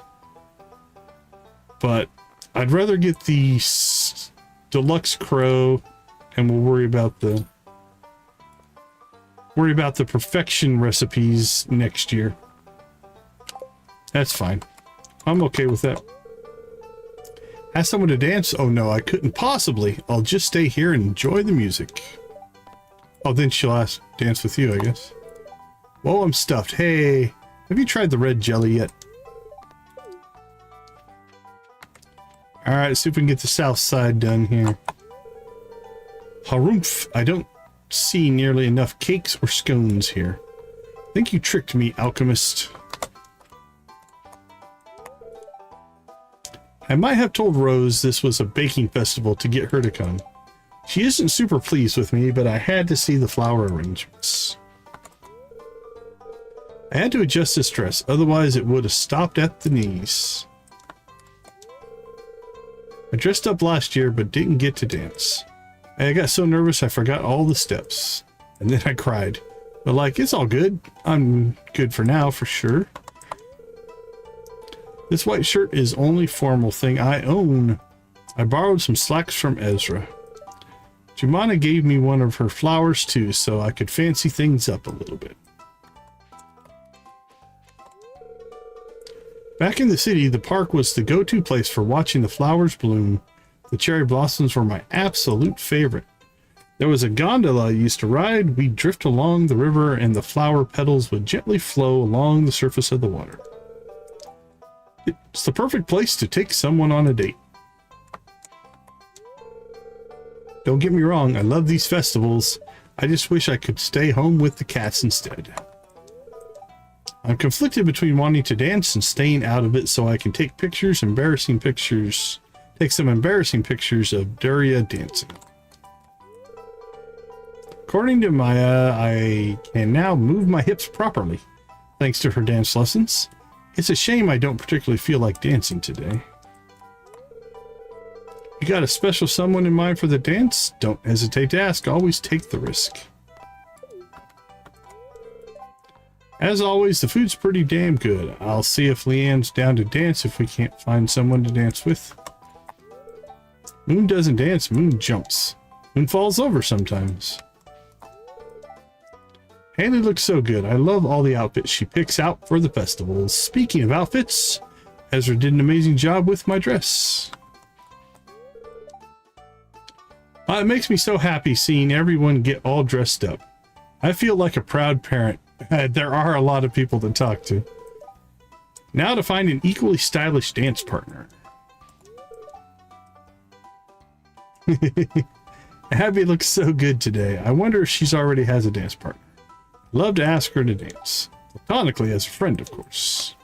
but I'd rather get the deluxe crow, and we'll worry about the perfection recipes next year. That's fine. I'm okay with that. Ask someone to dance? Oh no, I couldn't possibly. I'll just stay here and enjoy the music. Oh, then she'll dance with you, I guess. Whoa, I'm stuffed. Hey, have you tried the red jelly yet? Alright, let's see if we can get the south side done here. Harumph, I don't see nearly enough cakes or scones here. I think you tricked me, alchemist. I might have told Rose this was a baking festival to get her to come. She isn't super pleased with me, but I had to see the flower arrangements. I had to adjust this dress, otherwise it would have stopped at the knees. I dressed up last year, but didn't get to dance. I got so nervous I forgot all the steps. And then I cried. But like, it's all good. I'm good for now, for sure. This white shirt is only formal thing I own. I borrowed some slacks from Ezra. Jumana gave me one of her flowers too, so I could fancy things up a little bit. Back in the city, the park was the go-to place for watching the flowers bloom. The cherry blossoms were my absolute favorite. There was a gondola I used to ride. We'd drift along the river and the flower petals would gently flow along the surface of the water. It's the perfect place to take someone on a date. Don't get me wrong, I love these festivals. I just wish I could stay home with the cats instead. I'm conflicted between wanting to dance and staying out of it so I can take some embarrassing pictures of Daria dancing. According to Maya, I can now move my hips properly, thanks to her dance lessons. It's a shame I don't particularly feel like dancing today. You got a special someone in mind for the dance? Don't hesitate to ask. Always take the risk. As always, the food's pretty damn good. I'll see if Leanne's down to dance if we can't find someone to dance with. Moon doesn't dance, Moon jumps. Moon falls over sometimes. Haley looks so good. I love all the outfits she picks out for the festivals. Speaking of outfits, Ezra did an amazing job with my dress. It makes me so happy seeing everyone get all dressed up. I feel like a proud parent. There are a lot of people to talk to. Now to find an equally stylish dance partner. Abby looks so good today. I wonder if she's already has a dance partner. Love to ask her to dance. Platonically as a friend, of course.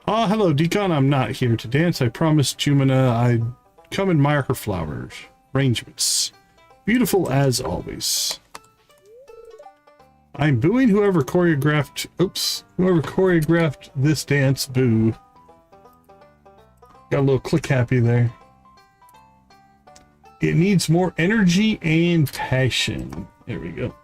Ah, hello, Decon. I'm not here to dance. I promised Jumana I'd come admire her flowers. Arrangements. Beautiful as always. I'm booing whoever choreographed this dance. Boo. Got a little click happy there. It needs more energy and passion. There we go.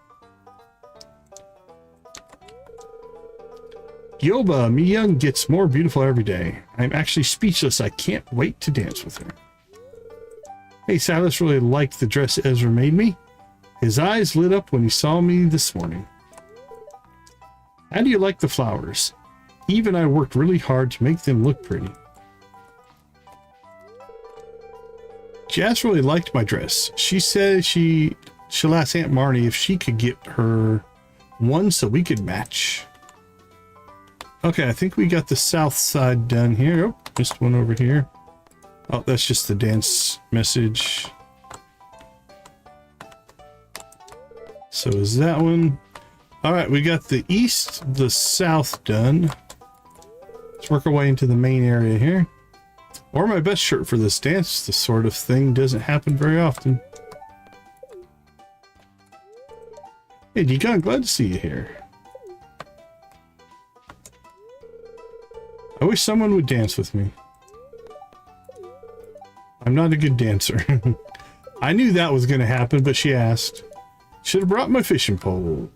Yoba, Mi Young gets more beautiful every day. I'm actually speechless. I can't wait to dance with her. Hey, Silas really liked the dress Ezra made me. His eyes lit up when he saw me this morning. How do you like the flowers? Even I worked really hard to make them look pretty. Jazz really liked my dress. She said she'll ask Aunt Marnie if she could get her one so we could match. Okay, I think we got the south side done here. Oh, missed one over here. Oh, that's just the dance message. So is that one? All right, we got the east, the south done. Let's work our way into the main area here. Or my best shirt for this dance. This sort of thing doesn't happen very often. Hey, Deacon, glad to see you here. I wish someone would dance with me. I'm not a good dancer. I knew that was going to happen, but she asked. Should have brought my fishing pole.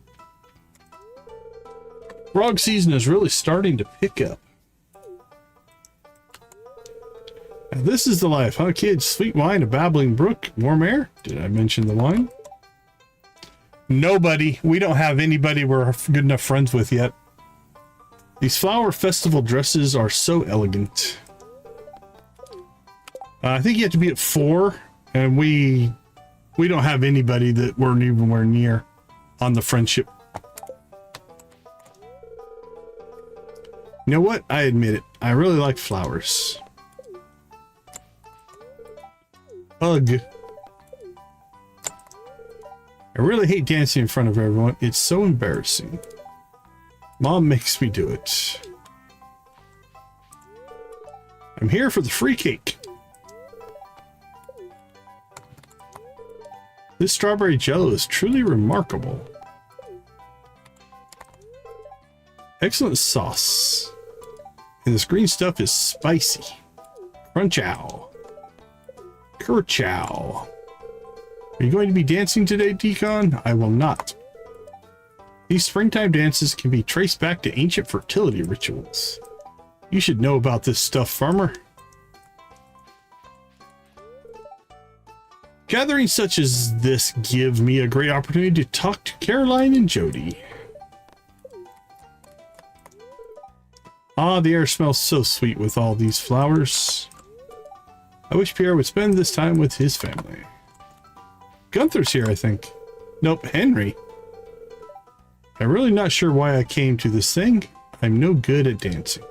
Frog season is really starting to pick up. Now, this is the life, huh, kids? Sweet wine, a babbling brook, warm air. Did I mention the wine? Nobody. We don't have anybody we're good enough friends with yet. These flower festival dresses are so elegant. I think you have to be at 4, and we don't have anybody that we're anywhere near on the friendship. You know what? I admit it. I really like flowers. Ugh. I really hate dancing in front of everyone. It's so embarrassing. Mom makes me do it. I'm here for the free cake. This strawberry jello is truly remarkable. Excellent sauce. And this green stuff is spicy. Crunchow. Kerchow. Are you going to be dancing today, Deacon? I will not. These springtime dances can be traced back to ancient fertility rituals. You should know about this stuff, farmer. Gatherings such as this give me a great opportunity to talk to Caroline and Jody. Ah, the air smells so sweet with all these flowers. I wish Pierre would spend this time with his family. Gunther's here, I think. Nope, Henry. I'm really not sure why I came to this thing. I'm no good at dancing.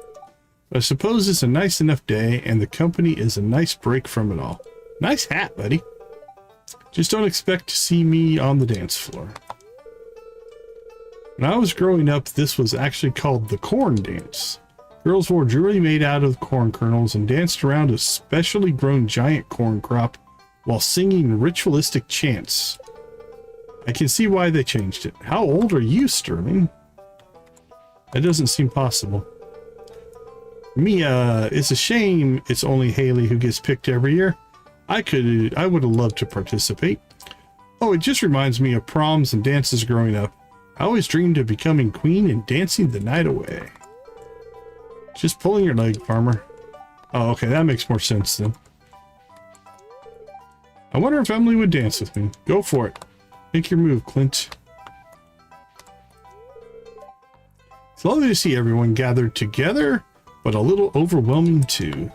But I suppose it's a nice enough day, and the company is a nice break from it all. Nice hat, buddy. Just don't expect to see me on the dance floor. When I was growing up, this was actually called the corn dance. Girls wore jewelry made out of corn kernels and danced around a specially grown giant corn crop while singing ritualistic chants. I can see why they changed it. How old are you, Sterling? That doesn't seem possible. Mia, it's a shame it's only Haley who gets picked every year. I would have loved to participate. Oh, it just reminds me of proms and dances growing up. I always dreamed of becoming queen and dancing the night away. Just pulling your leg, farmer. Oh, okay, that makes more sense then. I wonder if Emily would dance with me. Go for it. Make your move, Clint. It's lovely to see everyone gathered together, but a little overwhelming too.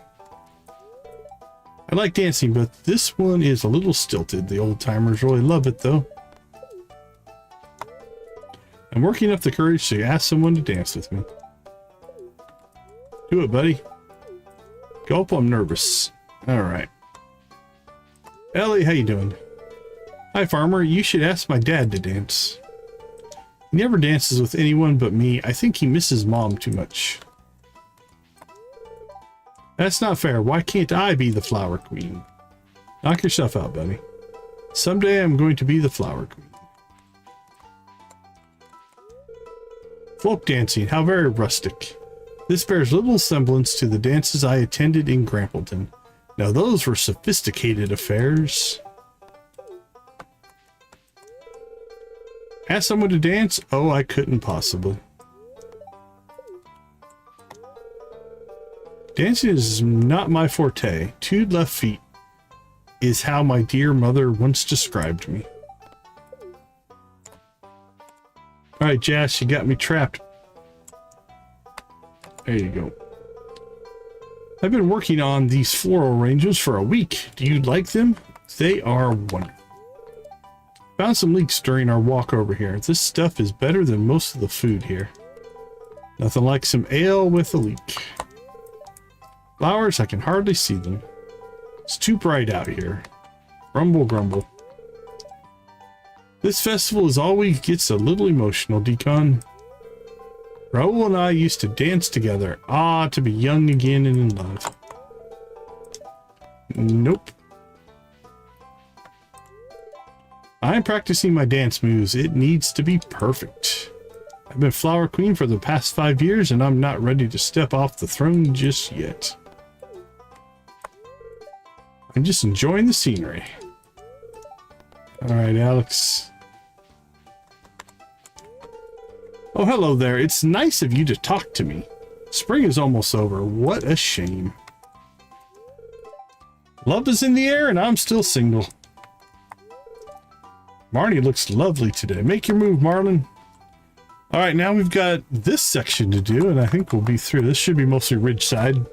I like dancing, but this one is a little stilted. The old timers really love it though. I'm working up the courage to ask someone to dance with me. Do it, buddy. Gulp, I'm nervous. Alright. Ellie, how you doing? Hi, farmer. You should ask my dad to dance. He never dances with anyone but me. I think he misses mom too much. That's not fair. Why can't I be the flower queen? Knock yourself out, buddy. Someday I'm going to be the flower queen. Folk dancing. How very rustic. This bears little semblance to the dances I attended in Grampleton. Now those were sophisticated affairs. Ask someone to dance? Oh, I couldn't possibly. Dancing is not my forte. 2 left feet. is how my dear mother once described me. All right, Jazz, you got me trapped. There you go. I've been working on these floral arrangements for a week. Do you like them? They are wonderful. Found some leeks during our walk over here. This stuff is better than most of the food here. Nothing like some ale with a leek. Flowers, I can hardly see them. It's too bright out here. Grumble, grumble. This festival always gets a little emotional, Decon. Raoul and I used to dance together. Ah, to be young again and in love. Nope. I'm practicing my dance moves. It needs to be perfect. I've been Flower Queen for the past 5 years, and I'm not ready to step off the throne just yet. I'm just enjoying the scenery. All right, Alex. Oh, hello there. It's nice of you to talk to me. Spring is almost over. What a shame. Love is in the air, and I'm still single. Marnie looks lovely today. Make your move, Marlin. All right, now we've got this section to do, and I think we'll be through. This should be mostly Ridgeside.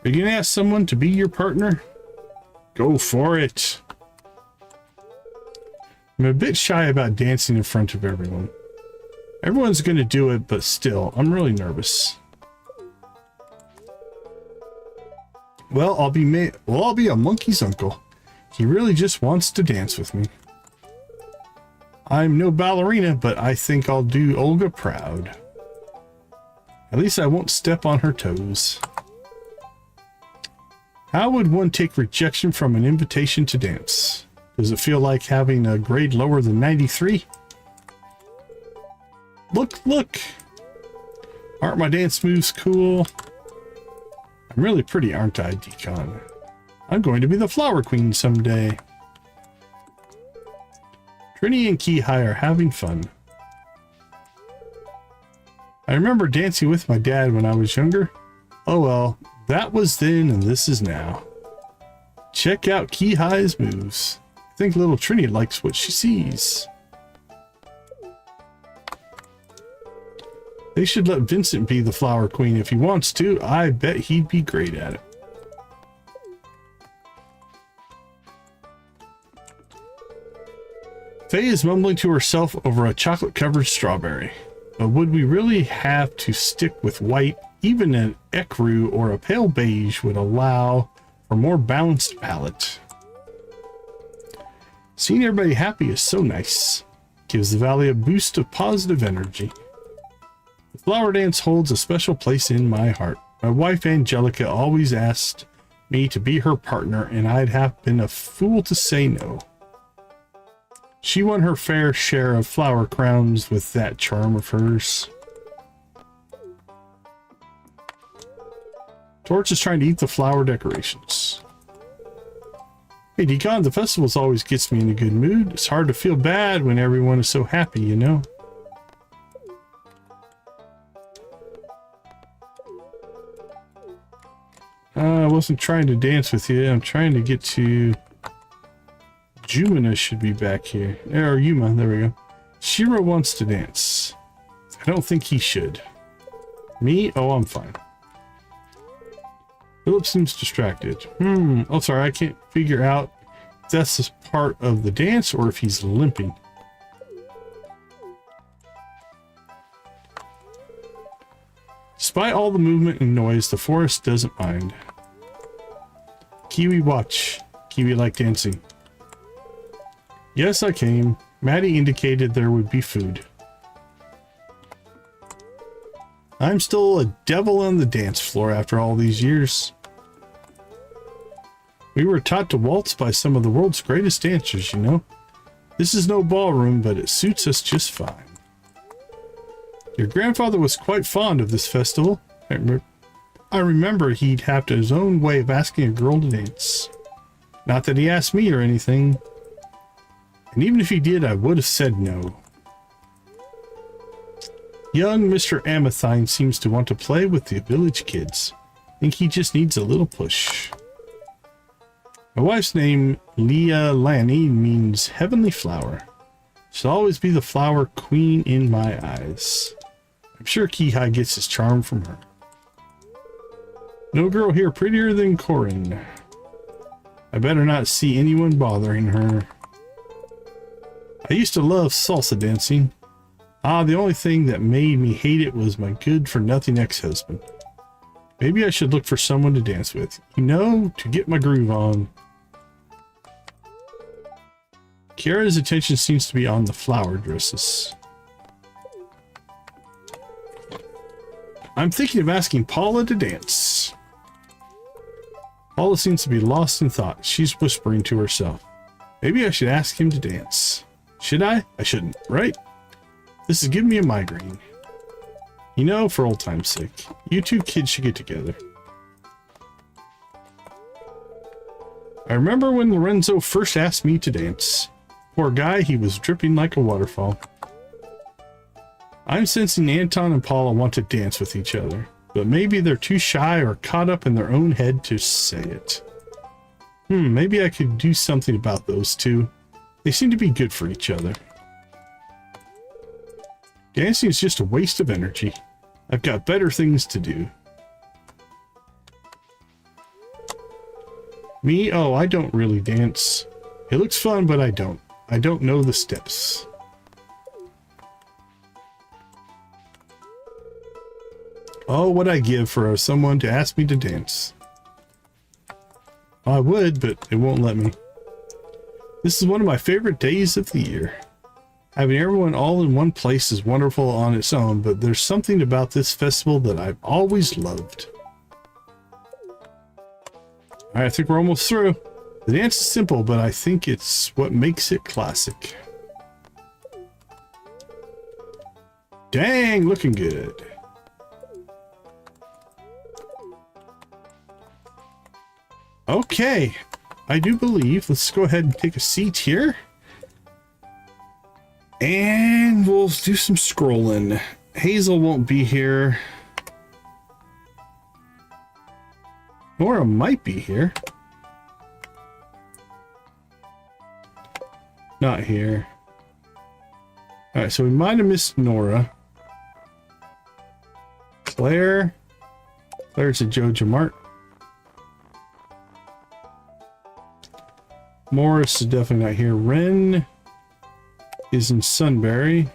Are you gonna ask someone to be your partner? Go for it. I'm a bit shy about dancing in front of everyone. Everyone's gonna do it, but still, I'm really nervous. Well, I'll be a monkey's uncle. He really just wants to dance with me. I'm no ballerina, but I think I'll do Olga proud. At least I won't step on her toes. How would one take rejection from an invitation to dance? Does it feel like having a grade lower than 93? Look! Aren't my dance moves cool? I'm really pretty, aren't I, Decon? I'm going to be the Flower Queen someday. Trini and Kihai are having fun. I remember dancing with my dad when I was younger. Oh well, that was then and this is now. Check out Kihai's moves. I think little Trini likes what she sees. They should let Vincent be the Flower Queen if he wants to. I bet he'd be great at it. Faye is mumbling to herself over a chocolate-covered strawberry. But would we really have to stick with white? Even an ecru or a pale beige would allow for more balanced palette. Seeing everybody happy is so nice. Gives the valley a boost of positive energy. The flower dance holds a special place in my heart. My wife Angelica always asked me to be her partner, and I'd have been a fool to say no. She won her fair share of flower crowns with that charm of hers. Torch is trying to eat the flower decorations. Hey Decon, the festivals always gets me in a good mood. It's hard to feel bad when everyone is so happy, you know? I wasn't trying to dance with you. I'm trying to get to... Jumina should be back here. Or Yuma, there we go. Shiro wants to dance. I don't think he should. Me? Oh, I'm fine. Philip seems distracted. Oh, sorry, I can't figure out if that's a part of the dance or if he's limping. Despite all the movement and noise, the forest doesn't mind. Kiwi, watch. Kiwi like dancing. Yes, I came. Maddie indicated there would be food. I'm still a devil on the dance floor after all these years. We were taught to waltz by some of the world's greatest dancers, you know. This is no ballroom, but it suits us just fine. Your grandfather was quite fond of this festival. I remember he'd have his own way of asking a girl to dance. Not that he asked me or anything. And even if he did, I would have said no. Young Mr. Amathine seems to want to play with the village kids. I think he just needs a little push. My wife's name, Leah Lanny, means heavenly flower. She'll always be the flower queen in my eyes. I'm sure Kihai gets his charm from her. No girl here prettier than Corin. I better not see anyone bothering her. I used to love salsa dancing. The only thing that made me hate it was my good-for-nothing ex-husband. Maybe I should look for someone to dance with, you know, to get my groove on. Kiara's attention seems to be on the flower dresses. I'm thinking of asking Paula to dance. Paula seems to be lost in thought. She's whispering to herself. Maybe I should ask him to dance. Should I? I shouldn't, right? This is giving me a migraine. You know, for old time's sake, you two kids should get together. I remember when Lorenzo first asked me to dance. Poor guy, he was dripping like a waterfall. I'm sensing Anton and Paula want to dance with each other, but maybe they're too shy or caught up in their own head to say it. Maybe I could do something about those two. They seem to be good for each other. Dancing is just a waste of energy. I've got better things to do. Me? Oh, I don't really dance. It looks fun, but I don't. I don't know the steps. Oh, what I'd give for someone to ask me to dance. I would, but it won't let me. This is one of my favorite days of the year. Having everyone all in one place is wonderful on its own, but there's something about this festival that I've always loved. Alright, I think we're almost through. The dance is simple, but I think it's what makes it classic. Dang, looking good. Okay, I do believe. Let's go ahead and take a seat here. And we'll do some scrolling. Hazel won't be here. Nora might be here. Not here. Alright, so we might have missed Nora. Claire. Claire's a Joja Mart. Morris is definitely not here. Ren is in Sunbury.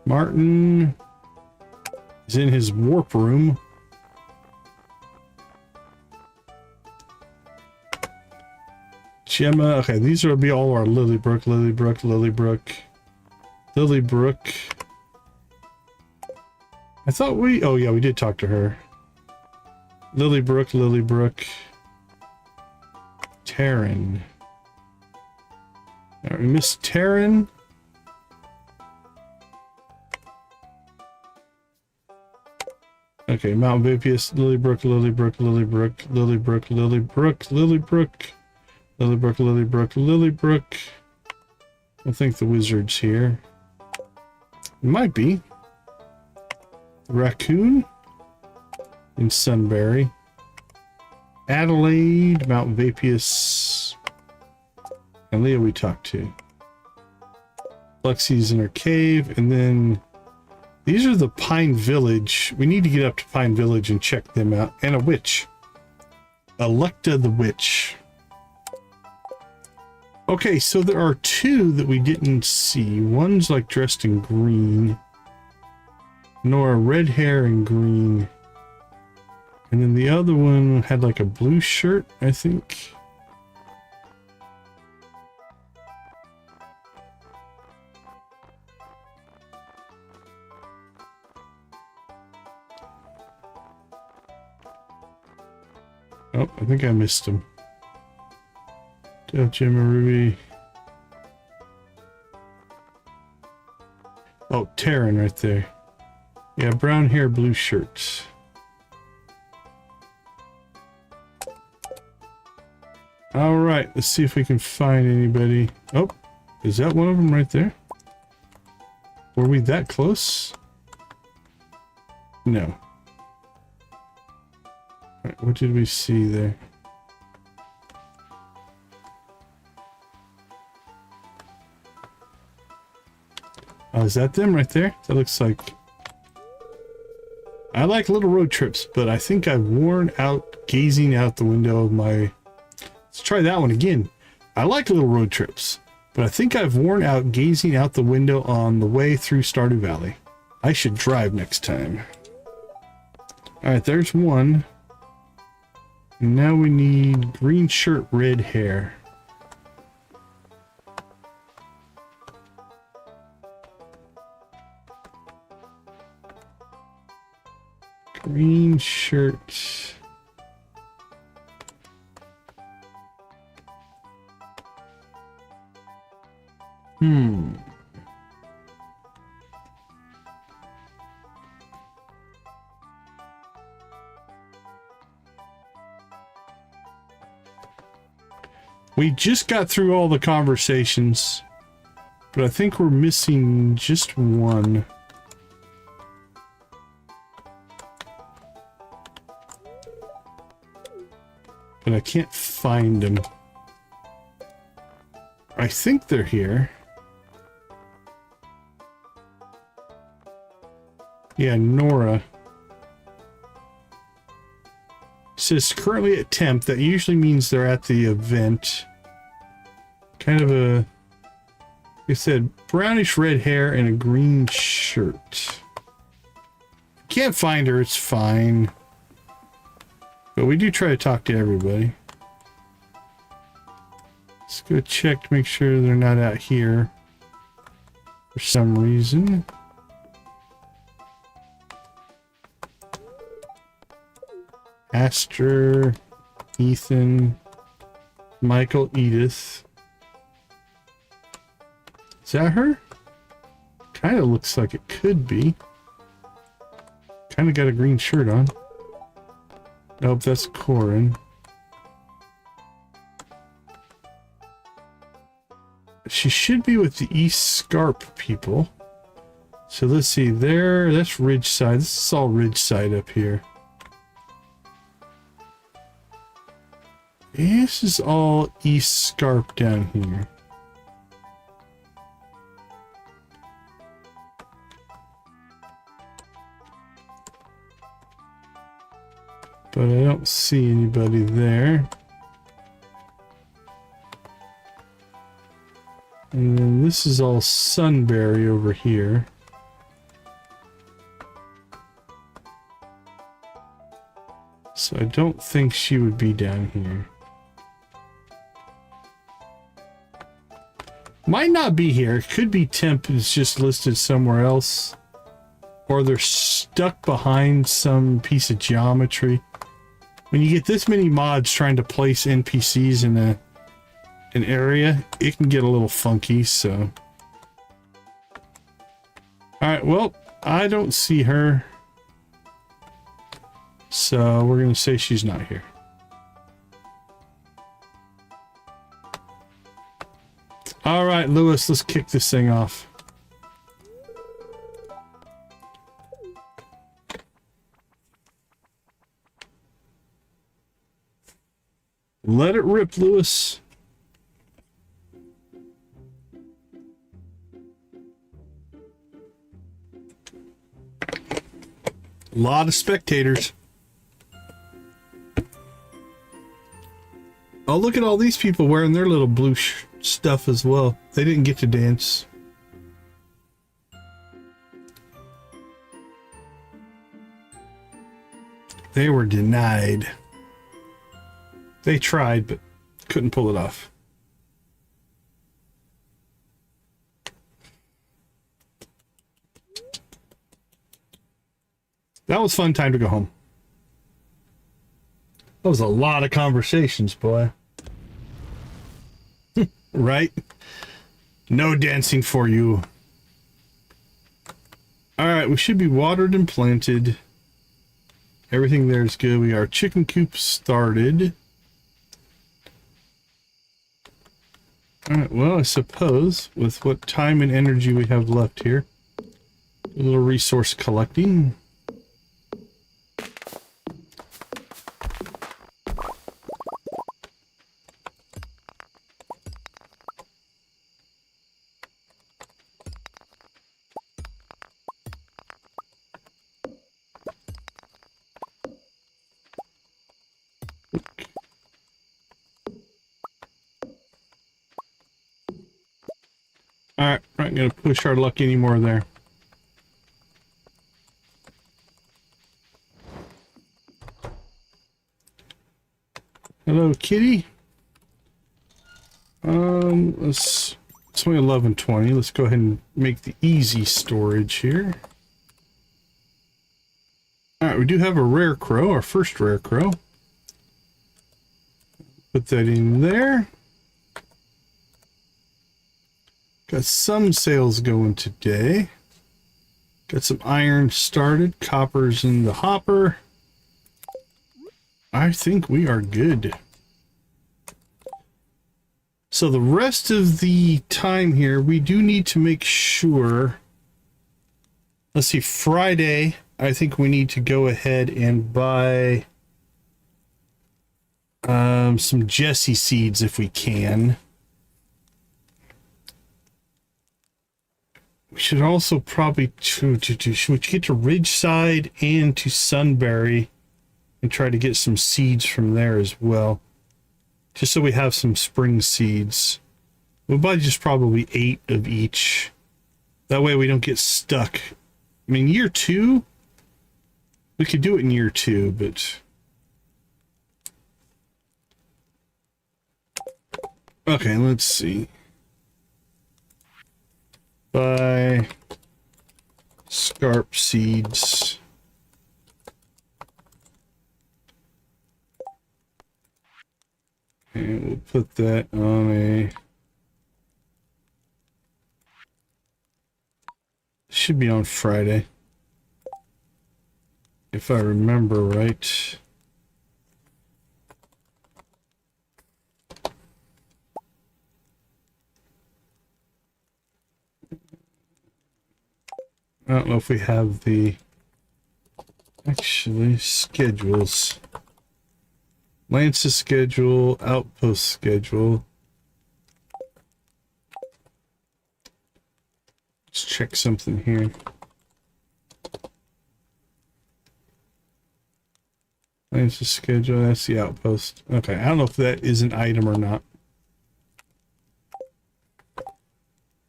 Martin is in his warp room. Gemma, okay, these will be all our Lilybrook, Lilybrook, Lilybrook, Lilybrook. I thought oh yeah, we did talk to her. Lilybrook, Lilybrook. Terran. Alright, we missed Terran. Okay, Mount Vapius, Lilybrook, Lilybrook, Lilybrook, Lilybrook, Lilybrook, Lilybrook, Lilybrook, Lilybrook, Lilybrook. I think the wizard's here. It might be. Raccoon in Sunbury. Adelaide, Mount Vapius, and Leah we talked to. Lexi's in her cave, and then these are the Pine Village. We need to get up to Pine Village and check them out. And a witch. Electa the Witch. Okay, so there are two that we didn't see. One's like dressed in green. Nora, red hair and green. And then the other one had like a blue shirt, I think. Oh, I think I missed him. Jim and Ruby. Oh, Terran right there. Yeah, brown hair, blue shirts. All right, let's see if we can find anybody. Oh, is that one of them right there? Were we that close? No. What did we see there? Oh, is that them right there? That looks like... I like little road trips, but I think I've worn out gazing out the window of my... Let's try that one again. I like little road trips, but I think I've worn out gazing out the window on the way through Stardew Valley. I should drive next time. Alright, there's one. Now we need green shirt, red hair. Green shirt. We just got through all the conversations, but I think we're missing just one. But I can't find them. I think they're here. Yeah, Nora. Says currently at temp. That usually means they're at the event. Kind of a... Like I said, brownish red hair and a green shirt. Can't find her, it's fine. But we do try to talk to everybody. Let's go check to make sure they're not out here for some reason. Aster, Ethan, Michael, Edith. Is that her? Kind of looks like it could be. Kind of got a green shirt on. Nope, that's Corin. She should be with the East Scarp people. So let's see, there, that's Ridgeside. This is all Ridgeside up here. This is all East Scarp down here. But I don't see anybody there. And then this is all Sunbury over here. So I don't think she would be down here. Might not be here. It could be temp is just listed somewhere else. Or they're stuck behind some piece of geometry. When you get this many mods trying to place NPCs in an area, it can get a little funky, so. Alright, well, I don't see her. So we're going to say she's not here. All right, Lewis, let's kick this thing off. Let it rip, Lewis. A lot of spectators. Oh, look at all these people wearing their little blue stuff as well. They didn't get to dance. They were denied. They tried, but couldn't pull it off. That was fun. Time to go home. That was a lot of conversations, boy. Right? No dancing for you. Alright, we should be watered and planted. Everything there is good. We are Chicken Coop started. Alright, well, I suppose with what time and energy we have left here, a little resource collecting. All right, not gonna push our luck anymore there. Hello, kitty. It's only 11:20. Let's go ahead and make the easy storage here. All right, we do have a rare crow, our first rare crow. Put that in there. Got some sales going today. Got some iron started, copper's in the hopper. I think we are good. So the rest of the time here, we do need to make sure. Let's see, Friday, I think we need to go ahead and buy some Jesse seeds if we can. We should also probably should we get to Ridgeside and to Sunbury and try to get some seeds from there as well, just so we have some spring seeds. We'll buy just probably 8 of each. That way we don't get stuck. I mean, year 2, we could do it in year 2, but okay, let's see. Buy scarp seeds. And we'll put that on a... Should be on Friday, if I remember right. I don't know if we have the actually schedules. Lance's schedule, outpost schedule. Let's check something here. Lance's schedule, that's the outpost. Okay, I don't know if that is an item or not.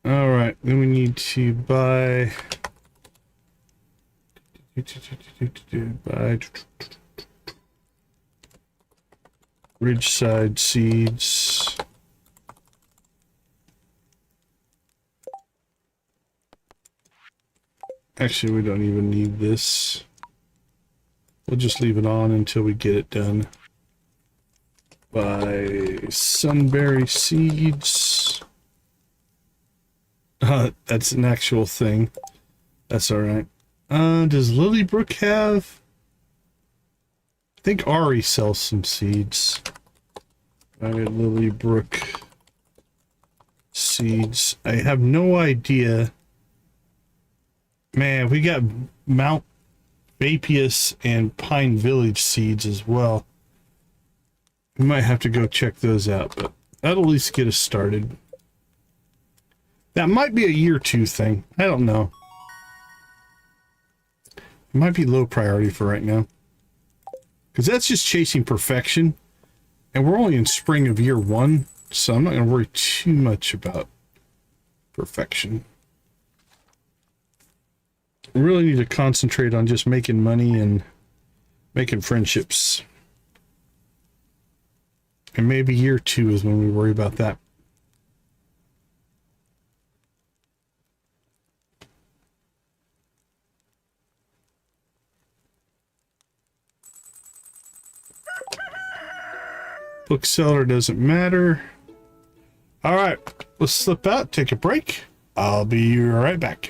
All right, then we need to buy... buy Ridgeside seeds. Actually, we don't even need this. We'll just leave it on until we get it done. Buy Sunberry seeds. That's an actual thing. That's alright. Does Lilybrook have... I think Ari sells some seeds. I got Lilybrook seeds. I have no idea. Man, we got Mount Vapius and Pine Village seeds as well. We might have to go check those out, but that'll at least get us started. That might be a year 2 thing. I don't know. It might be low priority for right now. Because that's just chasing perfection. And we're only in spring of year 1, so I'm not going to worry too much about perfection. We really need to concentrate on just making money and making friendships. And maybe year 2 is when we worry about that. Bookseller doesn't matter. All right, let's slip out, take a break. I'll be right back.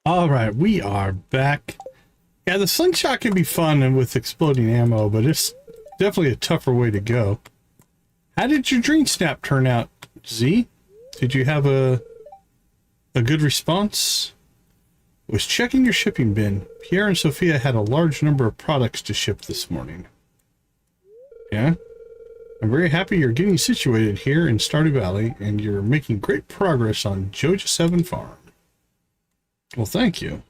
All right, we are back. Yeah, the slingshot can be fun and with exploding ammo, but it's definitely a tougher way to go. How did your dream snap turn out, Z? Did you have a good response? Was checking your shipping bin. Pierre and Sophia had a large number of products to ship this morning. Yeah? I'm very happy you're getting situated here in Stardew Valley, and you're making great progress on Joja 7 Farm. Well, thank you.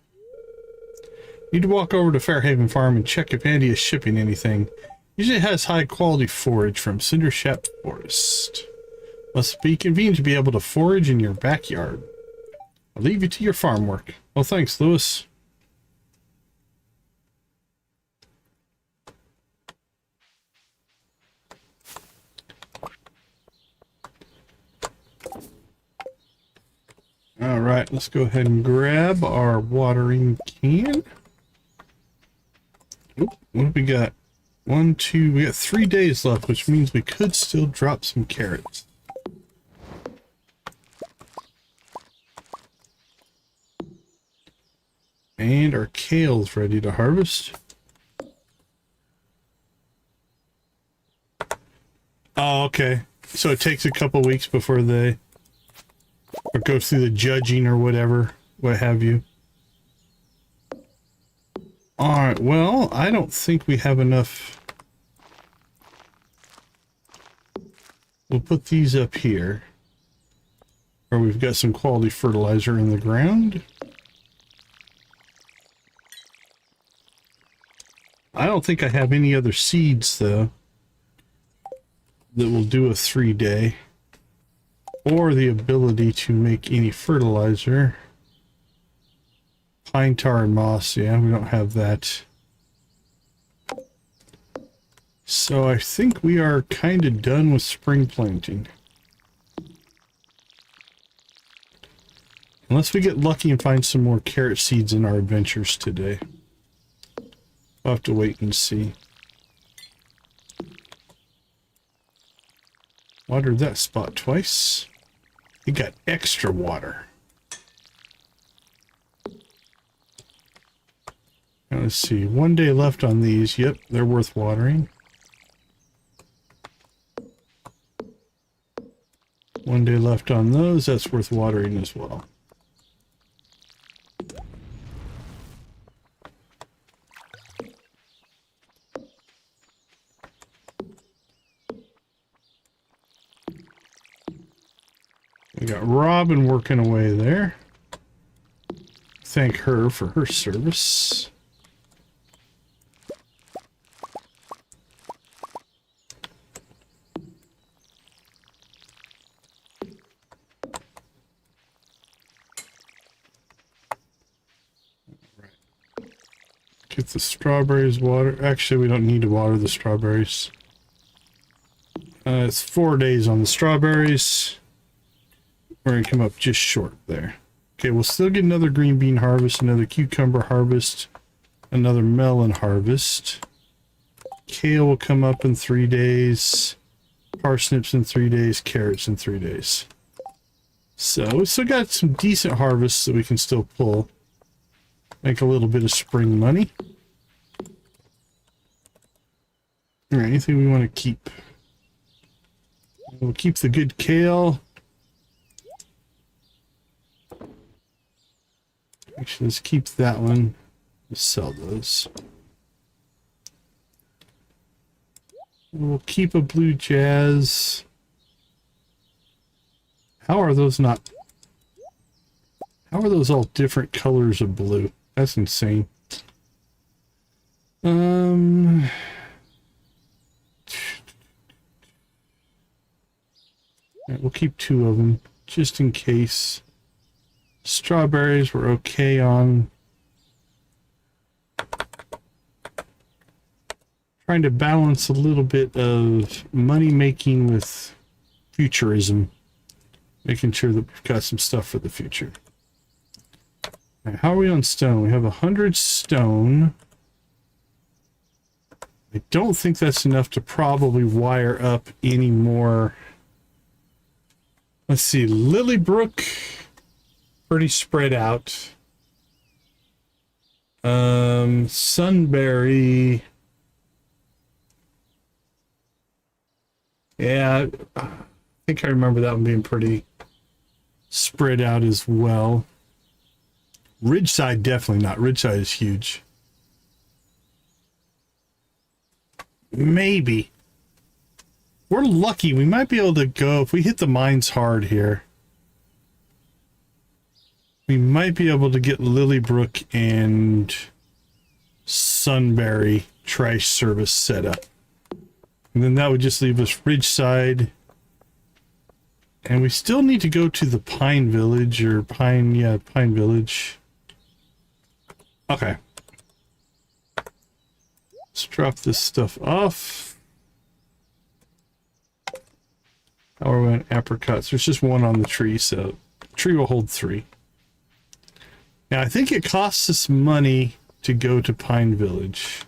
Need to walk over to Fairhaven Farm and check if Andy is shipping anything. Usually has high quality forage from Cindershap Forest. Must be convenient to be able to forage in your backyard. I'll leave you to your farm work. Well, thanks, Lewis. All right, let's go ahead and grab our watering can. Oop, what have we got? We got 3 days left, which means we could still drop some carrots. And our kale's ready to harvest. Oh, okay. So it takes a couple weeks before they go through the judging or whatever, what have you. Alright, well, I don't think we have enough. We'll put these up here. Where we've got some quality fertilizer in the ground. I don't think I have any other seeds, though, that will do a 3-day. Or the ability to make any fertilizer. Pine tar and moss, yeah, we don't have that. So I think we are kind of done with spring planting. Unless we get lucky and find some more carrot seeds in our adventures today. We'll have to wait and see. Watered that spot twice. You got extra water. Now let's see, 1 day left on these. Yep, they're worth watering. 1 day left on those. That's worth watering as well. We got Robin working away there. Thank her for her service. Get the strawberries water. Actually, we don't need to water the strawberries. It's 4 days on the strawberries. We're going to come up just short there. Okay, we'll still get another green bean harvest, another cucumber harvest, another melon harvest. Kale will come up in 3 days. Parsnips in 3 days. Carrots in 3 days. So we still got some decent harvests that we can still pull. Make a little bit of spring money. All right, anything we want to keep? We'll keep the good kale. Actually, let's keep that one. We'll sell those. We'll keep a blue jazz. How are those not? How are those all different colors of blue? That's insane. Right, we'll keep 2 of them just in case. Strawberries were okay on. Trying to balance a little bit of money making with futurism. Making sure that we've got some stuff for the future. Right, how are we on stone? We have 100 stone. I don't think that's enough to probably wire up any more. Let's see, Lilybrook. Pretty spread out. Sunberry. Yeah, I think I remember that one being pretty spread out as well. Ridgeside, definitely not. Ridgeside is huge. Maybe. We're lucky. We might be able to go, if we hit the mines hard here, we might be able to get Lilybrook and Sunberry trash service set up. And then that would just leave us Ridgeside. And we still need to go to the Pine Village, or Pine Village. Okay. Let's drop this stuff off. How are we on apricots? There's just one on the tree, so the tree will hold 3. Now, I think it costs us money to go to Pine Village.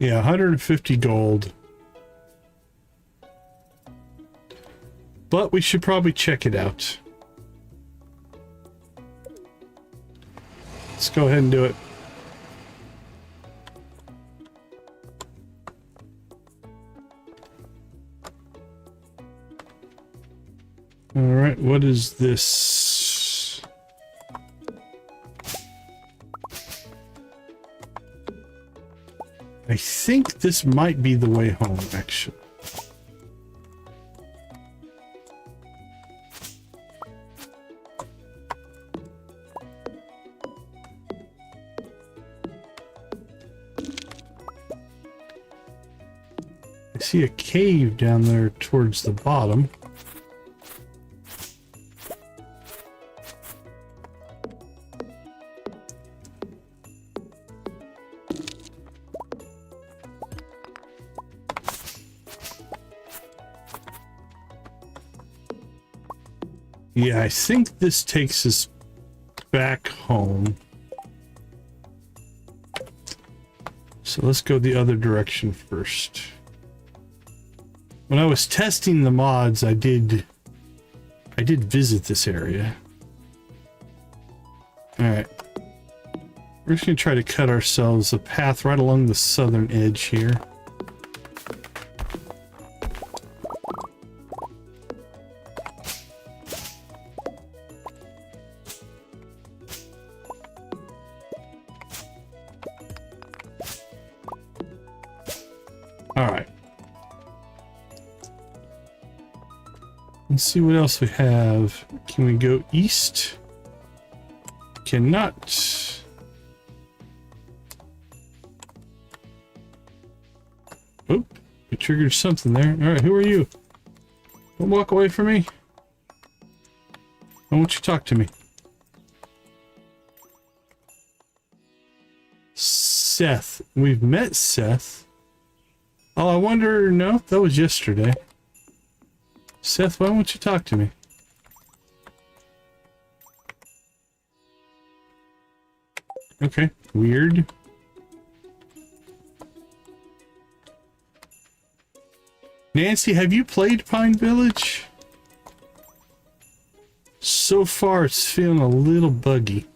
Yeah, 150 gold. But we should probably check it out. Let's go ahead and do it. All right, what is this? I think this might be the way home, actually. I see a cave down there towards the bottom. Yeah, I think this takes us back home. So let's go the other direction first. When I was testing the mods, I did visit this area. All right. We're just gonna try to cut ourselves a path right along the southern edge here. Let's see what else we have. Can we go east? Cannot. Oh, we triggered something there. All right, who are you? Don't walk away from me. I want you to talk to me. Seth. We've met Seth. Oh, I wonder. No, that was yesterday. Seth, why won't you talk to me? Okay, weird. Nancy, have you played Pine Village? So far, it's feeling a little buggy.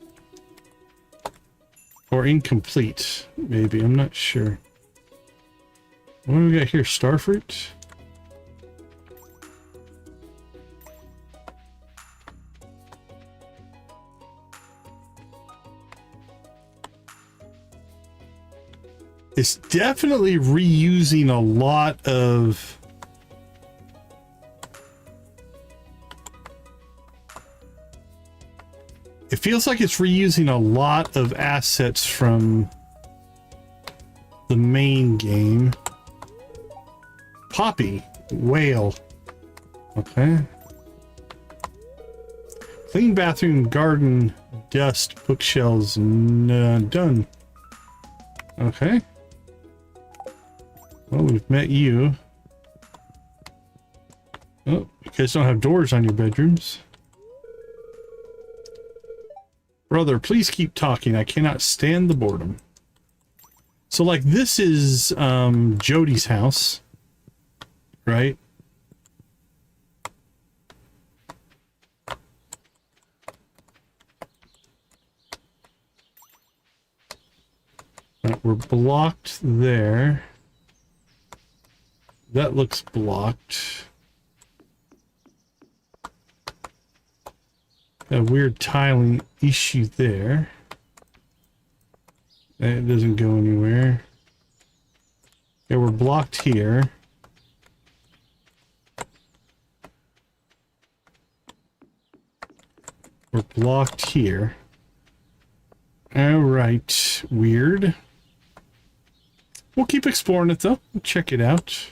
Or incomplete, maybe. I'm not sure. What do we got here? Starfruit? It's definitely reusing a lot of it feels like it's reusing a lot of assets from the main game. Poppy, whale. Okay. Clean bathroom, garden, dust, bookshelves, done. Okay. Well, we've met you. Oh, you guys don't have doors on your bedrooms. Brother, please keep talking. I cannot stand the boredom. So, like, this is Jody's house, right? We're blocked there. That looks blocked. A weird tiling issue there. It doesn't go anywhere. Yeah, we're blocked here. We're blocked here. Alright, weird. We'll keep exploring it though. We'll check it out.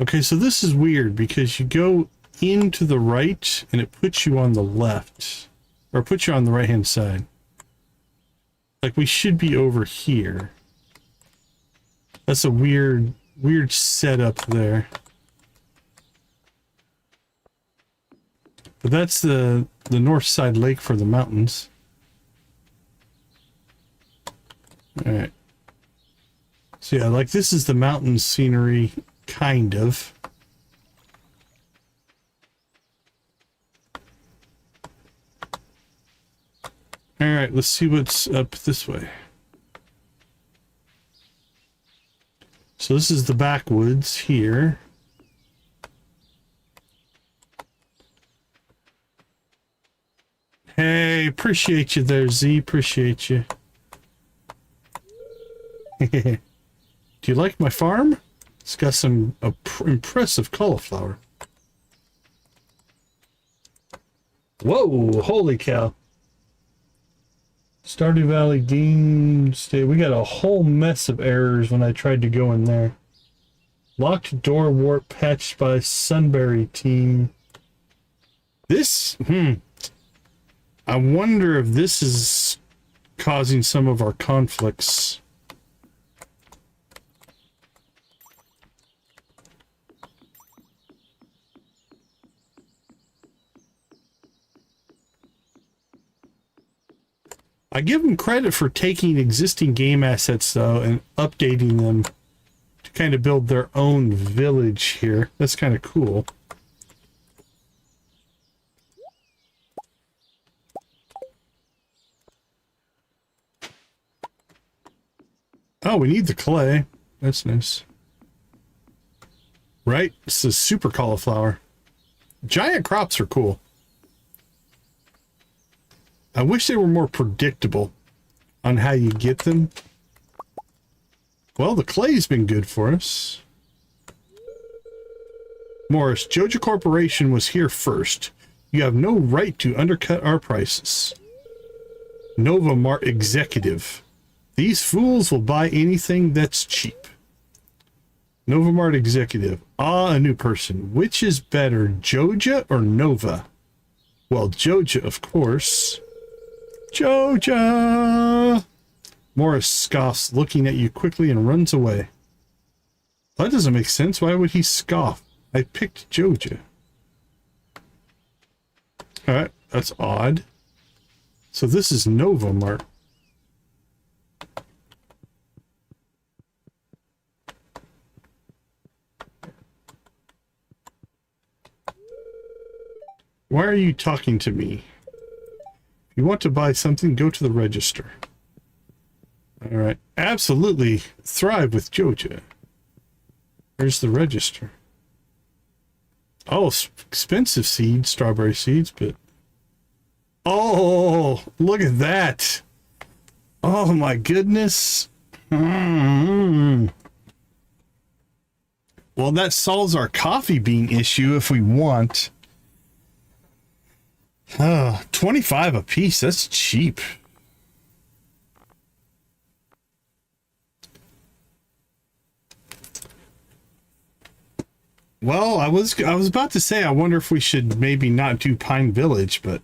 Okay, so this is weird because you go into the right and it puts you on the left. Or puts you on the right hand side. Like we should be over here. That's a weird setup there. But that's the north side lake for the mountains. Alright. So yeah, like this is the mountain scenery, kind of. Alright, let's see what's up this way. So this is the backwoods here. Hey, appreciate you there, Z. Appreciate you. Do you like my farm? It's got some impressive cauliflower. Whoa, holy cow. Stardew Valley game state. We got a whole mess of errors when I tried to go in there. Locked door warp patched by Sunberry team. This, I wonder if this is causing some of our conflicts. I give them credit for taking existing game assets, though, and updating them to kind of build their own village here. That's kind of cool. Oh, we need the clay. That's nice. Right? This is super cauliflower. Giant crops are cool. I wish they were more predictable on how you get them. Well, the clay's been good for us. Morris, Joja Corporation was here first. You have no right to undercut our prices. Nova Mart Executive. These fools will buy anything that's cheap. Nova Mart Executive. Ah, a new person. Which is better, Joja or Nova? Well, Joja, of course. Joja! Morris scoffs, looking at you quickly, and runs away. That doesn't make sense. Why would he scoff? I picked Joja. Alright, that's odd. So this is Nova Mart. Why are you talking to me? If you want to buy something, go to the register. Alright. Absolutely thrive with Joja. Where's the register? Oh, expensive seeds, strawberry seeds, but... Oh, look at that. Oh my goodness. Well, that solves our coffee bean issue if we want. 25 a piece. That's cheap. Well, I was about to say I wonder if we should maybe not do Pine Village, but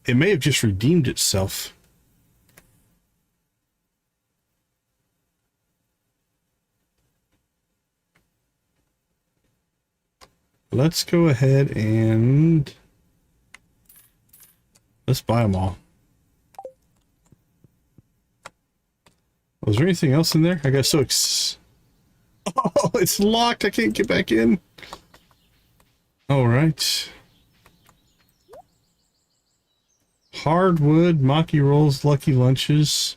it may have just redeemed itself. Let's go ahead and Let's buy them all. Was there anything else in there? I got so oh, it's locked. I can't get back in. All right. Hardwood, Maki rolls, lucky lunches,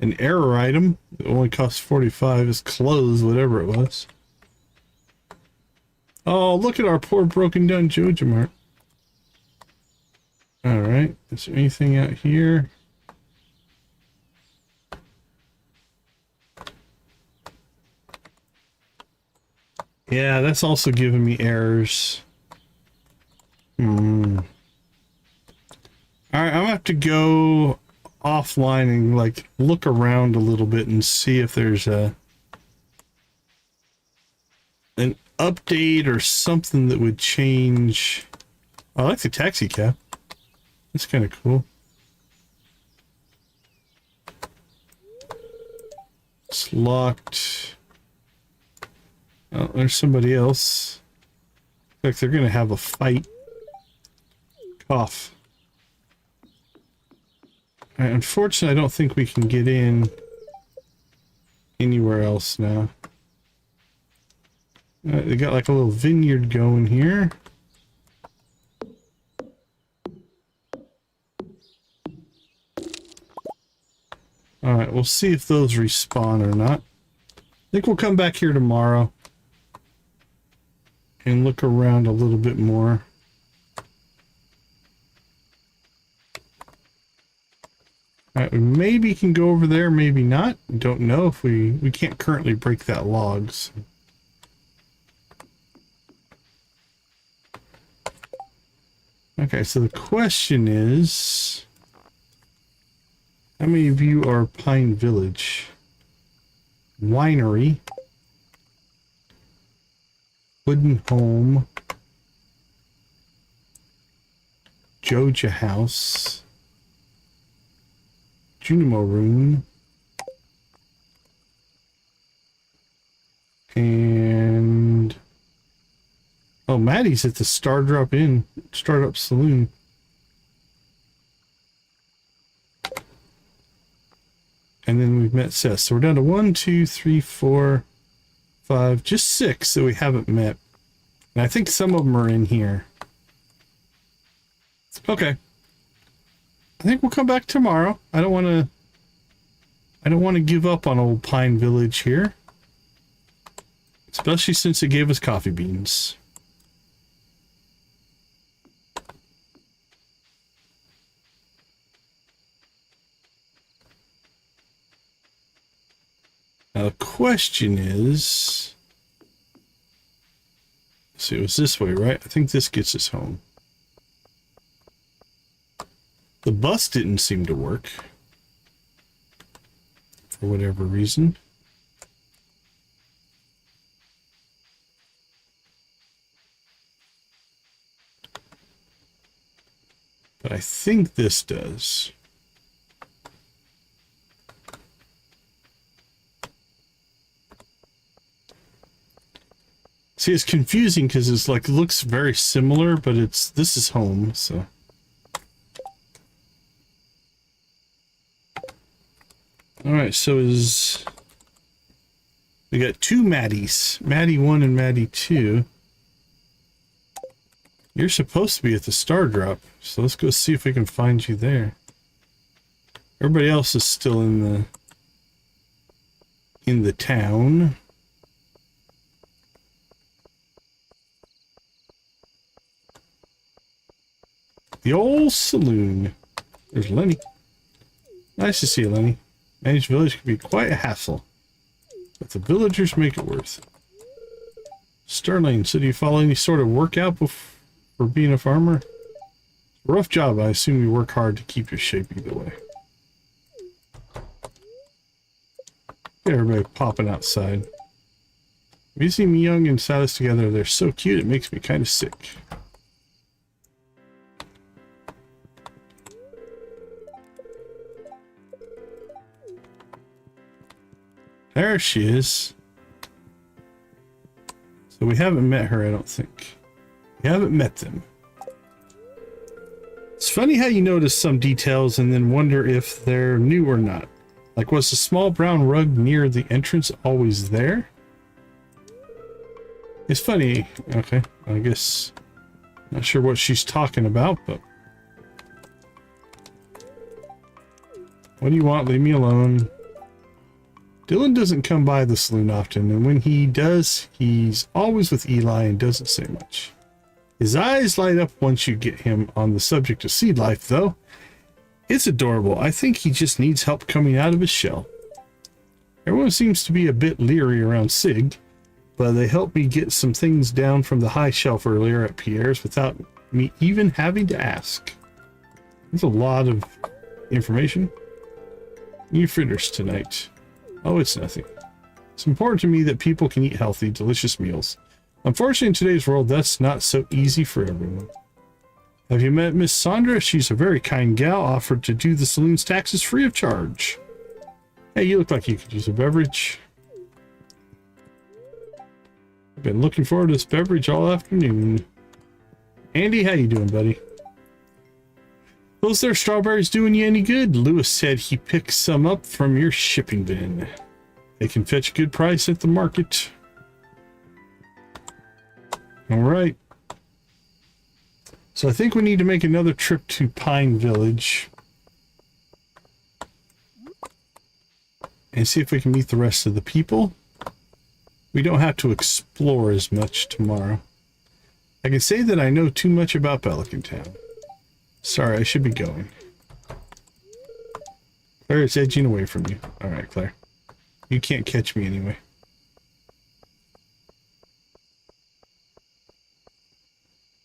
an error item that only costs 45 is closed, whatever it was. Oh, look at our poor broken down Joja Mart. All right. Is there anything out here? Yeah, that's also giving me errors. Alright, I'm gonna have to go offline and like look around a little bit and see if there's an update or something that would change. I like the taxi cab. That's kind of cool. It's locked. Oh, there's somebody else. Looks like they're gonna have a fight. Cough. Right, unfortunately, I don't think we can get in anywhere else now. They got like a little vineyard going here. Alright, we'll see if those respawn or not. I think we'll come back here tomorrow and look around a little bit more. Alright, we maybe can go over there, maybe not. Don't know if we can't currently break that logs. Okay, so the question is, how many of you are Pine Village? Winery. Wooden Home. Joja House. Junimo Room. And oh, Maddie's at the Stardew Inn, Startup Saloon. And then we've met Seth. So we're down to 1, 2, 3, 4, 5, just 6 that we haven't met. And I think some of them are in here. Okay. I think we'll come back tomorrow. I don't want to give up on old Pine Village here. Especially since it gave us coffee beans. Now the question is, let's see, it was this way, right? I think this gets us home. The bus didn't seem to work for whatever reason. But I think this does. See, it's confusing because it's like, it looks very similar, but this is home, so. Alright, so we got 2 Maddies. Maddie 1 and Maddie 2. You're supposed to be at the Star Drop, so let's go see if we can find you there. Everybody else is still in the town. The old saloon. There's Lenny. Nice to see you, Lenny. Managed village can be quite a hassle, but the villagers make it worth it. Sterling, so do you follow any sort of workout for being a farmer? Rough job. I assume you work hard to keep your shape either way. Get everybody popping outside. If you see me young and Silas together, they're so cute it makes me kind of sick. There she is. So we haven't met her, I don't think. We haven't met them. It's funny how you notice some details and then wonder if they're new or not. Like, was the small brown rug near the entrance always there? It's funny. Okay, I guess not sure what she's talking about, but what do you want? Leave me alone. Dylan doesn't come by the saloon often, and when he does, he's always with Eli and doesn't say much. His eyes light up once you get him on the subject of seed life, though. It's adorable. I think he just needs help coming out of his shell. Everyone seems to be a bit leery around Sig, but they helped me get some things down from the high shelf earlier at Pierre's without me even having to ask. There's a lot of information. New fritters tonight. Oh, it's nothing. It's important to me that people can eat healthy, delicious meals. Unfortunately, in today's world, that's not so easy for everyone. Have you met Miss Sandra? She's a very kind gal, offered to do the saloon's taxes free of charge. Hey, you look like you could use a beverage. I've been looking forward to this beverage all afternoon. Andy, how you doing, buddy? Those there strawberries doing you any good? Lewis said he picked some up from your shipping bin. They can fetch a good price at the market. All right. So I think we need to make another trip to Pine Village and see if we can meet the rest of the people. We don't have to explore as much tomorrow. I can say that I know too much about Pelican Town. Sorry, I should be going. Claire is edging away from you. All right, Claire. You can't catch me anyway.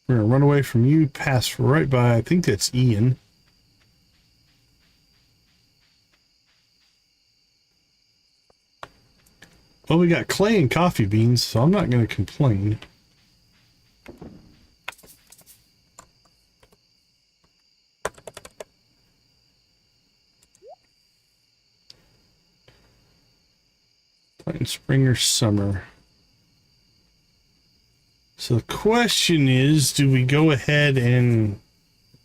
We're going to run away from you, pass right by, I think that's Ian. Well, we got clay and coffee beans, so I'm not going to complain. Playing spring or summer. So the question is, do we go ahead and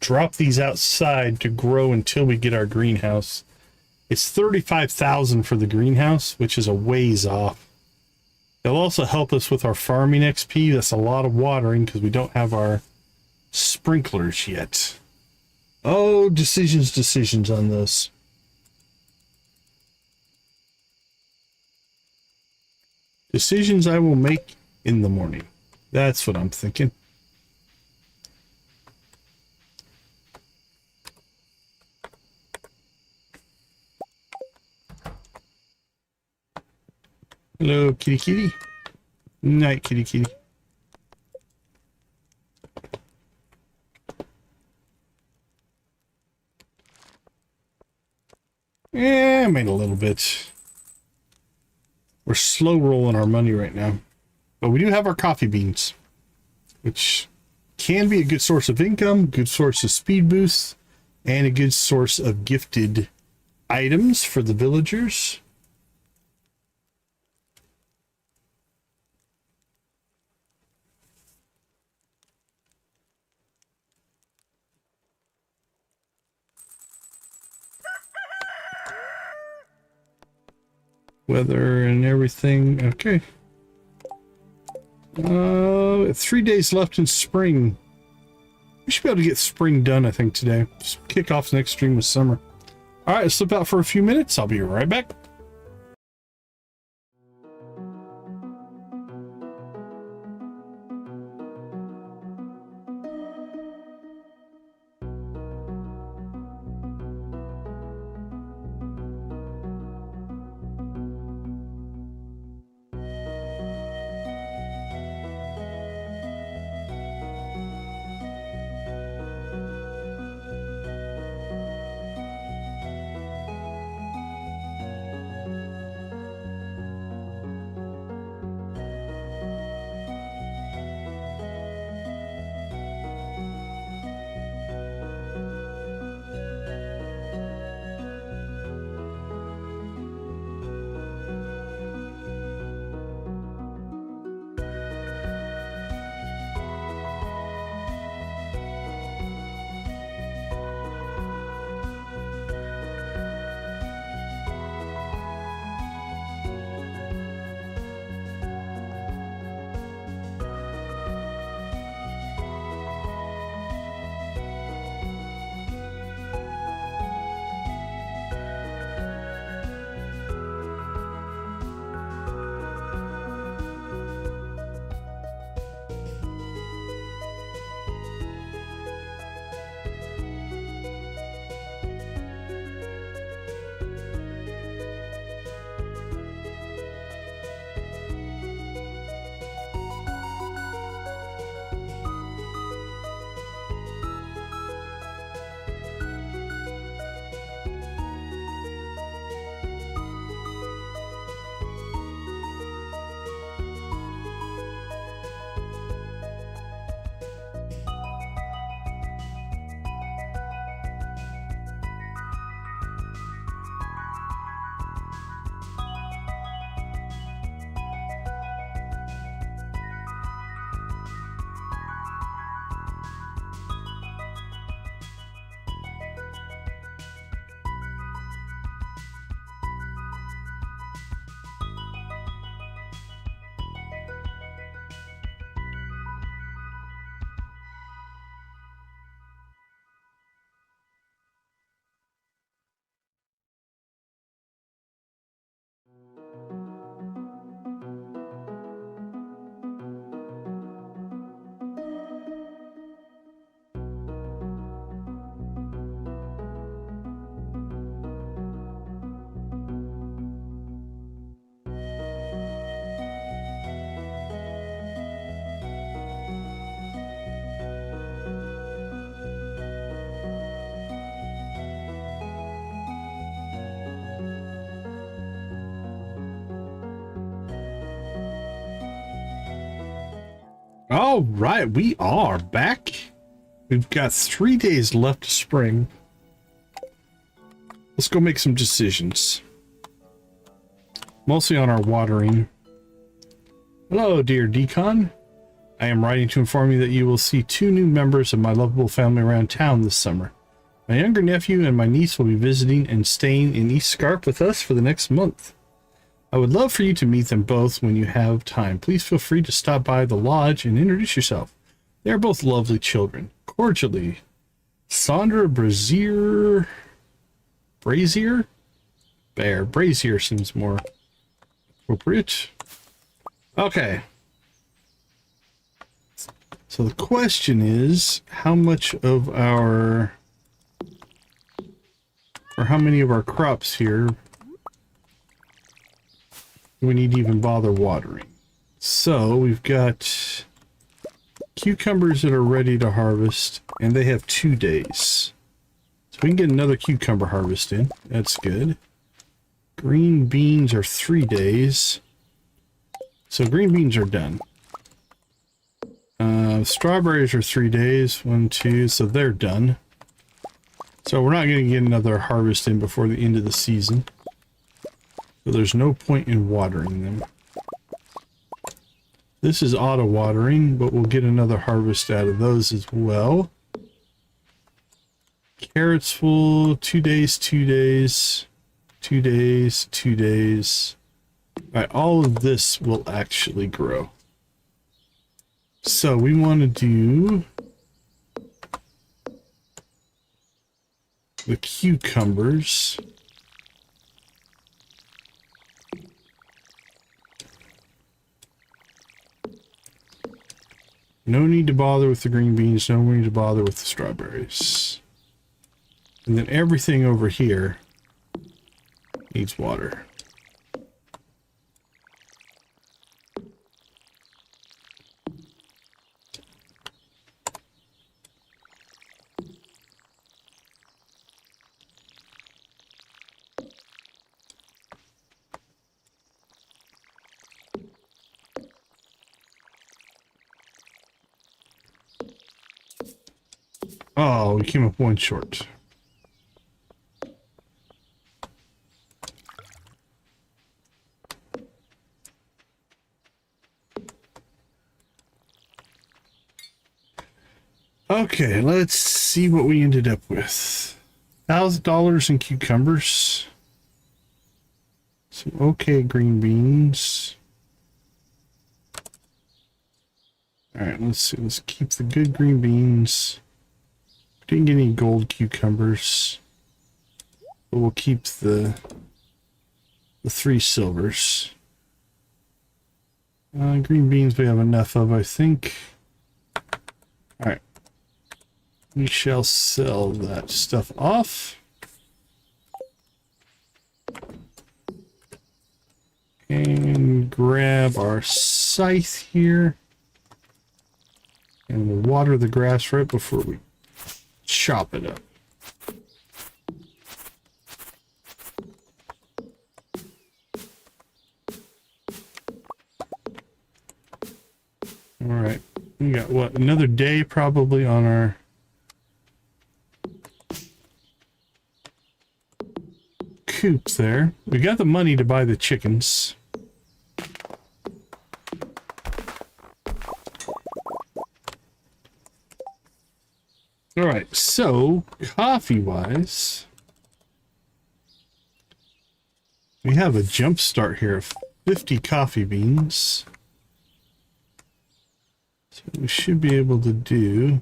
drop these outside to grow until we get our greenhouse? It's $35,000 for the greenhouse, which is a ways off. It'll also help us with our farming XP. That's a lot of watering because we don't have our sprinklers yet. Oh, decisions on this. Decisions I will make in the morning. That's what I'm thinking. Hello, kitty kitty. Night, kitty kitty. Yeah, I made a little bit. We're slow rolling our money right now. But we do have our coffee beans, which can be a good source of income, good source of speed boosts, and a good source of gifted items for the villagers. Weather and everything. Okay. 3 days left in spring. We should be able to get spring done, I think, today. Just kick off the next stream with summer. All right, let's slip out for a few minutes. I'll be right back. All right, we are back. We've got 3 days left of spring. Let's go make some decisions. Mostly on our watering. Hello, dear Decon. I am writing to inform you that you will see 2 new members of my lovable family around town this summer. My younger nephew and my niece will be visiting and staying in East Scarp with us for the next month. I would love for you to meet them both when you have time. Please feel free to stop by the lodge and introduce yourself. They are both lovely children. Cordially, Sandra Brazier? Brazier seems more appropriate. Okay. So the question is, how much of our, or how many of our crops here do we need to even bother watering? So we've got cucumbers that are ready to harvest, and they have 2 days. So we can get another cucumber harvest in. That's good. Green beans are 3 days. So green beans are done. Strawberries are 3 days. 1, 2, so they're done. So we're not going to get another harvest in before the end of the season. So there's no point in watering them. This is auto watering, but we'll get another harvest out of those as well. Carrots full, 2 days, 2 days, 2 days, 2 days. All right, all of this will actually grow. So we want to do the cucumbers. No need to bother with the green beans, no need to bother with the strawberries. And then everything over here needs water. Oh, we came up 1 short. Okay, let's see what we ended up with. $1,000 in cucumbers. Some okay green beans. Alright, let's see. Let's keep the good green beans. Didn't get any gold cucumbers, but we'll keep the 3 silvers. Green beans we have enough of, I think. Alright. We shall sell that stuff off. And grab our scythe here. And we'll water the grass right before we chop it up. All right, we got what, another day probably on our coop there. We got the money to buy the chickens. All right, so coffee-wise, we have a jump start here of 50 coffee beans. So we should be able to do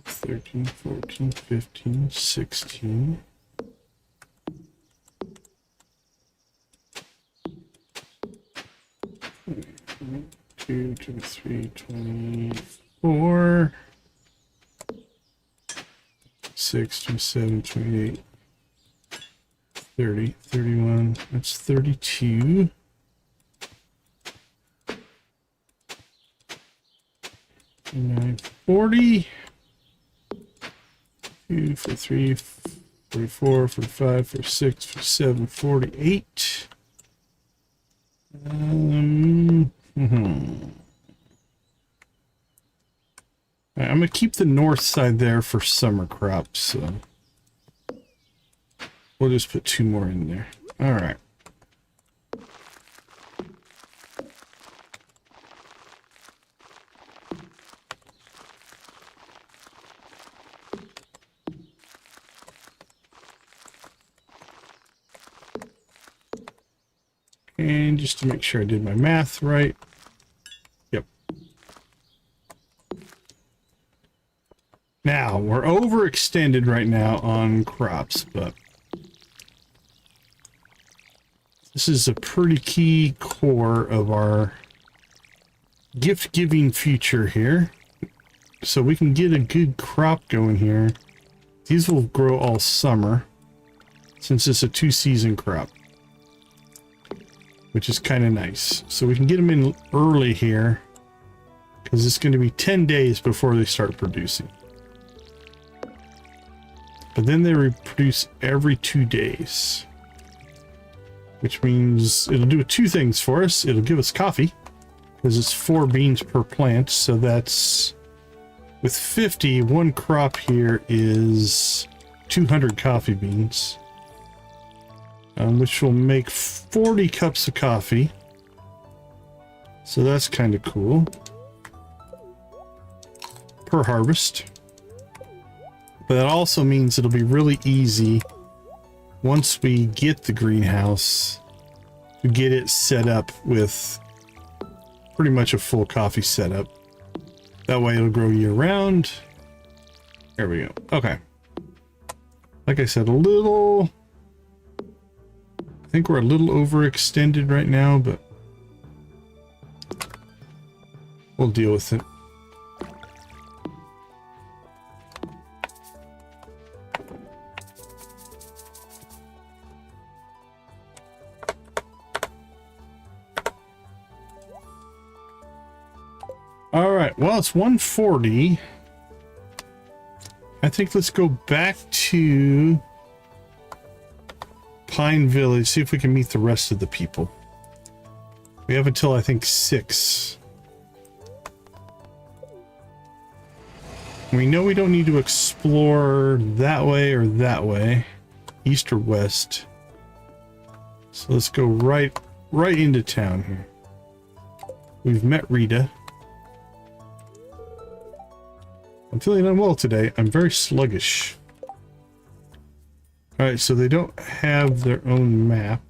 $13, $14, $15, $16. 22, 23, 24, 6, 27, 28, 30, 31, that's 32. 39, 40, 42, 43, 44, 45, 46, 47, 48. Right, I'm gonna keep the north side there for summer crops, so we'll just put 2 more in there. All right. And just to make sure I did my math right. Yep. Now, we're overextended right now on crops, but this is a pretty key core of our gift-giving future here. So we can get a good crop going here. These will grow all summer, since it's a 2-season crop, which is kind of nice. So we can get them in early here, because it's going to be 10 days before they start producing. But then they reproduce every 2 days, which means it'll do 2 things for us. It'll give us coffee, because it's 4 beans per plant. So that's, with 50, 1 crop here is 200 coffee beans, which will make 40 cups of coffee. So that's kind of cool per harvest. But that also means it'll be really easy once we get the greenhouse to get it set up with pretty much a full coffee setup. That way it'll grow year round. There we go. Okay. Like I said, I think we're a little overextended right now, but we'll deal with it. All right, well, it's 1:40. I think let's go back to Pine Village, see if we can meet the rest of the people. We have until, I think, 6. We know we don't need to explore that way or that way, east or west. So let's go right into town here. We've met Rita. I'm feeling unwell today. I'm very sluggish. Alright, so they don't have their own map.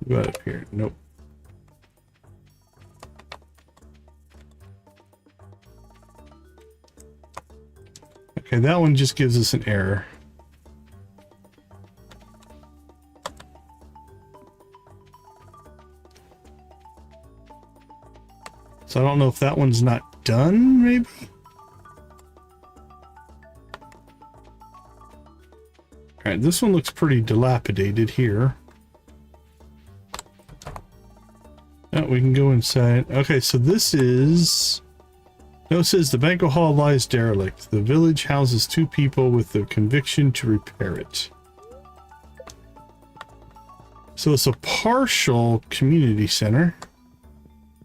Go up here. Nope. Okay, that one just gives us an error. So I don't know if that one's not done, maybe? Alright, this one looks pretty dilapidated here. Oh, we can go inside. Okay, so this is... No, it says the banquet hall lies derelict. The village houses 2 people with the conviction to repair it. So it's a partial community center.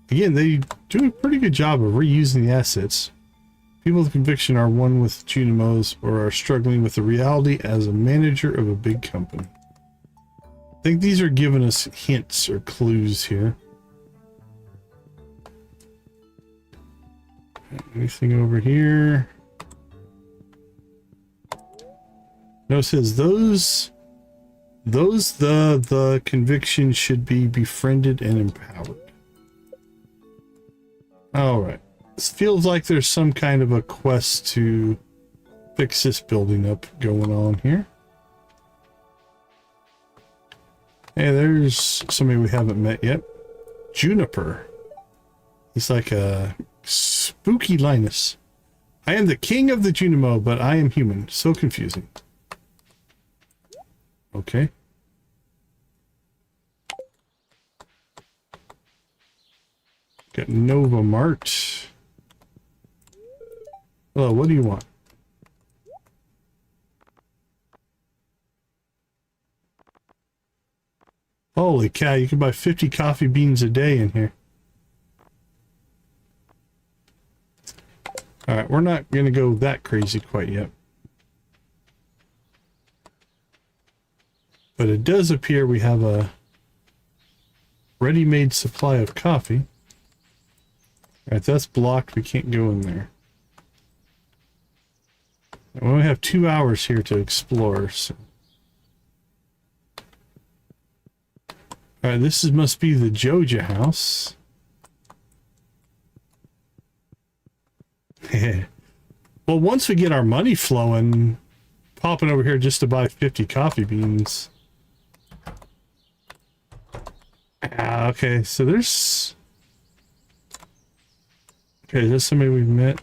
Again, they do a pretty good job of reusing the assets. People with conviction are one with Junimos or are struggling with the reality as a manager of a big company. I think these are giving us hints or clues here. Anything over here? No, it says the conviction should be befriended and empowered. All right. This feels like there's some kind of a quest to fix this building up going on here. Hey, there's somebody we haven't met yet. Juniper. He's like a spooky Linus. I am the king of the Junimo, but I am human. So confusing. Okay. Got Nova Mart. Hello, what do you want? Holy cow, you can buy 50 coffee beans a day in here. Alright, we're not going to go that crazy quite yet. But it does appear we have a ready-made supply of coffee. Alright, that's blocked. We can't go in there. We only have 2 hours here to explore. So. Alright, this must be the Joja house. Well, once we get our money flowing, popping over here just to buy 50 coffee beans. Okay, so there's... Okay, there's somebody we've met.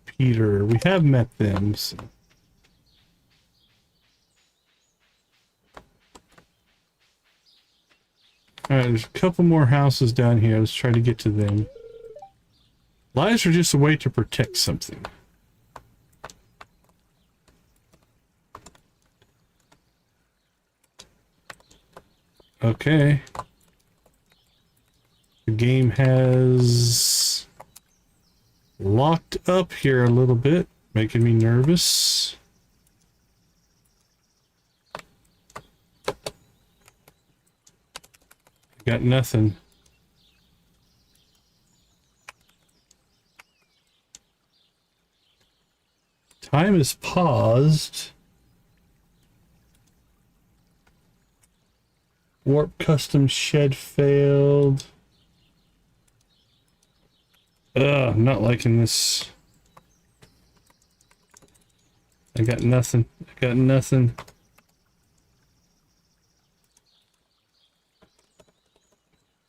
Peter, we have met them, so... Alright, there's a couple more houses down here. Let's try to get to them. Lies are just a way to protect something. Okay. The game has locked up here a little bit, making me nervous. Got nothing. Time is paused. Warp custom shed failed. Ugh, I'm not liking this. I got nothing. I got nothing.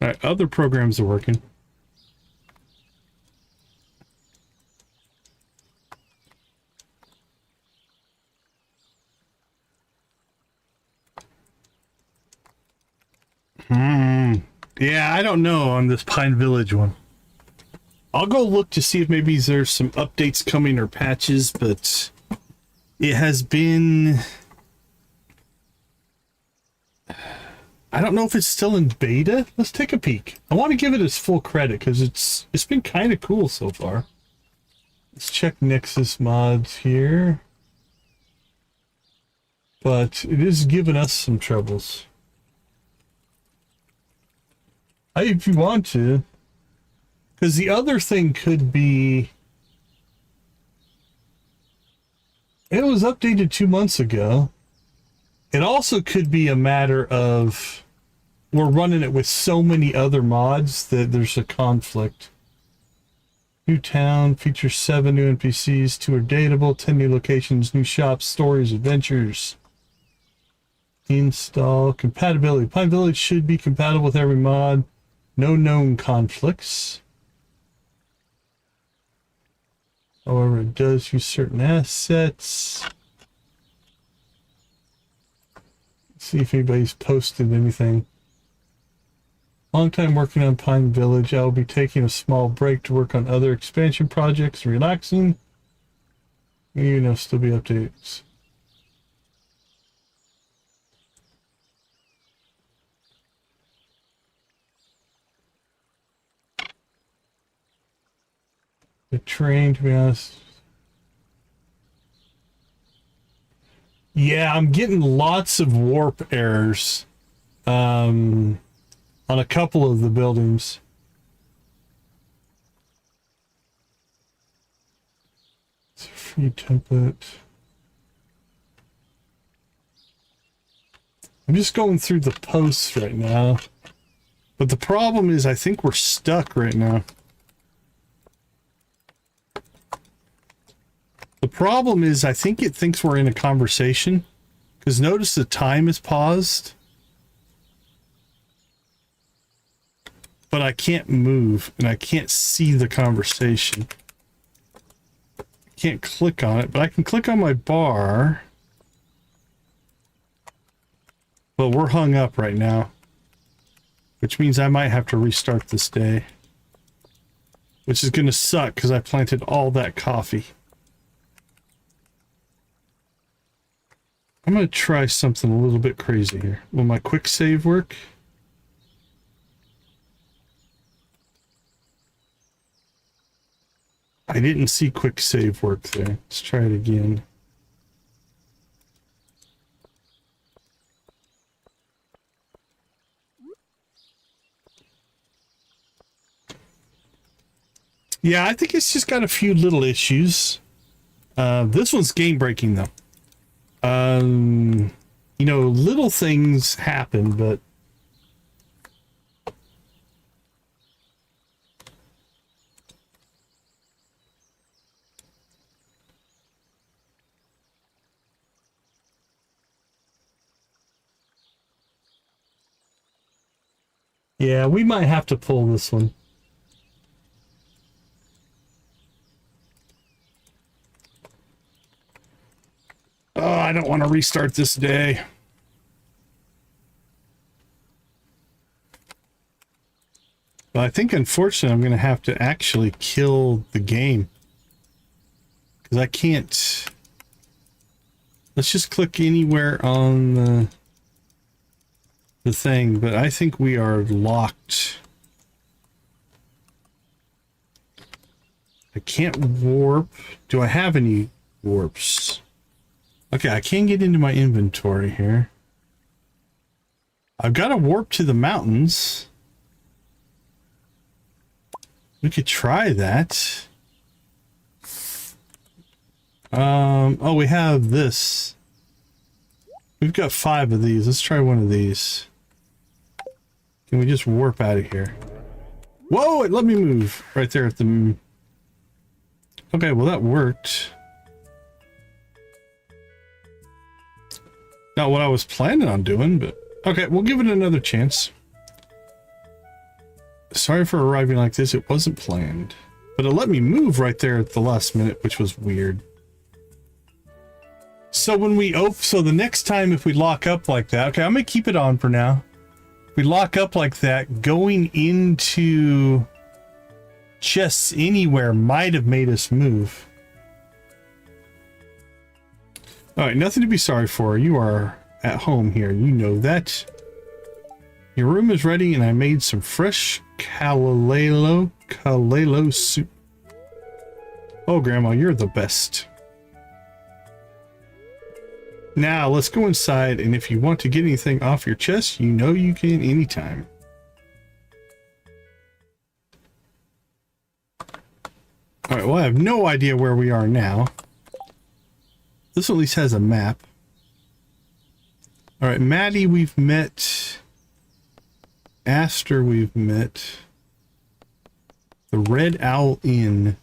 Alright, other programs are working. Yeah, I don't know on this Pine Village one. I'll go look to see if maybe there's some updates coming or patches, but it has been... I don't know if it's still in beta. Let's take a peek. I want to give it its full credit because it's been kind of cool so far. Let's check Nexus mods here. But it is giving us some troubles. If you want to. Because the other thing could be... It was updated 2 months ago. It also could be a matter of... We're running it with so many other mods that there's a conflict. New town features 7 new NPCs, 2 are dateable, 10 new locations, new shops, stories, adventures. Install compatibility. Pine Village should be compatible with every mod. No known conflicts. However, it does use certain assets. Let's see if anybody's posted anything. Long time working on Pine Village. I will be taking a small break to work on other expansion projects, relaxing. You know, still be updates. The train, to be honest. Yeah, I'm getting lots of warp errors. On a couple of the buildings. It's a free template. I'm just going through the posts right now. But the problem is I think we're stuck right now. The problem is I think it thinks we're in a conversation. Because notice the time is paused. But I can't move, and I can't see the conversation. I can't click on it, but I can click on my bar. But we're hung up right now. Which means I might have to restart this day. which is going to suck because I planted all that coffee. I'm going to try something a little bit crazy here. Will my quick save work? I didn't see quick save work there. Let's try it again. Yeah, I think it's just got a few little issues. This one's game breaking though. You know, little things happen, but yeah, we might have to pull this one. Oh, I don't want to restart this day. But I think, unfortunately, I'm going to have to actually kill the game. Because I can't... Let's just click anywhere on the thing, but I think we are locked. I can't warp. Do I have any warps? Okay, I can't get into my inventory here. I've got a warp to the mountains. We could try that. Oh, we have this. We've got 5 of these. Let's try one of these. Can we just warp out of here? Whoa, it let me move right there at the... Okay, well that worked. Not what I was planning on doing, but... Okay, we'll give it another chance. Sorry for arriving like this. It wasn't planned. But it let me move right there at the last minute, which was weird. So when we open... So the next time if we lock up like that... Okay, I'm going to keep it on for now. If we lock up like that, going into chests anywhere might have made us move. Alright, nothing to be sorry for. You are at home here. You know that. Your room is ready and I made some fresh callalelo soup. Oh, Grandma, you're the best. Now, let's go inside, and if you want to get anything off your chest, you know you can anytime. Alright, well, I have no idea where we are now. This at least has a map. Alright, Maddie we've met. Aster we've met. The Red Owl Inn.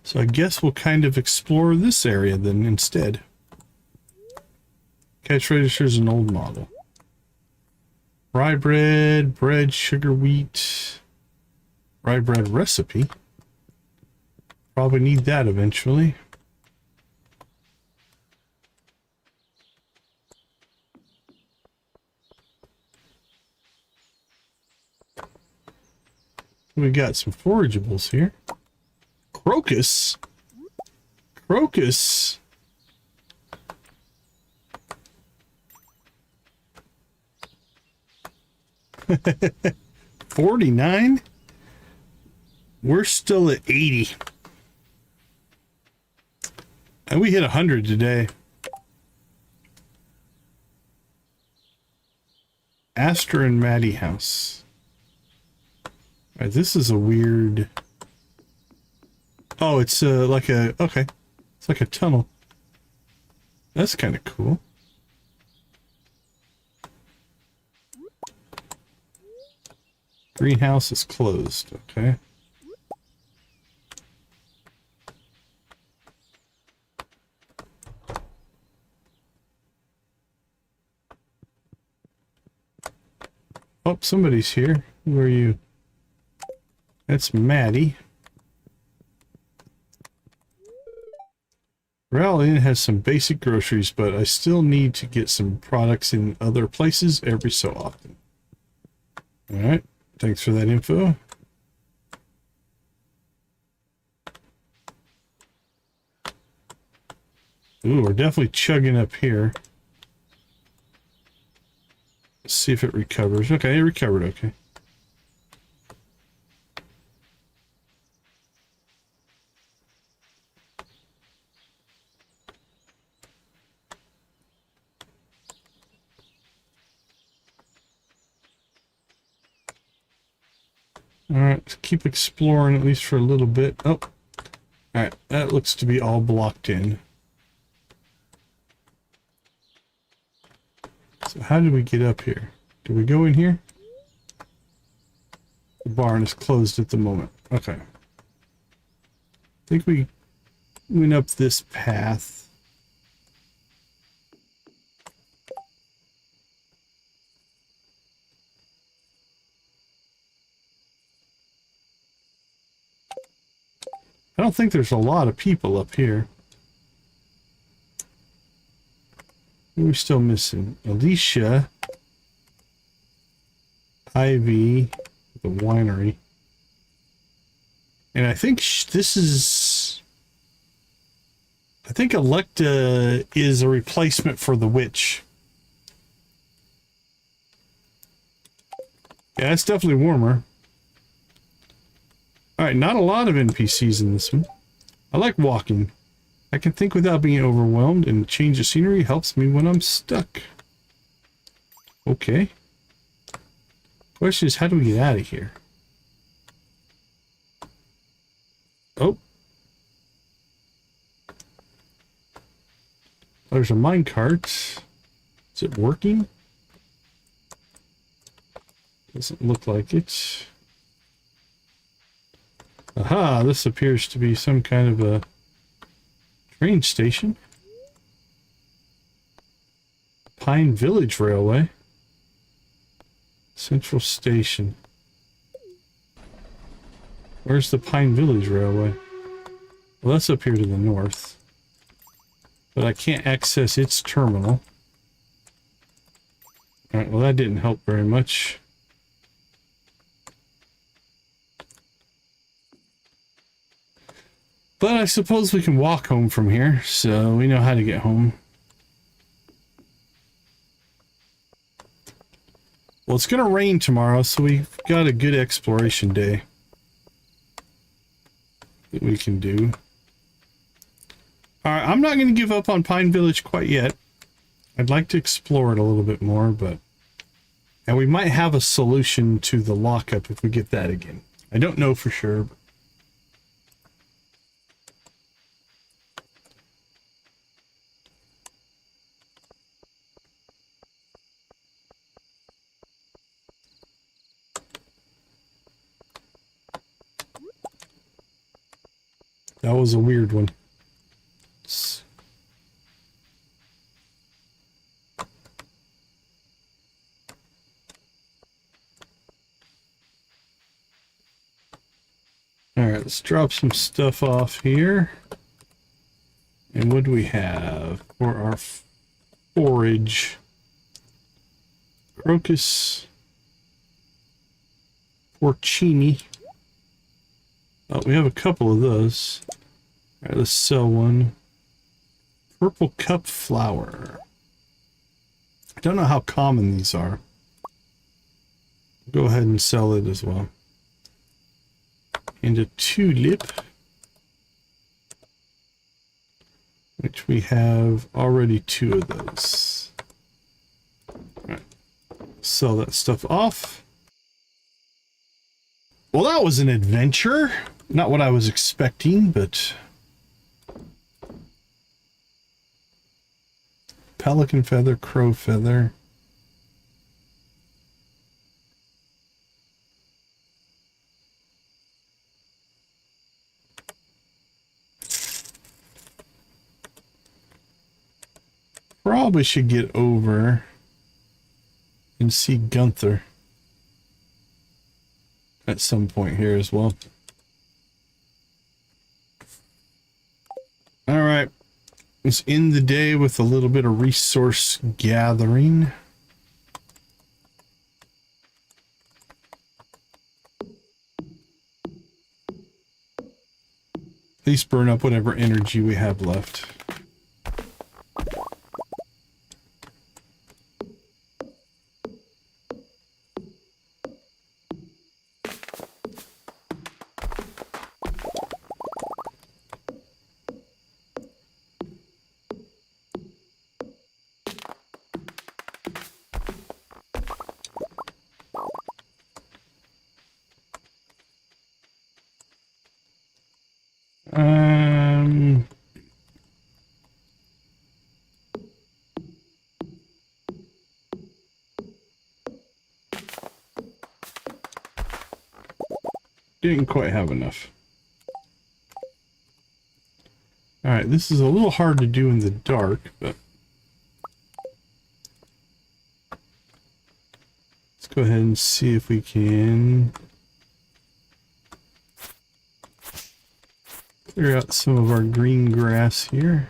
So I guess we'll kind of explore this area then instead. Cash register is an old model. Rye bread, sugar, wheat. Rye bread recipe. Probably need that eventually. We got some forageables here. Crocus? Crocus? $49? We're still at 80. And we hit 100 today. Aster and Maddie house. All right, this is a weird... Oh, it's like a... Okay. It's like a tunnel. That's kind of cool. Greenhouse is closed. Okay. Oh, somebody's here. Who are you? That's Maddie. Corral Inn has some basic groceries, but I still need to get some products in other places every so often. All right, thanks for that info. Ooh, we're definitely chugging up here. Let's see if it recovers. Okay, it recovered, okay. Alright, let's keep exploring at least for a little bit. Oh, alright, that looks to be all blocked in. So how did we get up here? Did we go in here? The barn is closed at the moment. Okay. I think we went up this path. I don't think there's a lot of people up here. Who are we still missing? Alicia. Ivy. The winery. And I think this is... I think Electa is a replacement for the witch. Yeah, it's definitely warmer. Alright, not a lot of NPCs in this one. I like walking. I can think without being overwhelmed, and change of scenery helps me when I'm stuck. Okay. Question is, how do we get out of here? Oh. There's a minecart. Is it working? Doesn't look like it. Aha, this appears to be some kind of a train station. Pine Village Railway. Central Station. Where's the Pine Village Railway? Well, that's up here to the north. But I can't access its terminal. Alright, well that didn't help very much. But I suppose we can walk home from here, so we know how to get home. Well, it's going to rain tomorrow, so we've got a good exploration day that we can do. Alright, I'm not going to give up on Pine Village quite yet. I'd like to explore it a little bit more, but... And we might have a solution to the lockup if we get that again. I don't know for sure, but... That was a weird one. Alright, let's drop some stuff off here. And what do we have for our forage? Crocus. Porcini. Oh, we have a couple of those. Alright, let's sell one. Purple cup flower. I don't know how common these are. Go ahead and sell it as well. And a tulip, which we have already 2 of those. Alright, sell that stuff off. Well, that was an adventure. Not what I was expecting, but... Pelican feather, crow feather. Probably should get over and see Gunther at some point here as well. All right, Let's end the day with a little bit of resource gathering. At least burn up whatever energy we have left. Didn't quite have enough. Alright, this is a little hard to do in the dark, but let's go ahead and see if we can clear out some of our green grass here.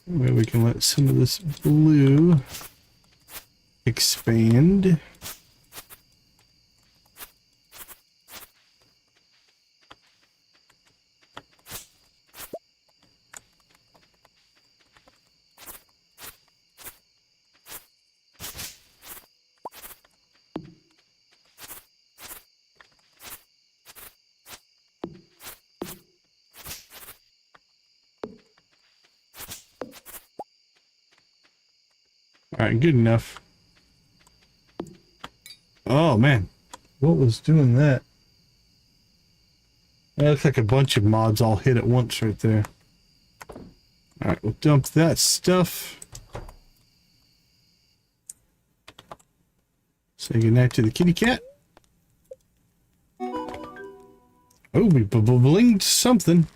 That way we can let some of this blue expand. All right, good enough. Oh man, what was doing that? That looks like a bunch of mods all hit at once right there. All right, we'll dump that stuff. Say goodnight to the kitty cat. Oh, we blinged something.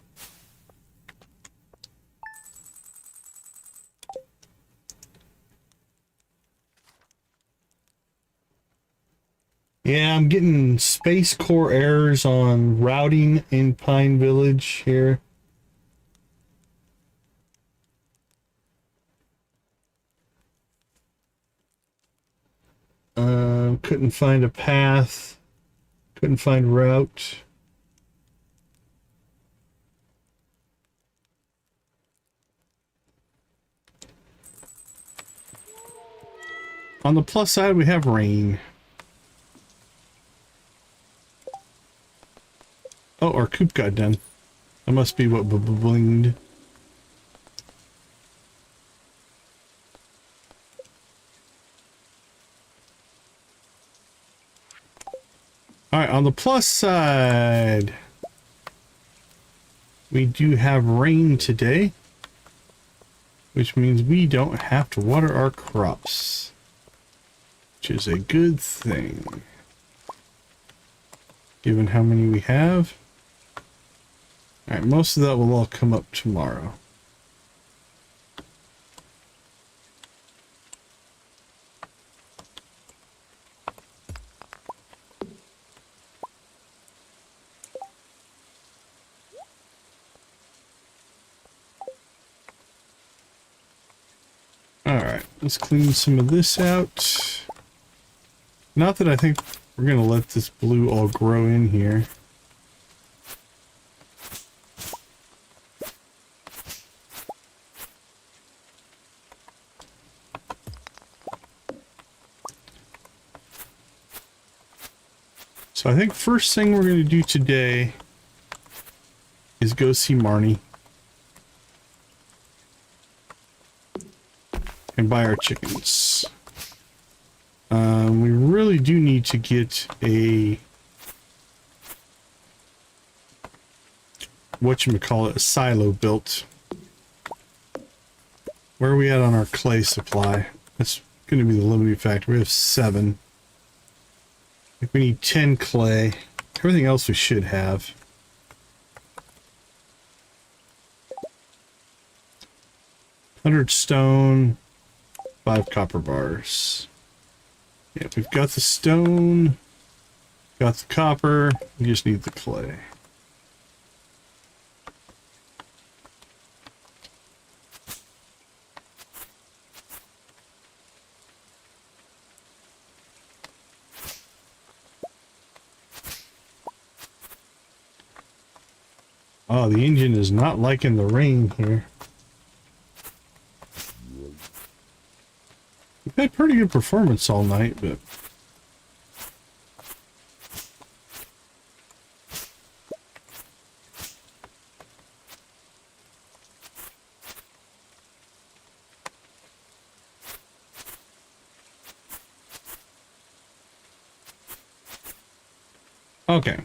Yeah, I'm getting Space Core errors on routing in Pine Village here. Couldn't find a path. Couldn't find route. On the plus side, we have rain. Oh, our coop got done. That must be what blinged. Alright, on the plus side, we do have rain today, which means we don't have to water our crops, which is a good thing, given how many we have. Alright, most of that will all come up tomorrow. Alright, let's clean some of this out. Not that I think we're going to let this blue all grow in here. So I think first thing we're going to do today is go see Marnie and buy our chickens. We really do need to get a whatchamacallit, a silo built. Where are we at on our clay supply? That's going to be the limiting factor. We have 7. I think we need 10 clay. Everything else we should have. $100 stone, 5 copper bars. Yeah, we've got the stone, got the copper, we just need the clay. Oh, the engine is not liking the rain here. We've had pretty good performance all night, but... Okay.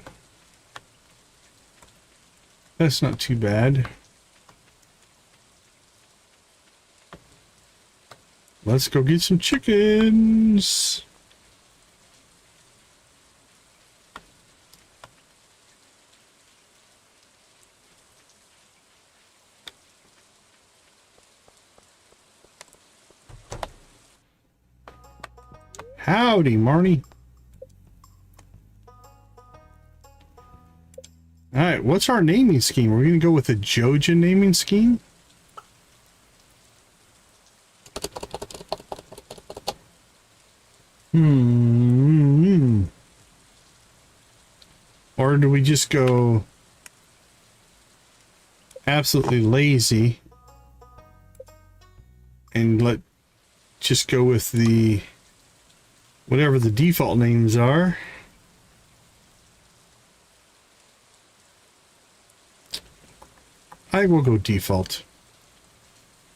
That's not too bad. Let's go get some chickens. Howdy, Marnie. All right, what's our naming scheme? We're going to go with a Joja naming scheme? Or do we just go absolutely lazy and just go with the whatever the default names are? I will go default.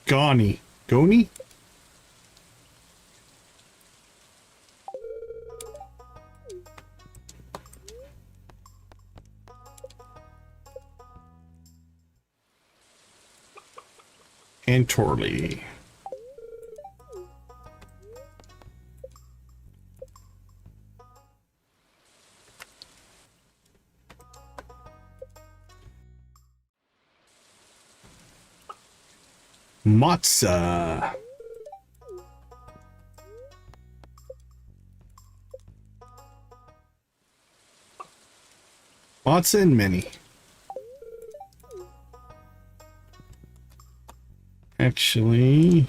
Goni. Goni? And Torley. Matza. Matza and many. Actually,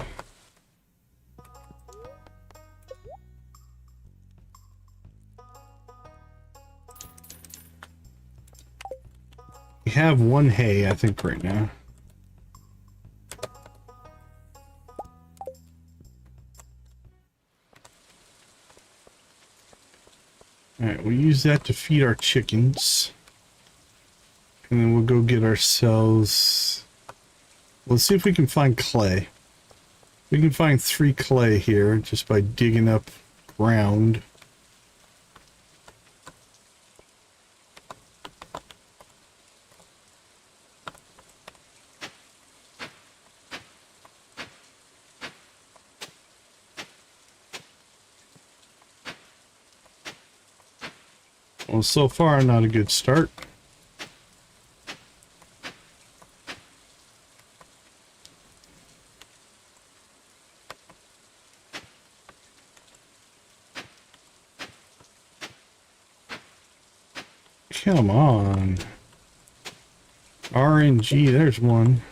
we have one hay, I think, right now. All right, we'll use that to feed our chickens. And then we'll go get ourselves... Let's see if we can find clay. We can find 3 clay here just by digging up ground. Well, so far, not a good start. Come on. RNG, there's one.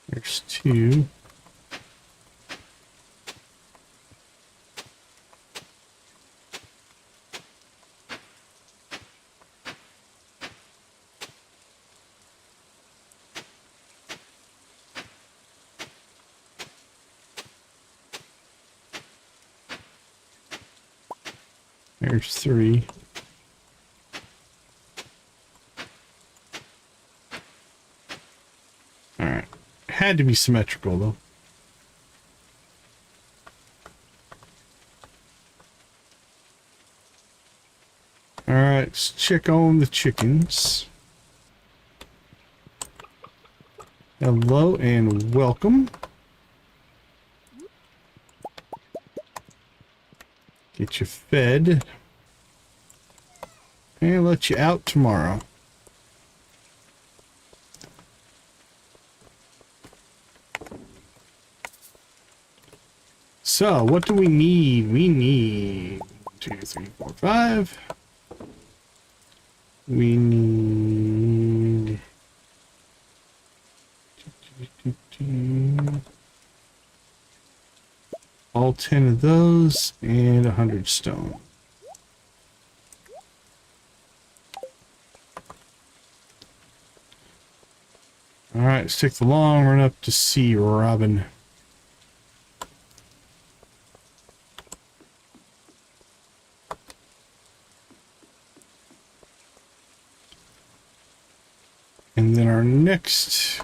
There's 2. There's 3. Alright. Had to be symmetrical, though. Alright, let's check on the chickens. Hello and welcome. Get you fed. And let you out tomorrow. So what do we need? We need 2, 3, 4, 5. We need all 10 of those and 100 stone. All right, let's take the long run up to see Robin. And then our next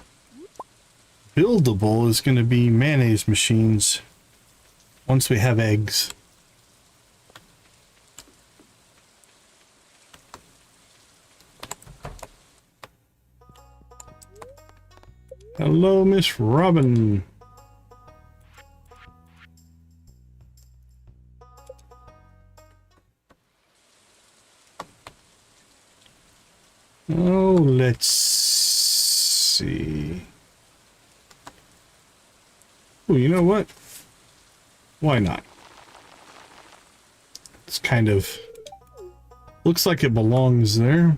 buildable is going to be mayonnaise machines once we have eggs. Hello, Miss Robin. Oh, let's see. Oh, you know what? Why not? It's kind of looks like it belongs there.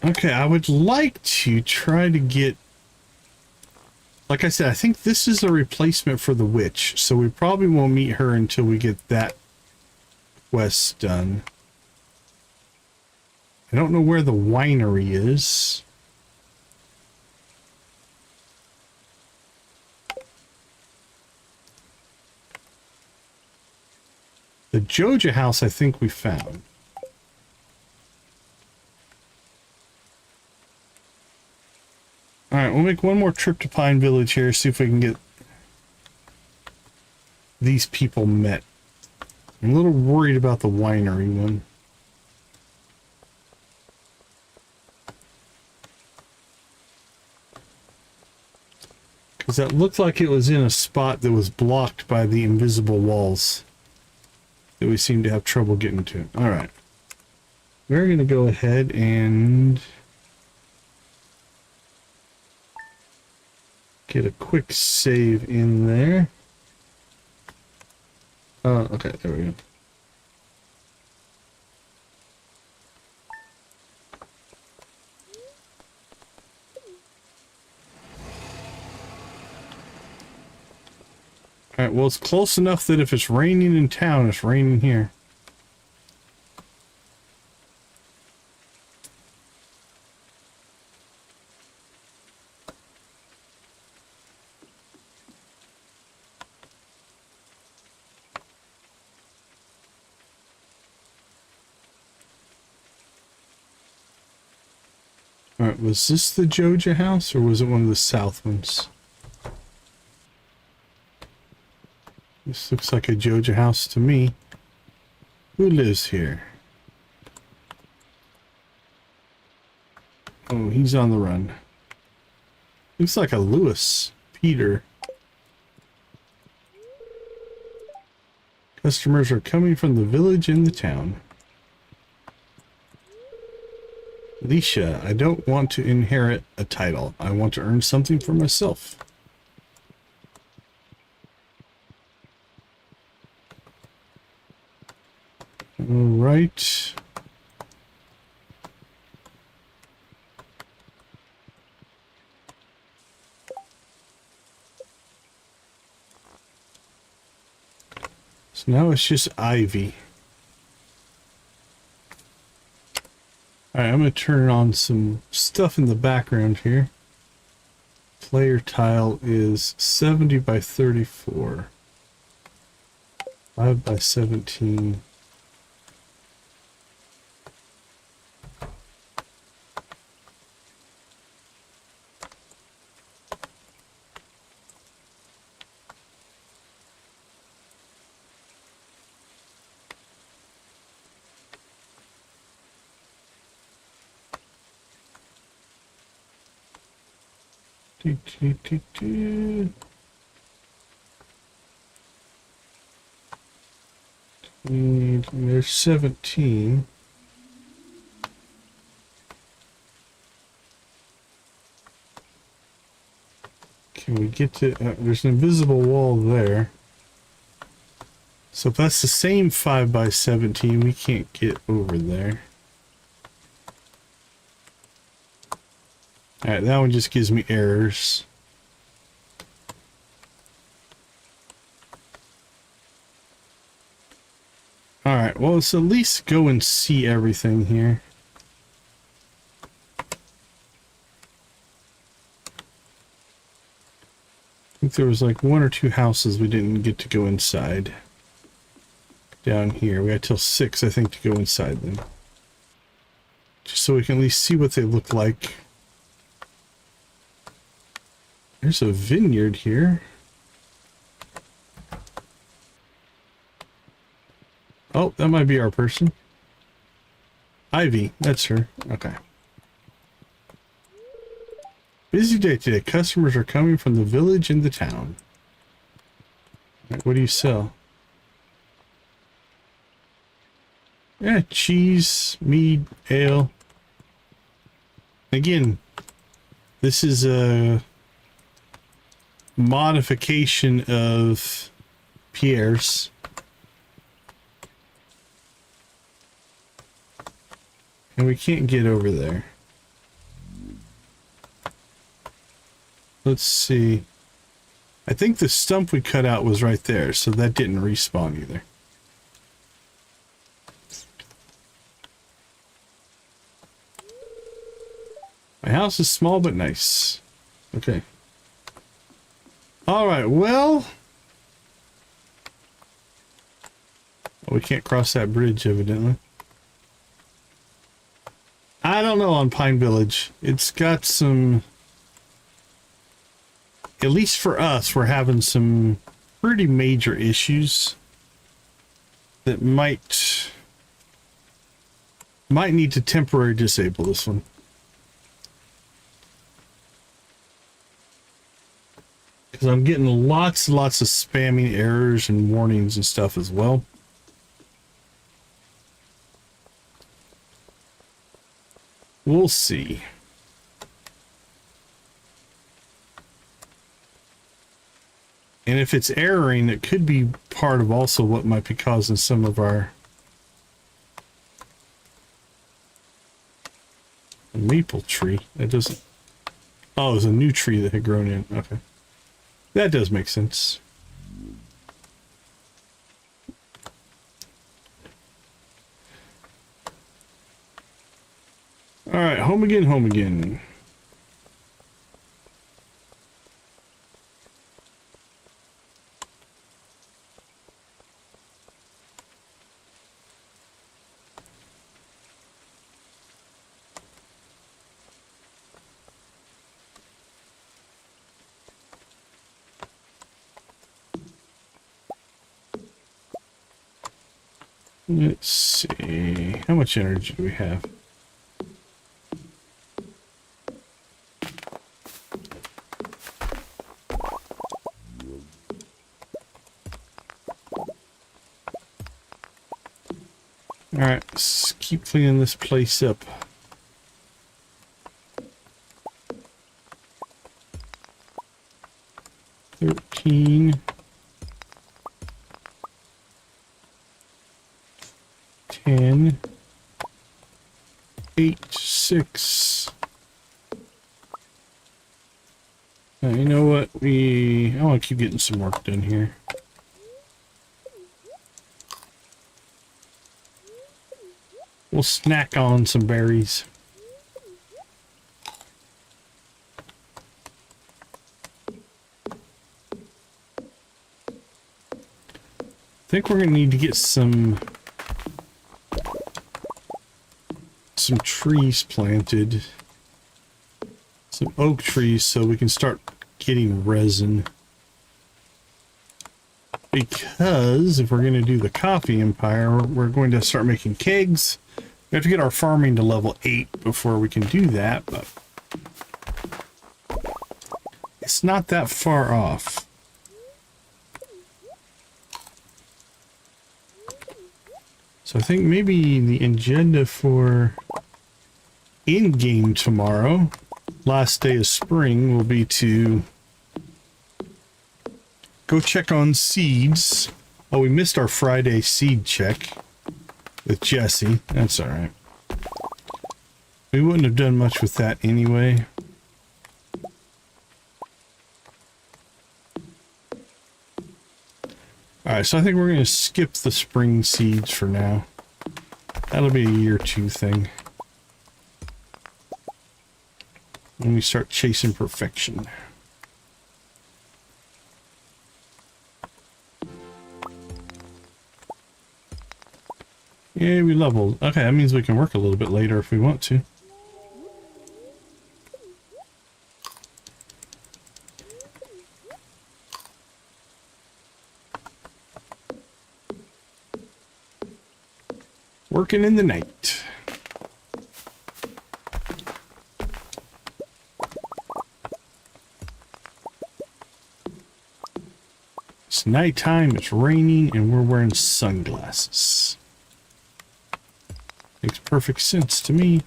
Okay, I would like to try to get, like I said, I think this is a replacement for the witch, so we probably won't meet her until we get that quest done. I don't know where the winery is. The Joja house I think we found. Alright, we'll make one more trip to Pine Village here, see if we can get these people met. I'm a little worried about the winery one. Because that looked like it was in a spot that was blocked by the invisible walls that we seem to have trouble getting to. Alright. We're going to go ahead and get a quick save in there. Oh, okay, there we go. Alright, well, it's close enough that if it's raining in town, it's raining here. Alright, was this the Joja house, or was it one of the south ones? This looks like a Joja house to me. Who lives here? Oh, he's on the run. Looks like a Lewis. Peter. Customers are coming from the village and the town. Alicia, I don't want to inherit a title. I want to earn something for myself. All right. So now it's just Ivy. Alright, I'm going to turn on some stuff in the background here. Player tile is 70 by 34. 5 by 17. And there's 17. Can we get to... there's an invisible wall there. So if that's the same 5x17, we can't get over there. Alright, that one just gives me errors. Alright, well, let's at least go and see everything here. I think there was like 1 or 2 houses we didn't get to go inside. Down here. We got till 6, I think, to go inside them. Just so we can at least see what they look like. There's a vineyard here. Oh, that might be our person. Ivy, that's her. Okay. Busy day today. Customers are coming from the village and the town. Right, what do you sell? Yeah, cheese, mead, ale. Again, this is a modification of Pierre's. And we can't get over there. Let's see. I think the stump we cut out was right there, so that didn't respawn either. My house is small but nice. Okay. Alright, well... we can't cross that bridge, evidently. I don't know on Pine Village. It's got some... At least for us, we're having some pretty major issues that might need to temporarily disable this one. Because I'm getting lots and lots of spamming errors and warnings and stuff as well. We'll see. And if it's erroring, it could be part of also what might be causing some of our maple tree. That doesn't... Oh, it was a new tree that had grown in. Okay. That does make sense. Alright, home again, home again. Let's see. How much energy do we have? Alright, let's keep cleaning this place up. $13. 10, 8, 6. Now, you know what? I want to keep getting some work done here. We'll snack on some berries. I think we're going to need to get some trees planted, some oak trees, so we can start getting resin. Because if we're going to do the coffee empire, we're going to start making kegs. We have to get our farming to level 8 before we can do that, but it's not that far off. So I think maybe the agenda for in-game tomorrow, last day of spring, will be to go check on seeds. Oh, we missed our Friday seed check with Jesse. That's all right. We wouldn't have done much with that anyway. All right, so I think we're going to skip the spring seeds for now. That'll be a year 2 thing. When we start chasing perfection. Yeah, we leveled. Okay, that means we can work a little bit later if we want to. Working in the night. It's nighttime, it's raining, and we're wearing sunglasses. Makes perfect sense to me.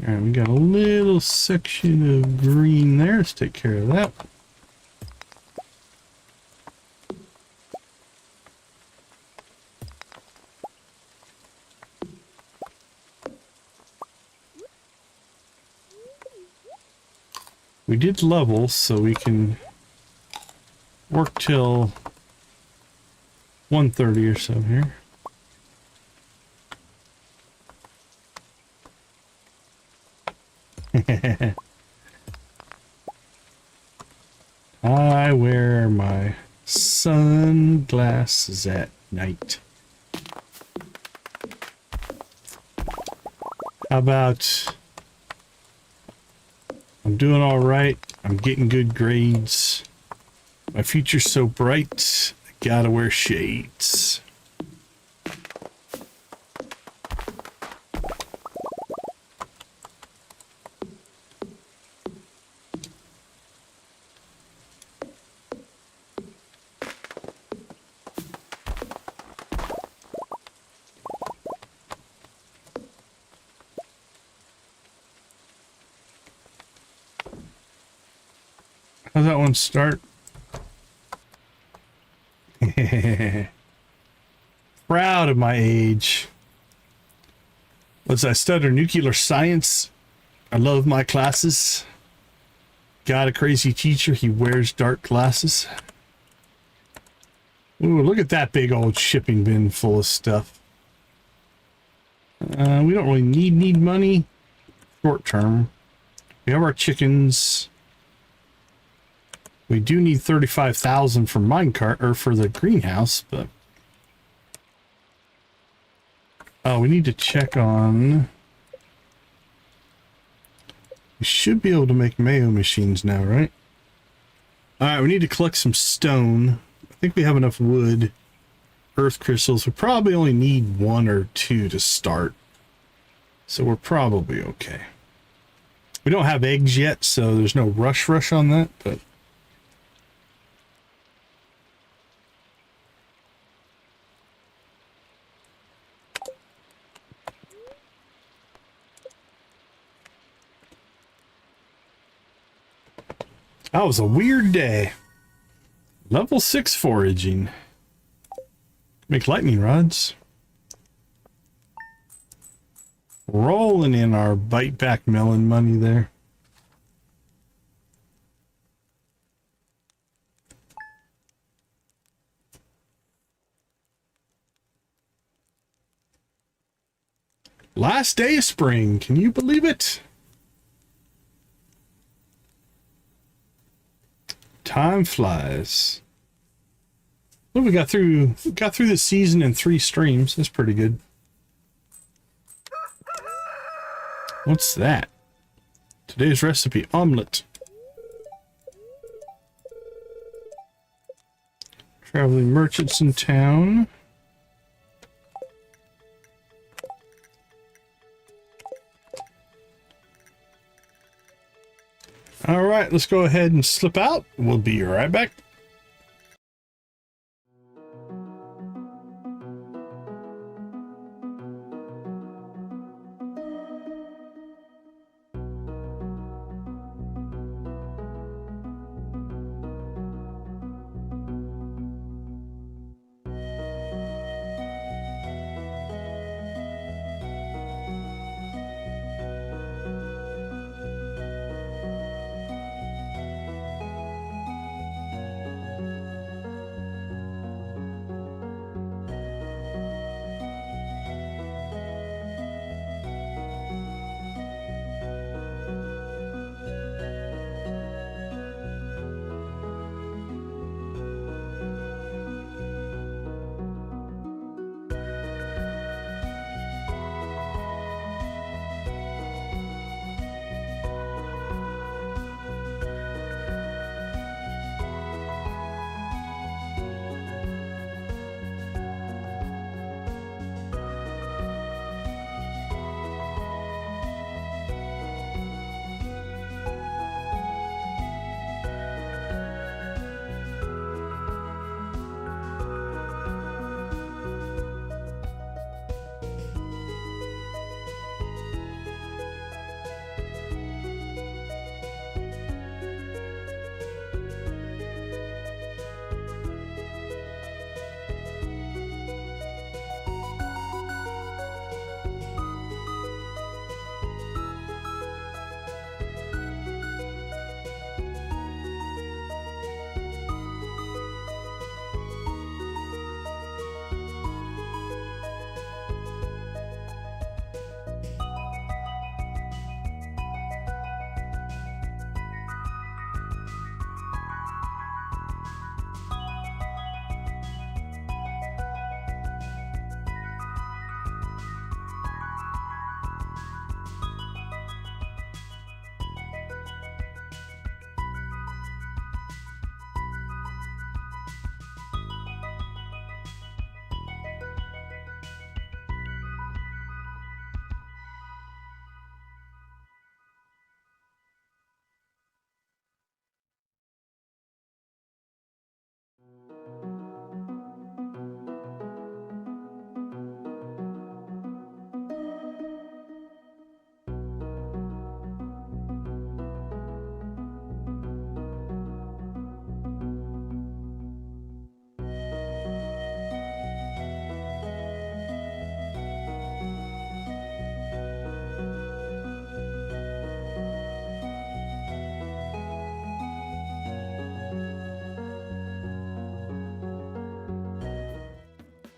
Alright, we got a little section of green there. Let's take care of that. We did level, so we can work till 1:30 or so here. I wear my sunglasses at night. How about... I'm doing all right. I'm getting good grades. My future's so bright, I gotta wear shades. How's that one start? Proud of my age. What's that? Stutter nuclear science. I love my classes. Got a crazy teacher. He wears dark glasses. Ooh, look at that big old shipping bin full of stuff. We don't really need money. Short term. We have our chickens. We do need 35,000 for minecart or for the greenhouse, but oh, we need to check on. We should be able to make Mayo machines now, right? All right, we need to collect some stone. I think we have enough wood, earth crystals. We probably only need 1 or 2 to start, so we're probably okay. We don't have eggs yet, so there's no rush on that, but. That was a weird day. Level 6 foraging. Make lightning rods. Rolling in our bite back melon money there. Last day of spring. Can you believe it? Time flies. Well, we got through the season in 3 streams. That's pretty good. What's that? Today's recipe, omelet. Traveling merchants in town. All right, let's go ahead and slip out. We'll be right back.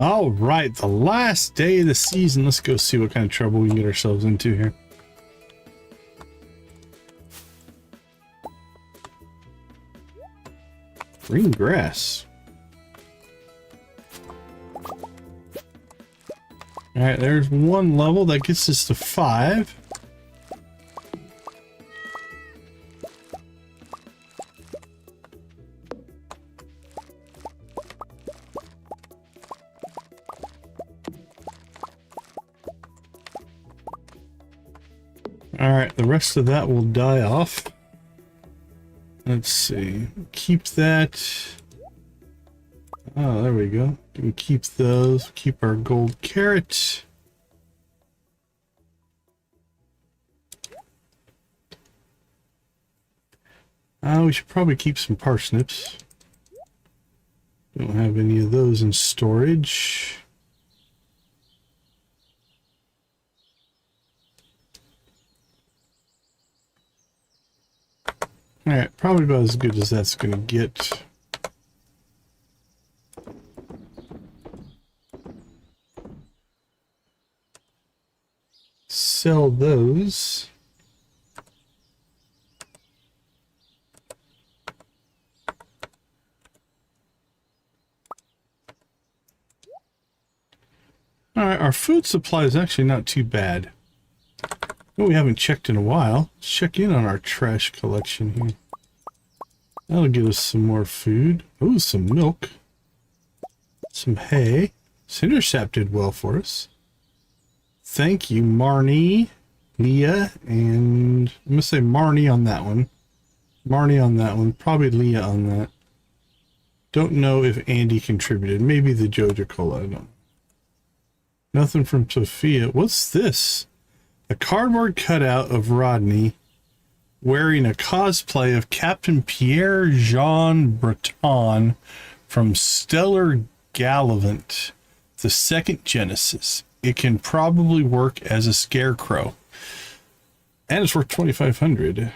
All right, the last day of the season. Let's go see what kind of trouble we can get ourselves into here. Green grass. All right, there's one level that gets us to 5. All right, the rest of that will die off. Let's see. Keep that. Oh, there we go. We can keep those. Keep our gold carrot. We should probably keep some parsnips. Don't have any of those in storage. Alright, probably about as good as that's going to get. Sell those. Alright, our food supply is actually not too bad. Well, we haven't checked in a while. Let's check in on our trash collection here. That'll give us some more food. Oh, some milk. Some hay. Cindersapp did well for us. Thank you, Marnie, Leah, and I'm going to say Marnie on that one. Marnie on that one. Probably Leah on that. Don't know if Andy contributed. Maybe the Joja Cola. I don't know. Nothing from Sophia. What's this? A cardboard cutout of Rodney wearing a cosplay of Captain Pierre-Jean Breton from Stellar Gallivant, the second Genesis. It can probably work as a scarecrow. And it's worth 2,500.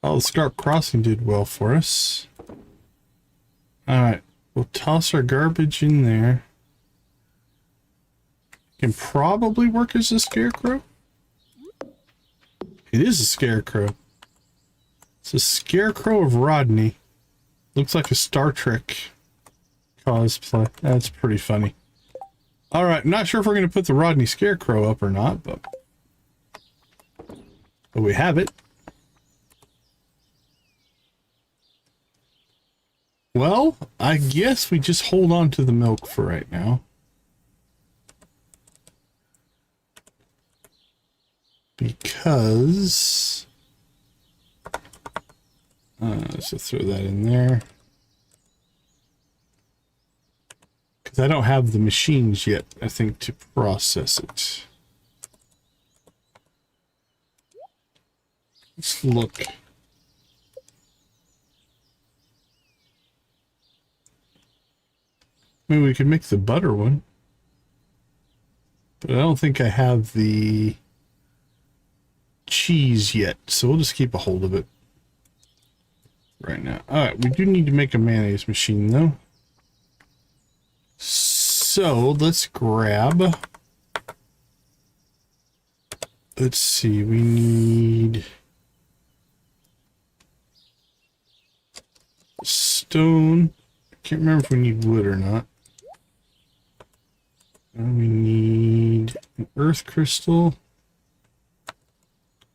Oh, the Scarp Crossing did well for us. Alright, we'll toss our garbage in there. Can probably work as a scarecrow. It is a scarecrow. It's a scarecrow of Rodney. Looks like a Star Trek cosplay. That's pretty funny. Alright, not sure if we're going to put the Rodney scarecrow up or not, but we have it. Well, I guess we just hold on to the milk for right now. Because... so throw that in there. Because I don't have the machines yet, I think, to process it. Let's look. I mean, we could make the butter one. But I don't think I have the cheese yet, so we'll just keep a hold of it right now. Alright, we do need to make a mayonnaise machine, though. So, let's grab... Let's see, we need... stone. I can't remember if we need wood or not. And we need an earth crystal.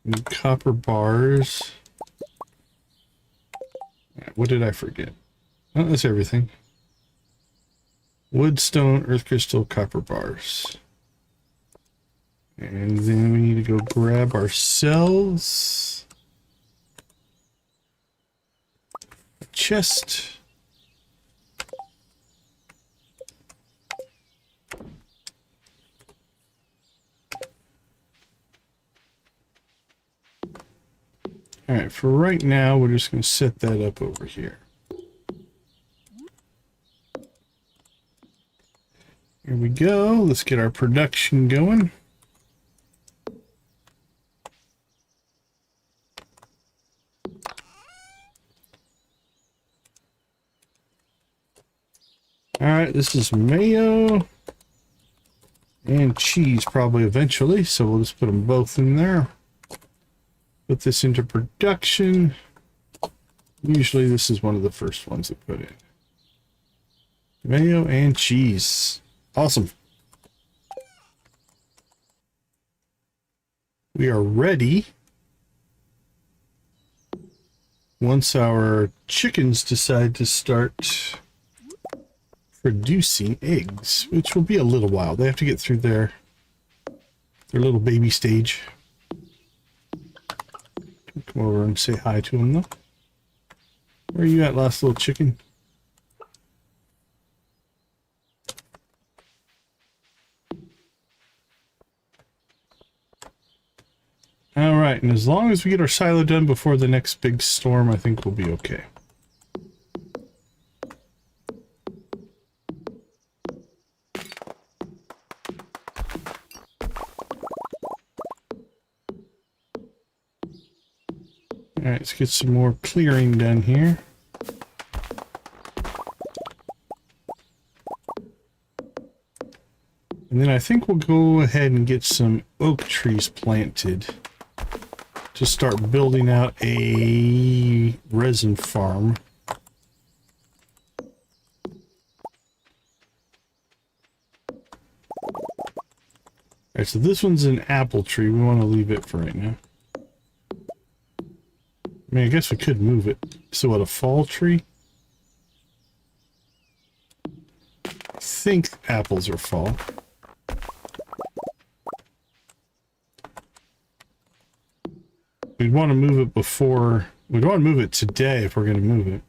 We need copper bars. Right, what did I forget? Oh, that's everything. Wood, stone, earth crystal, copper bars. And then we need to go grab ourselves a chest. Alright, for right now, we're just going to set that up over here. Here we go. Let's get our production going. All right, this is mayo and cheese probably eventually, so we'll just put them both in there. Put this into production. Usually this is one of the first ones to put in. Mayo and cheese. Awesome. We are ready once our chickens decide to start producing eggs, which will be a little while. They have to get through their little baby stage. Come over and say hi to them though. Where are you at, last little chicken? All right, and as long as we get our silo done before the next big storm, I think we'll be okay. All right, let's get some more clearing done here. And then I think we'll go ahead and get some oak trees planted to start building out a resin farm. Alright, so this one's an apple tree. We want to leave it for right now. I mean, I guess we could move it. So what, a fall tree? I think apples are fall. We'd want to move it before... We'd want to move it today if we're going to move it.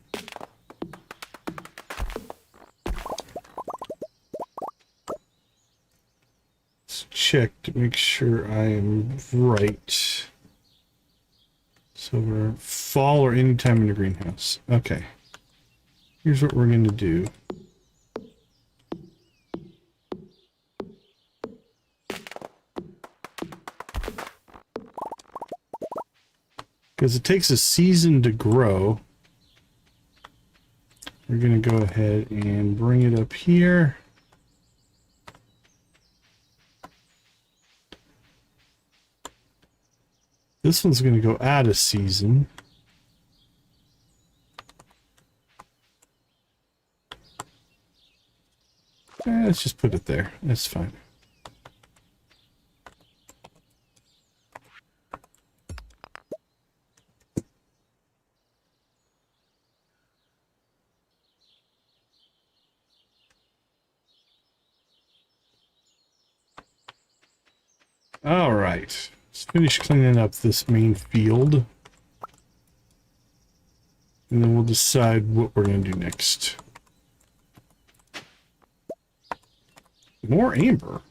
Let's check to make sure I am right. So we're fall or any time in the greenhouse. Okay. Here's what we're going to do. Because it takes a season to grow, we're going to go ahead and bring it up here. This one's going to go out of season. Let's just put it there. That's fine. All right. Let's finish cleaning up this main field. And then we'll decide what we're going to do next. More amber.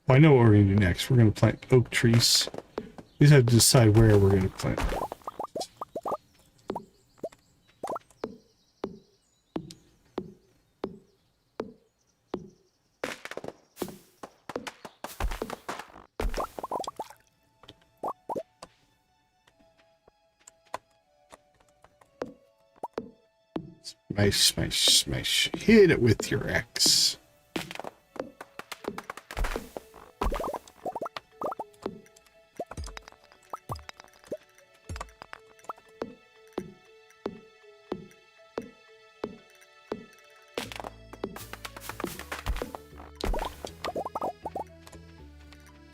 Well, I know what we're going to do next. We're going to plant oak trees. We just have to decide where we're going to plant. Smash, smash, smash. Hit it with your axe.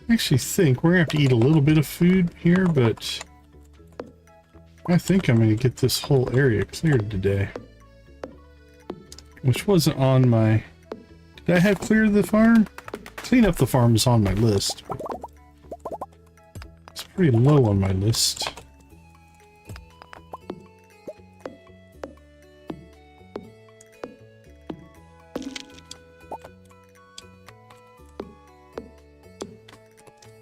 I actually think we're going to have to eat a little bit of food here, but I think I'm going to get this whole area cleared today. Which wasn't on my... Did I have cleared the farm? Clean up the farm is on my list. It's pretty low on my list.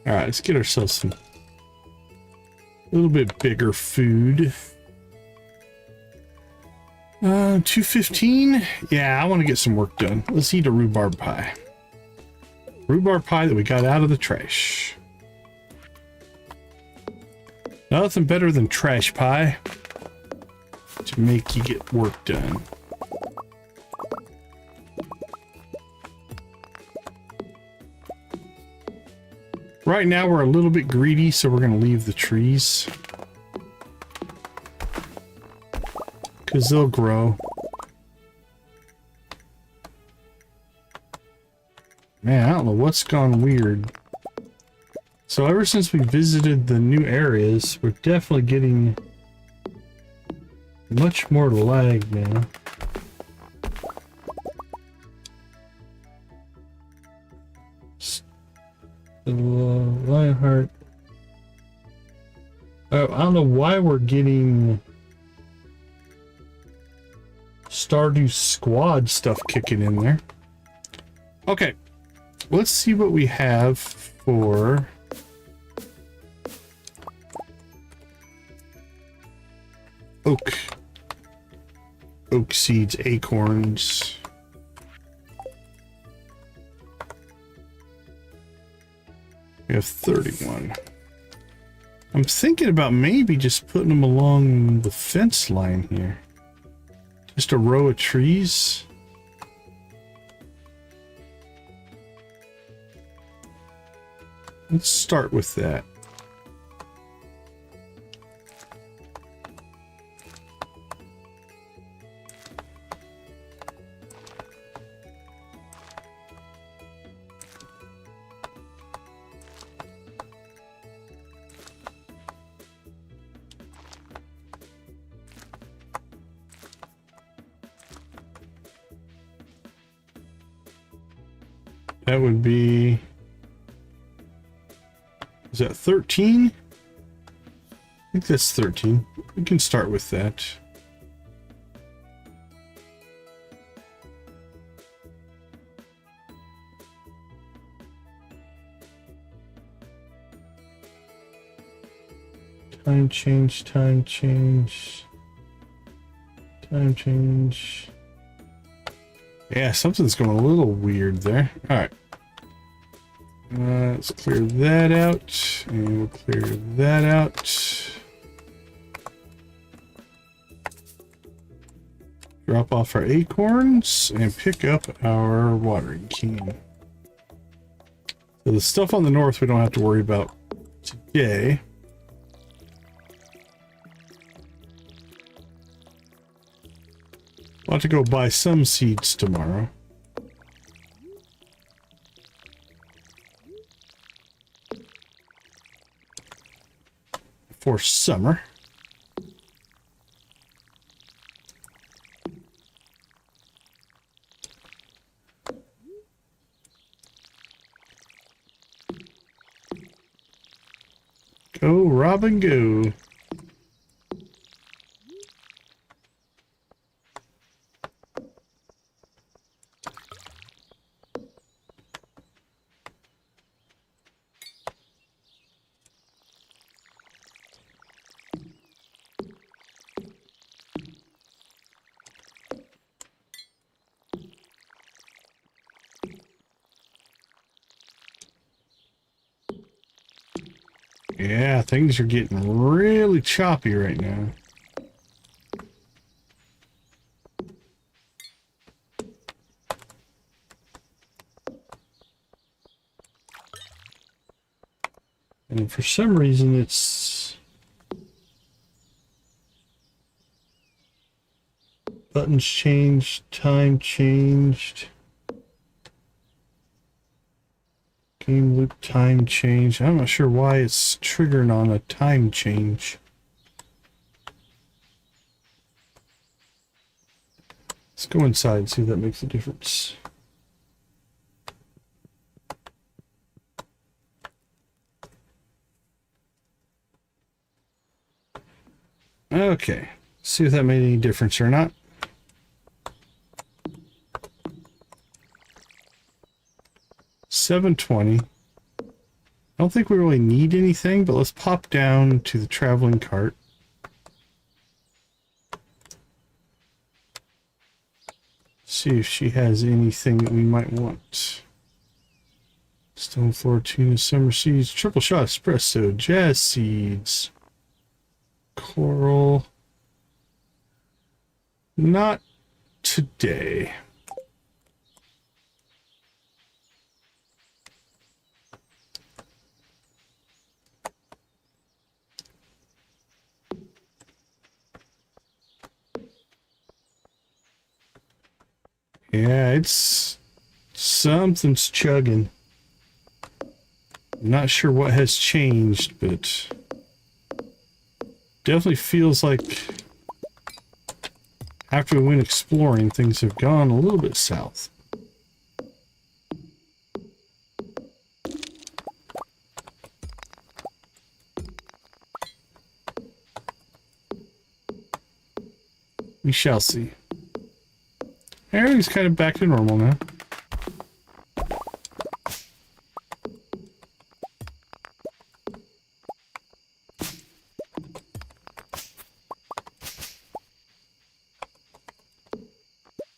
Alright, let's get ourselves some... a little bit bigger food. 215? Yeah, I want to get some work done. Let's eat a rhubarb pie. Rhubarb pie that we got out of the trash. Nothing better than trash pie to make you get work done. Right now we're a little bit greedy, so we're going to leave the trees. Because they'll grow. Man, I don't know what's gone weird. So ever since we visited the new areas, we're definitely getting much more lag now. Lionheart. Oh, I don't know why we're getting Stardew Squad stuff kicking in there. Okay, let's see what we have for oak seeds, acorns. We have 31. I'm thinking about maybe just putting them along the fence line here. Just a row of trees. Let's start with that. That would be, is that 13? I think that's 13. We can start with that. Time change, time change, time change. Yeah, something's going a little weird there. All right. Let's clear that out, and we'll clear that out. Drop off our acorns and pick up our watering can. So the stuff on the north we don't have to worry about today. I'll have to go buy some seeds tomorrow. For summer. Go, Robin, go. Yeah, things are getting really choppy right now. And for some reason it's buttons changed, time changed. Game loop time change. I'm not sure why it's triggering on a time change. Let's go inside and see if that makes a difference. Okay, see if that made any difference or not. $7.20. I don't think we really need anything, but let's pop down to the traveling cart. See if she has anything that we might want. Stone floor tuna, summer seeds, triple shot espresso, jazz seeds. coral. Not today. Yeah, it's something's chugging. I'm not sure what has changed, but definitely feels like after we went exploring, things have gone a little bit south. We shall see. Everything's kind of back to normal now.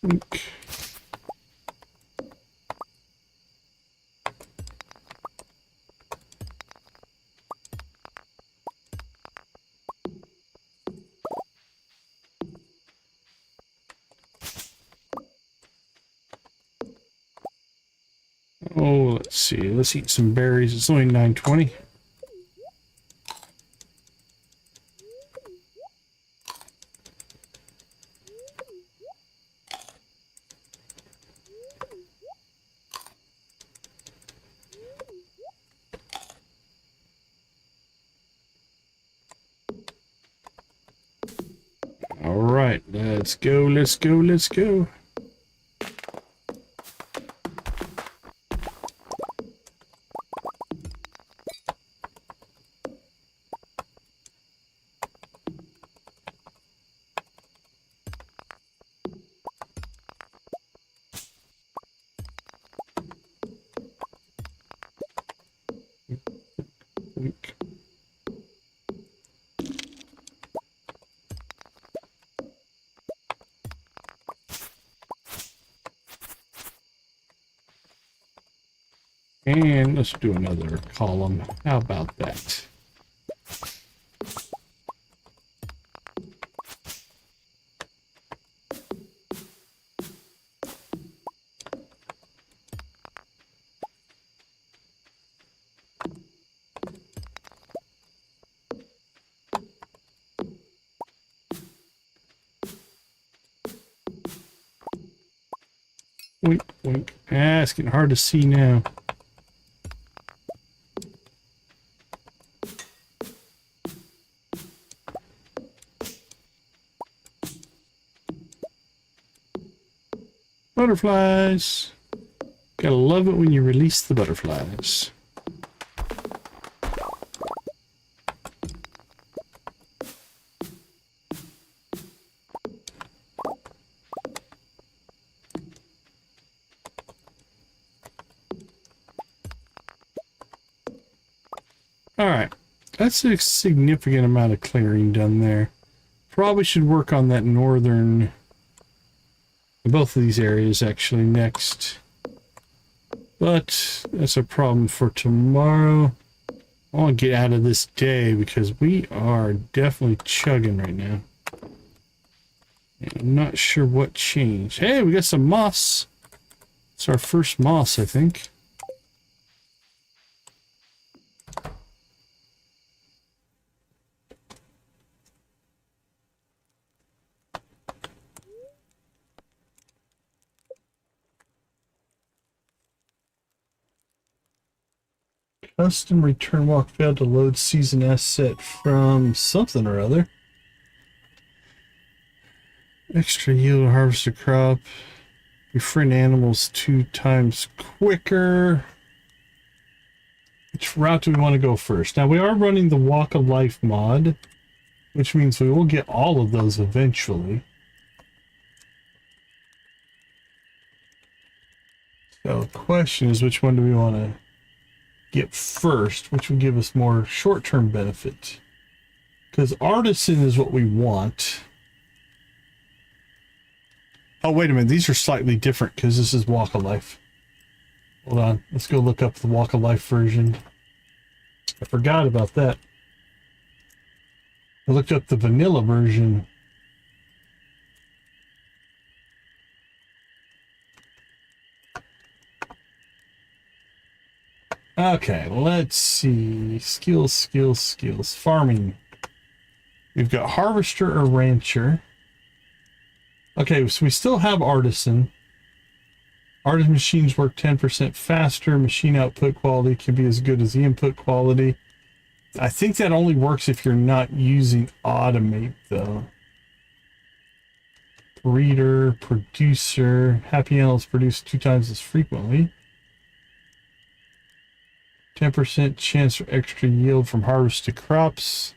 Okay. Oh, let's see. Let's eat some berries. It's only 9:20. All right, let's go. Let's go. Let's go. And let's do another column. How about that? Wink, wink. Ah, it's getting hard to see now. Butterflies. Gotta love it when you release the butterflies. Alright, that's a significant amount of clearing done there. Probably should work on that northern, both of these areas actually next. But that's a problem for tomorrow. I want to get out of this day because we are definitely chugging right now. And I'm not sure what changed. Hey, we got some moss. It's our first moss, I think. Custom return walk failed to load season asset from something or other. Extra yield harvest a crop. Befriend animals 2 times quicker. Which route do we want to go first? Now we are running the Walk of Life mod, which means we will get all of those eventually. So the question is, which one do we want to get first, which will give us more short-term benefit? Because artisan is what we want. Oh, wait a minute. These are slightly different because this is Walk of Life. Hold on. Let's go look up the Walk of Life version. I forgot about that. I looked up the vanilla version. Okay, let's see. Skills, skills, skills. Farming. We've got harvester or rancher. Okay, so we still have artisan. Artisan machines work 10% faster. Machine output quality can be as good as the input quality. I think that only works if you're not using automate, though. Breeder, producer. Happy animals produce 2 times as frequently. 10% chance for extra yield from harvested crops.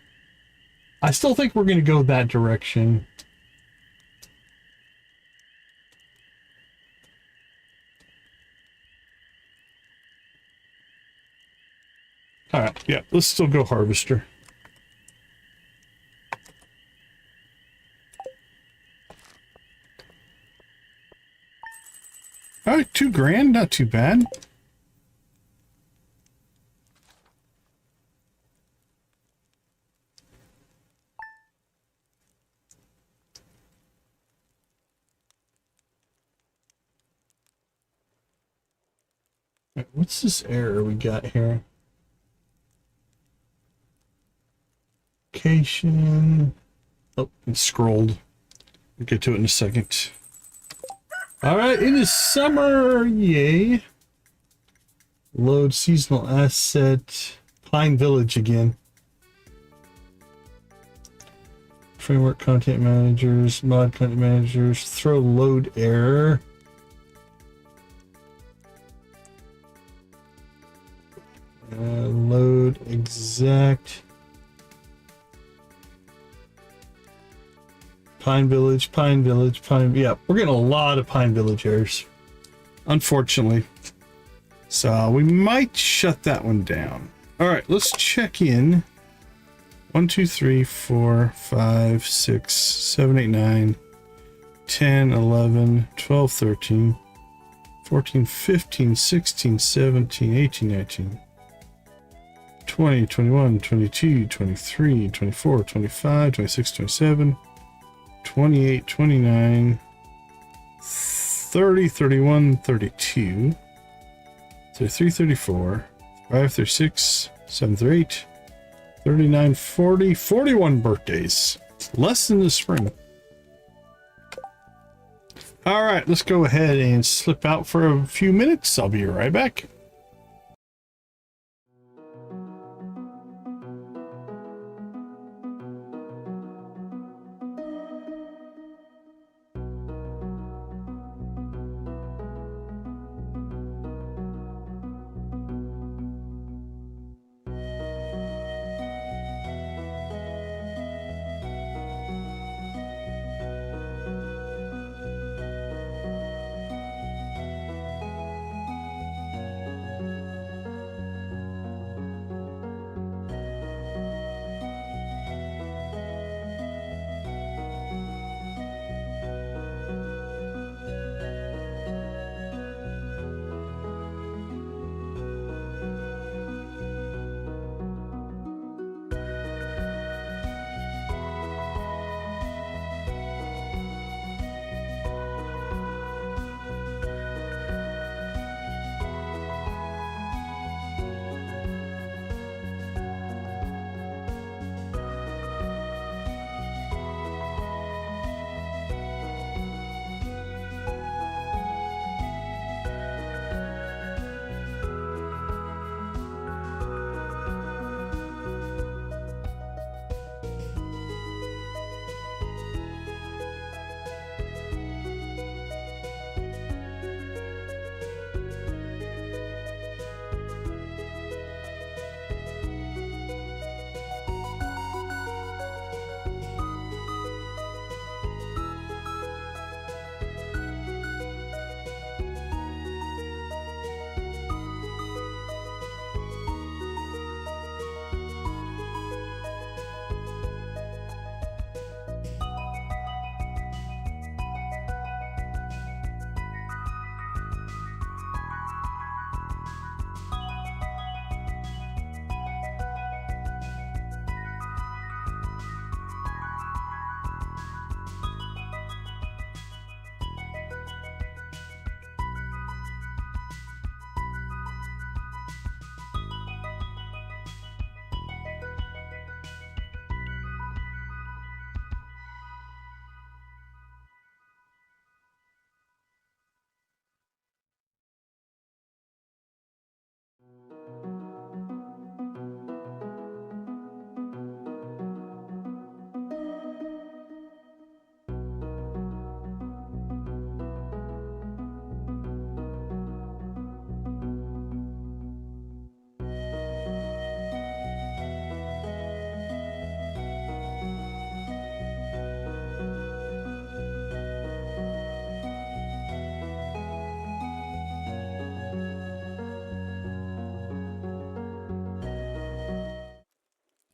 I still think we're going to go that direction. All right, yeah, let's still go harvester. All right, $2,000, not too bad. All right, what's this error we got here? Location. Oh, it's scrolled. We'll get to it in a second. All right, it is summer. Yay. Load seasonal asset. Pine Village again. Framework content managers, mod content managers, throw load error. Load exact. Pine Village, Pine Village, Pine. Yeah, we're getting a lot of Pine Village errors, unfortunately. So we might shut that one down. All right, let's check in. 1, 2, 3, 4, 5, 6, 7, 8, 9, 10, 11, 12, 13, 14, 15, 16, 17, 18, 19, 20, 21, 22, 23, 24, 25, 26, 27, 28, 29, 30, 31, 32, 33, 34, 35, 36, 7, 38, 39, 40, 41 birthdays. Less than the spring. All right, let's go ahead and slip out for a few minutes. I'll be right back.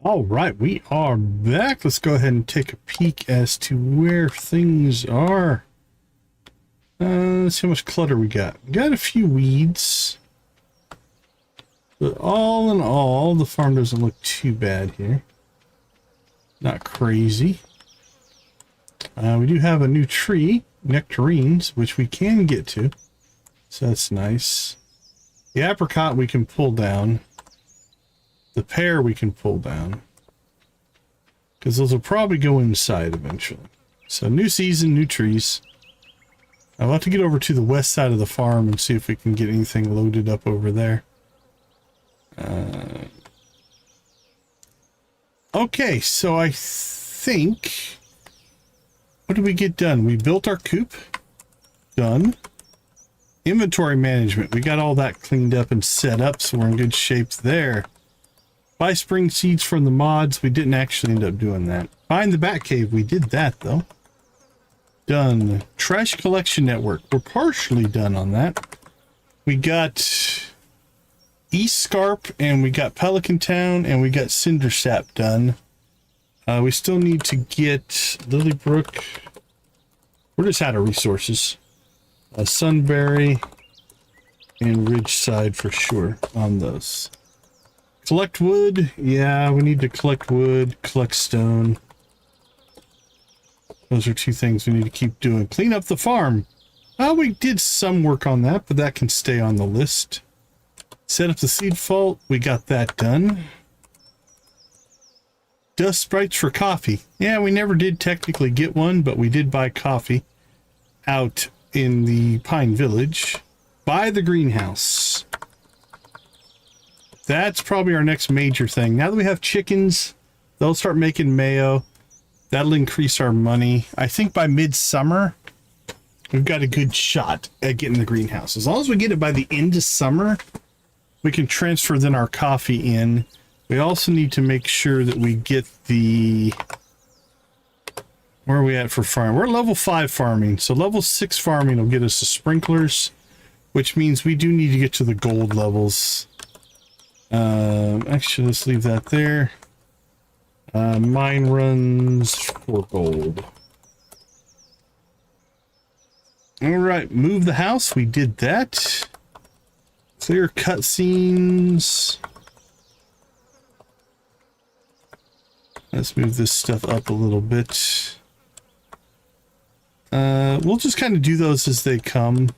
All right, we are back. Let's go ahead and take a peek as to where things are. Let's see how much clutter we got. We got a few weeds. But all in all, the farm doesn't look too bad here. Not crazy. We do have a new tree, nectarines, which we can get to. So that's nice. The apricot we can pull down. The pear we can pull down. Because those will probably go inside eventually. So new season, new trees. I'll have to get over to the west side of the farm and see if we can get anything loaded up over there. Okay, so I think... What did we get done? We built our coop. Done. Inventory management. We got all that cleaned up and set up, so we're in good shape there. Buy spring seeds from the mods. We didn't actually end up doing that. Find the bat cave. We did that, though. Done. Trash collection network. We're partially done on that. We got East Scarp, and we got Pelican Town, and we got Cinder Sap done. We still need to get Lilybrook. We're just out of resources. Sunbury and Ridgeside for sure on those. Collect wood. Yeah, we need to collect wood, collect stone. Those are two things we need to keep doing. Clean up the farm. We did some work on that, but that can stay on the list. Set up the seed vault. We got that done. Dust sprites for coffee. Yeah, we never did technically get one, but we did buy coffee out in the Pine Village. Buy the greenhouse. That's probably our next major thing. Now that we have chickens, they'll start making mayo. That'll increase our money. I think by midsummer, we've got a good shot at getting the greenhouse. As long as we get it by the end of summer, we can transfer then our coffee in. We also need to make sure that we get the... Where are we at for farming? We're level 5 farming. So level 6 farming will get us the sprinklers, which means we do need to get to the gold levels. Actually, let's leave that there. Mine runs for gold. All right, move the house. We did that. Clear cutscenes. Let's move this stuff up a little bit. We'll just kind of do those as they come.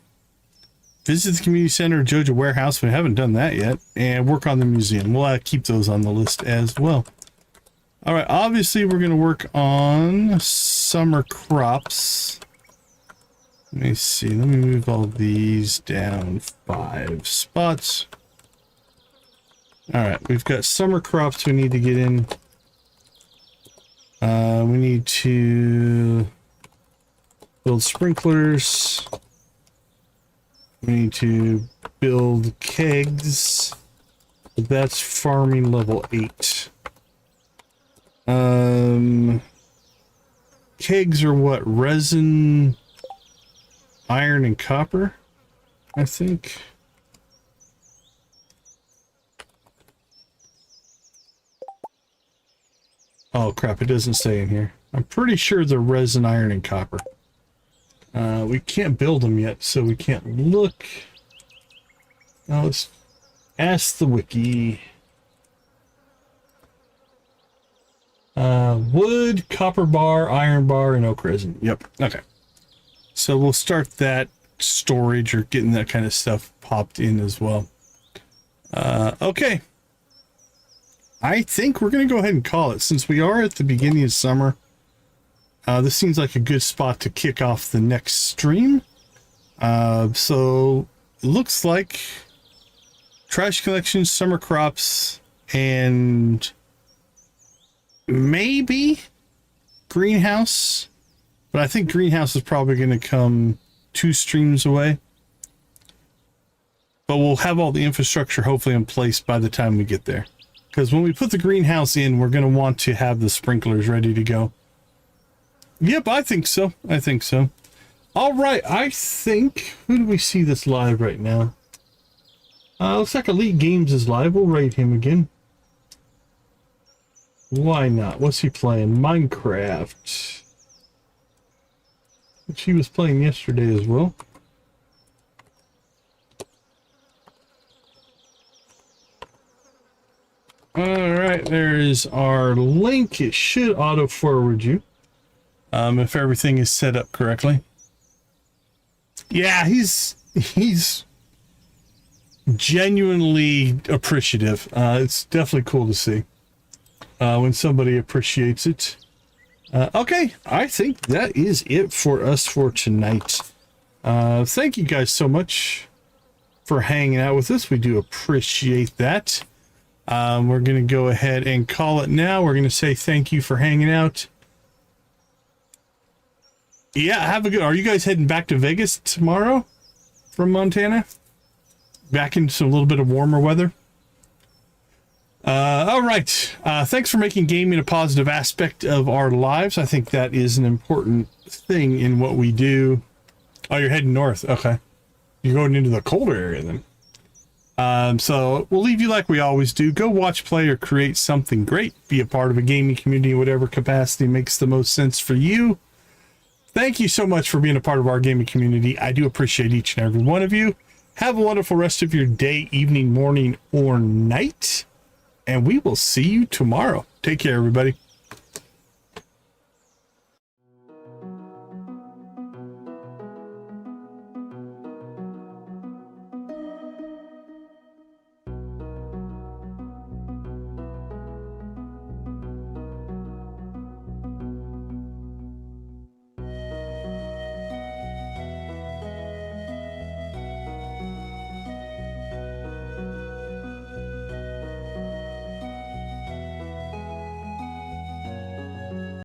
Visit the community center, Joja warehouse. We haven't done that yet. And work on the museum. We'll keep those on the list as well. All right, obviously we're going to work on summer crops. Let me see. Let me move all these down 5 spots. All right, we've got summer crops we need to get in. We need to build sprinklers. We need to build kegs. That's farming level 8. Kegs are what? Resin, iron, and copper, I think. Oh crap, it doesn't say in here. I'm pretty sure they're resin, iron, and copper. We can't build them yet, so we can't look. Now let's ask the wiki. Wood, copper bar, iron bar, and oak resin. Yep. Okay. So we'll start that storage or getting that kind of stuff popped in as well. Okay. I think we're going to go ahead and call it. Since we are at the beginning of summer, this seems like a good spot to kick off the next stream. So it looks like trash collection, summer crops, and maybe greenhouse. But I think greenhouse is probably going to come 2 streams away. But we'll have all the infrastructure hopefully in place by the time we get there. Because when we put the greenhouse in, we're going to want to have the sprinklers ready to go. Yep, I think so. I think so. All right, I think... Who do we see this live right now? Looks like Elite Games is live. We'll raid him again. Why not? What's he playing? Minecraft. Which he was playing yesterday as well. Alright, there's our link. It should auto forward you. If everything is set up correctly. Yeah, he's genuinely appreciative. It's definitely cool to see when somebody appreciates it. Okay, I think that is it for us for tonight. Thank you guys so much for hanging out with us. We do appreciate that. We're going to go ahead and call it now. We're going to say thank you for hanging out. Yeah, have a good... Are you guys heading back to Vegas tomorrow from Montana? Back into a little bit of warmer weather? All right. Thanks for making gaming a positive aspect of our lives. I think that is an important thing in what we do. Oh, you're heading north. Okay. You're going into the colder area then. So we'll leave you like we always do. Go watch, play, or create something great. Be a part of a gaming community in whatever capacity makes the most sense for you. Thank you so much for being a part of our gaming community. I do appreciate each and every one of you. Have a wonderful rest of your day, evening, morning, or night. And we will see you tomorrow. Take care, everybody.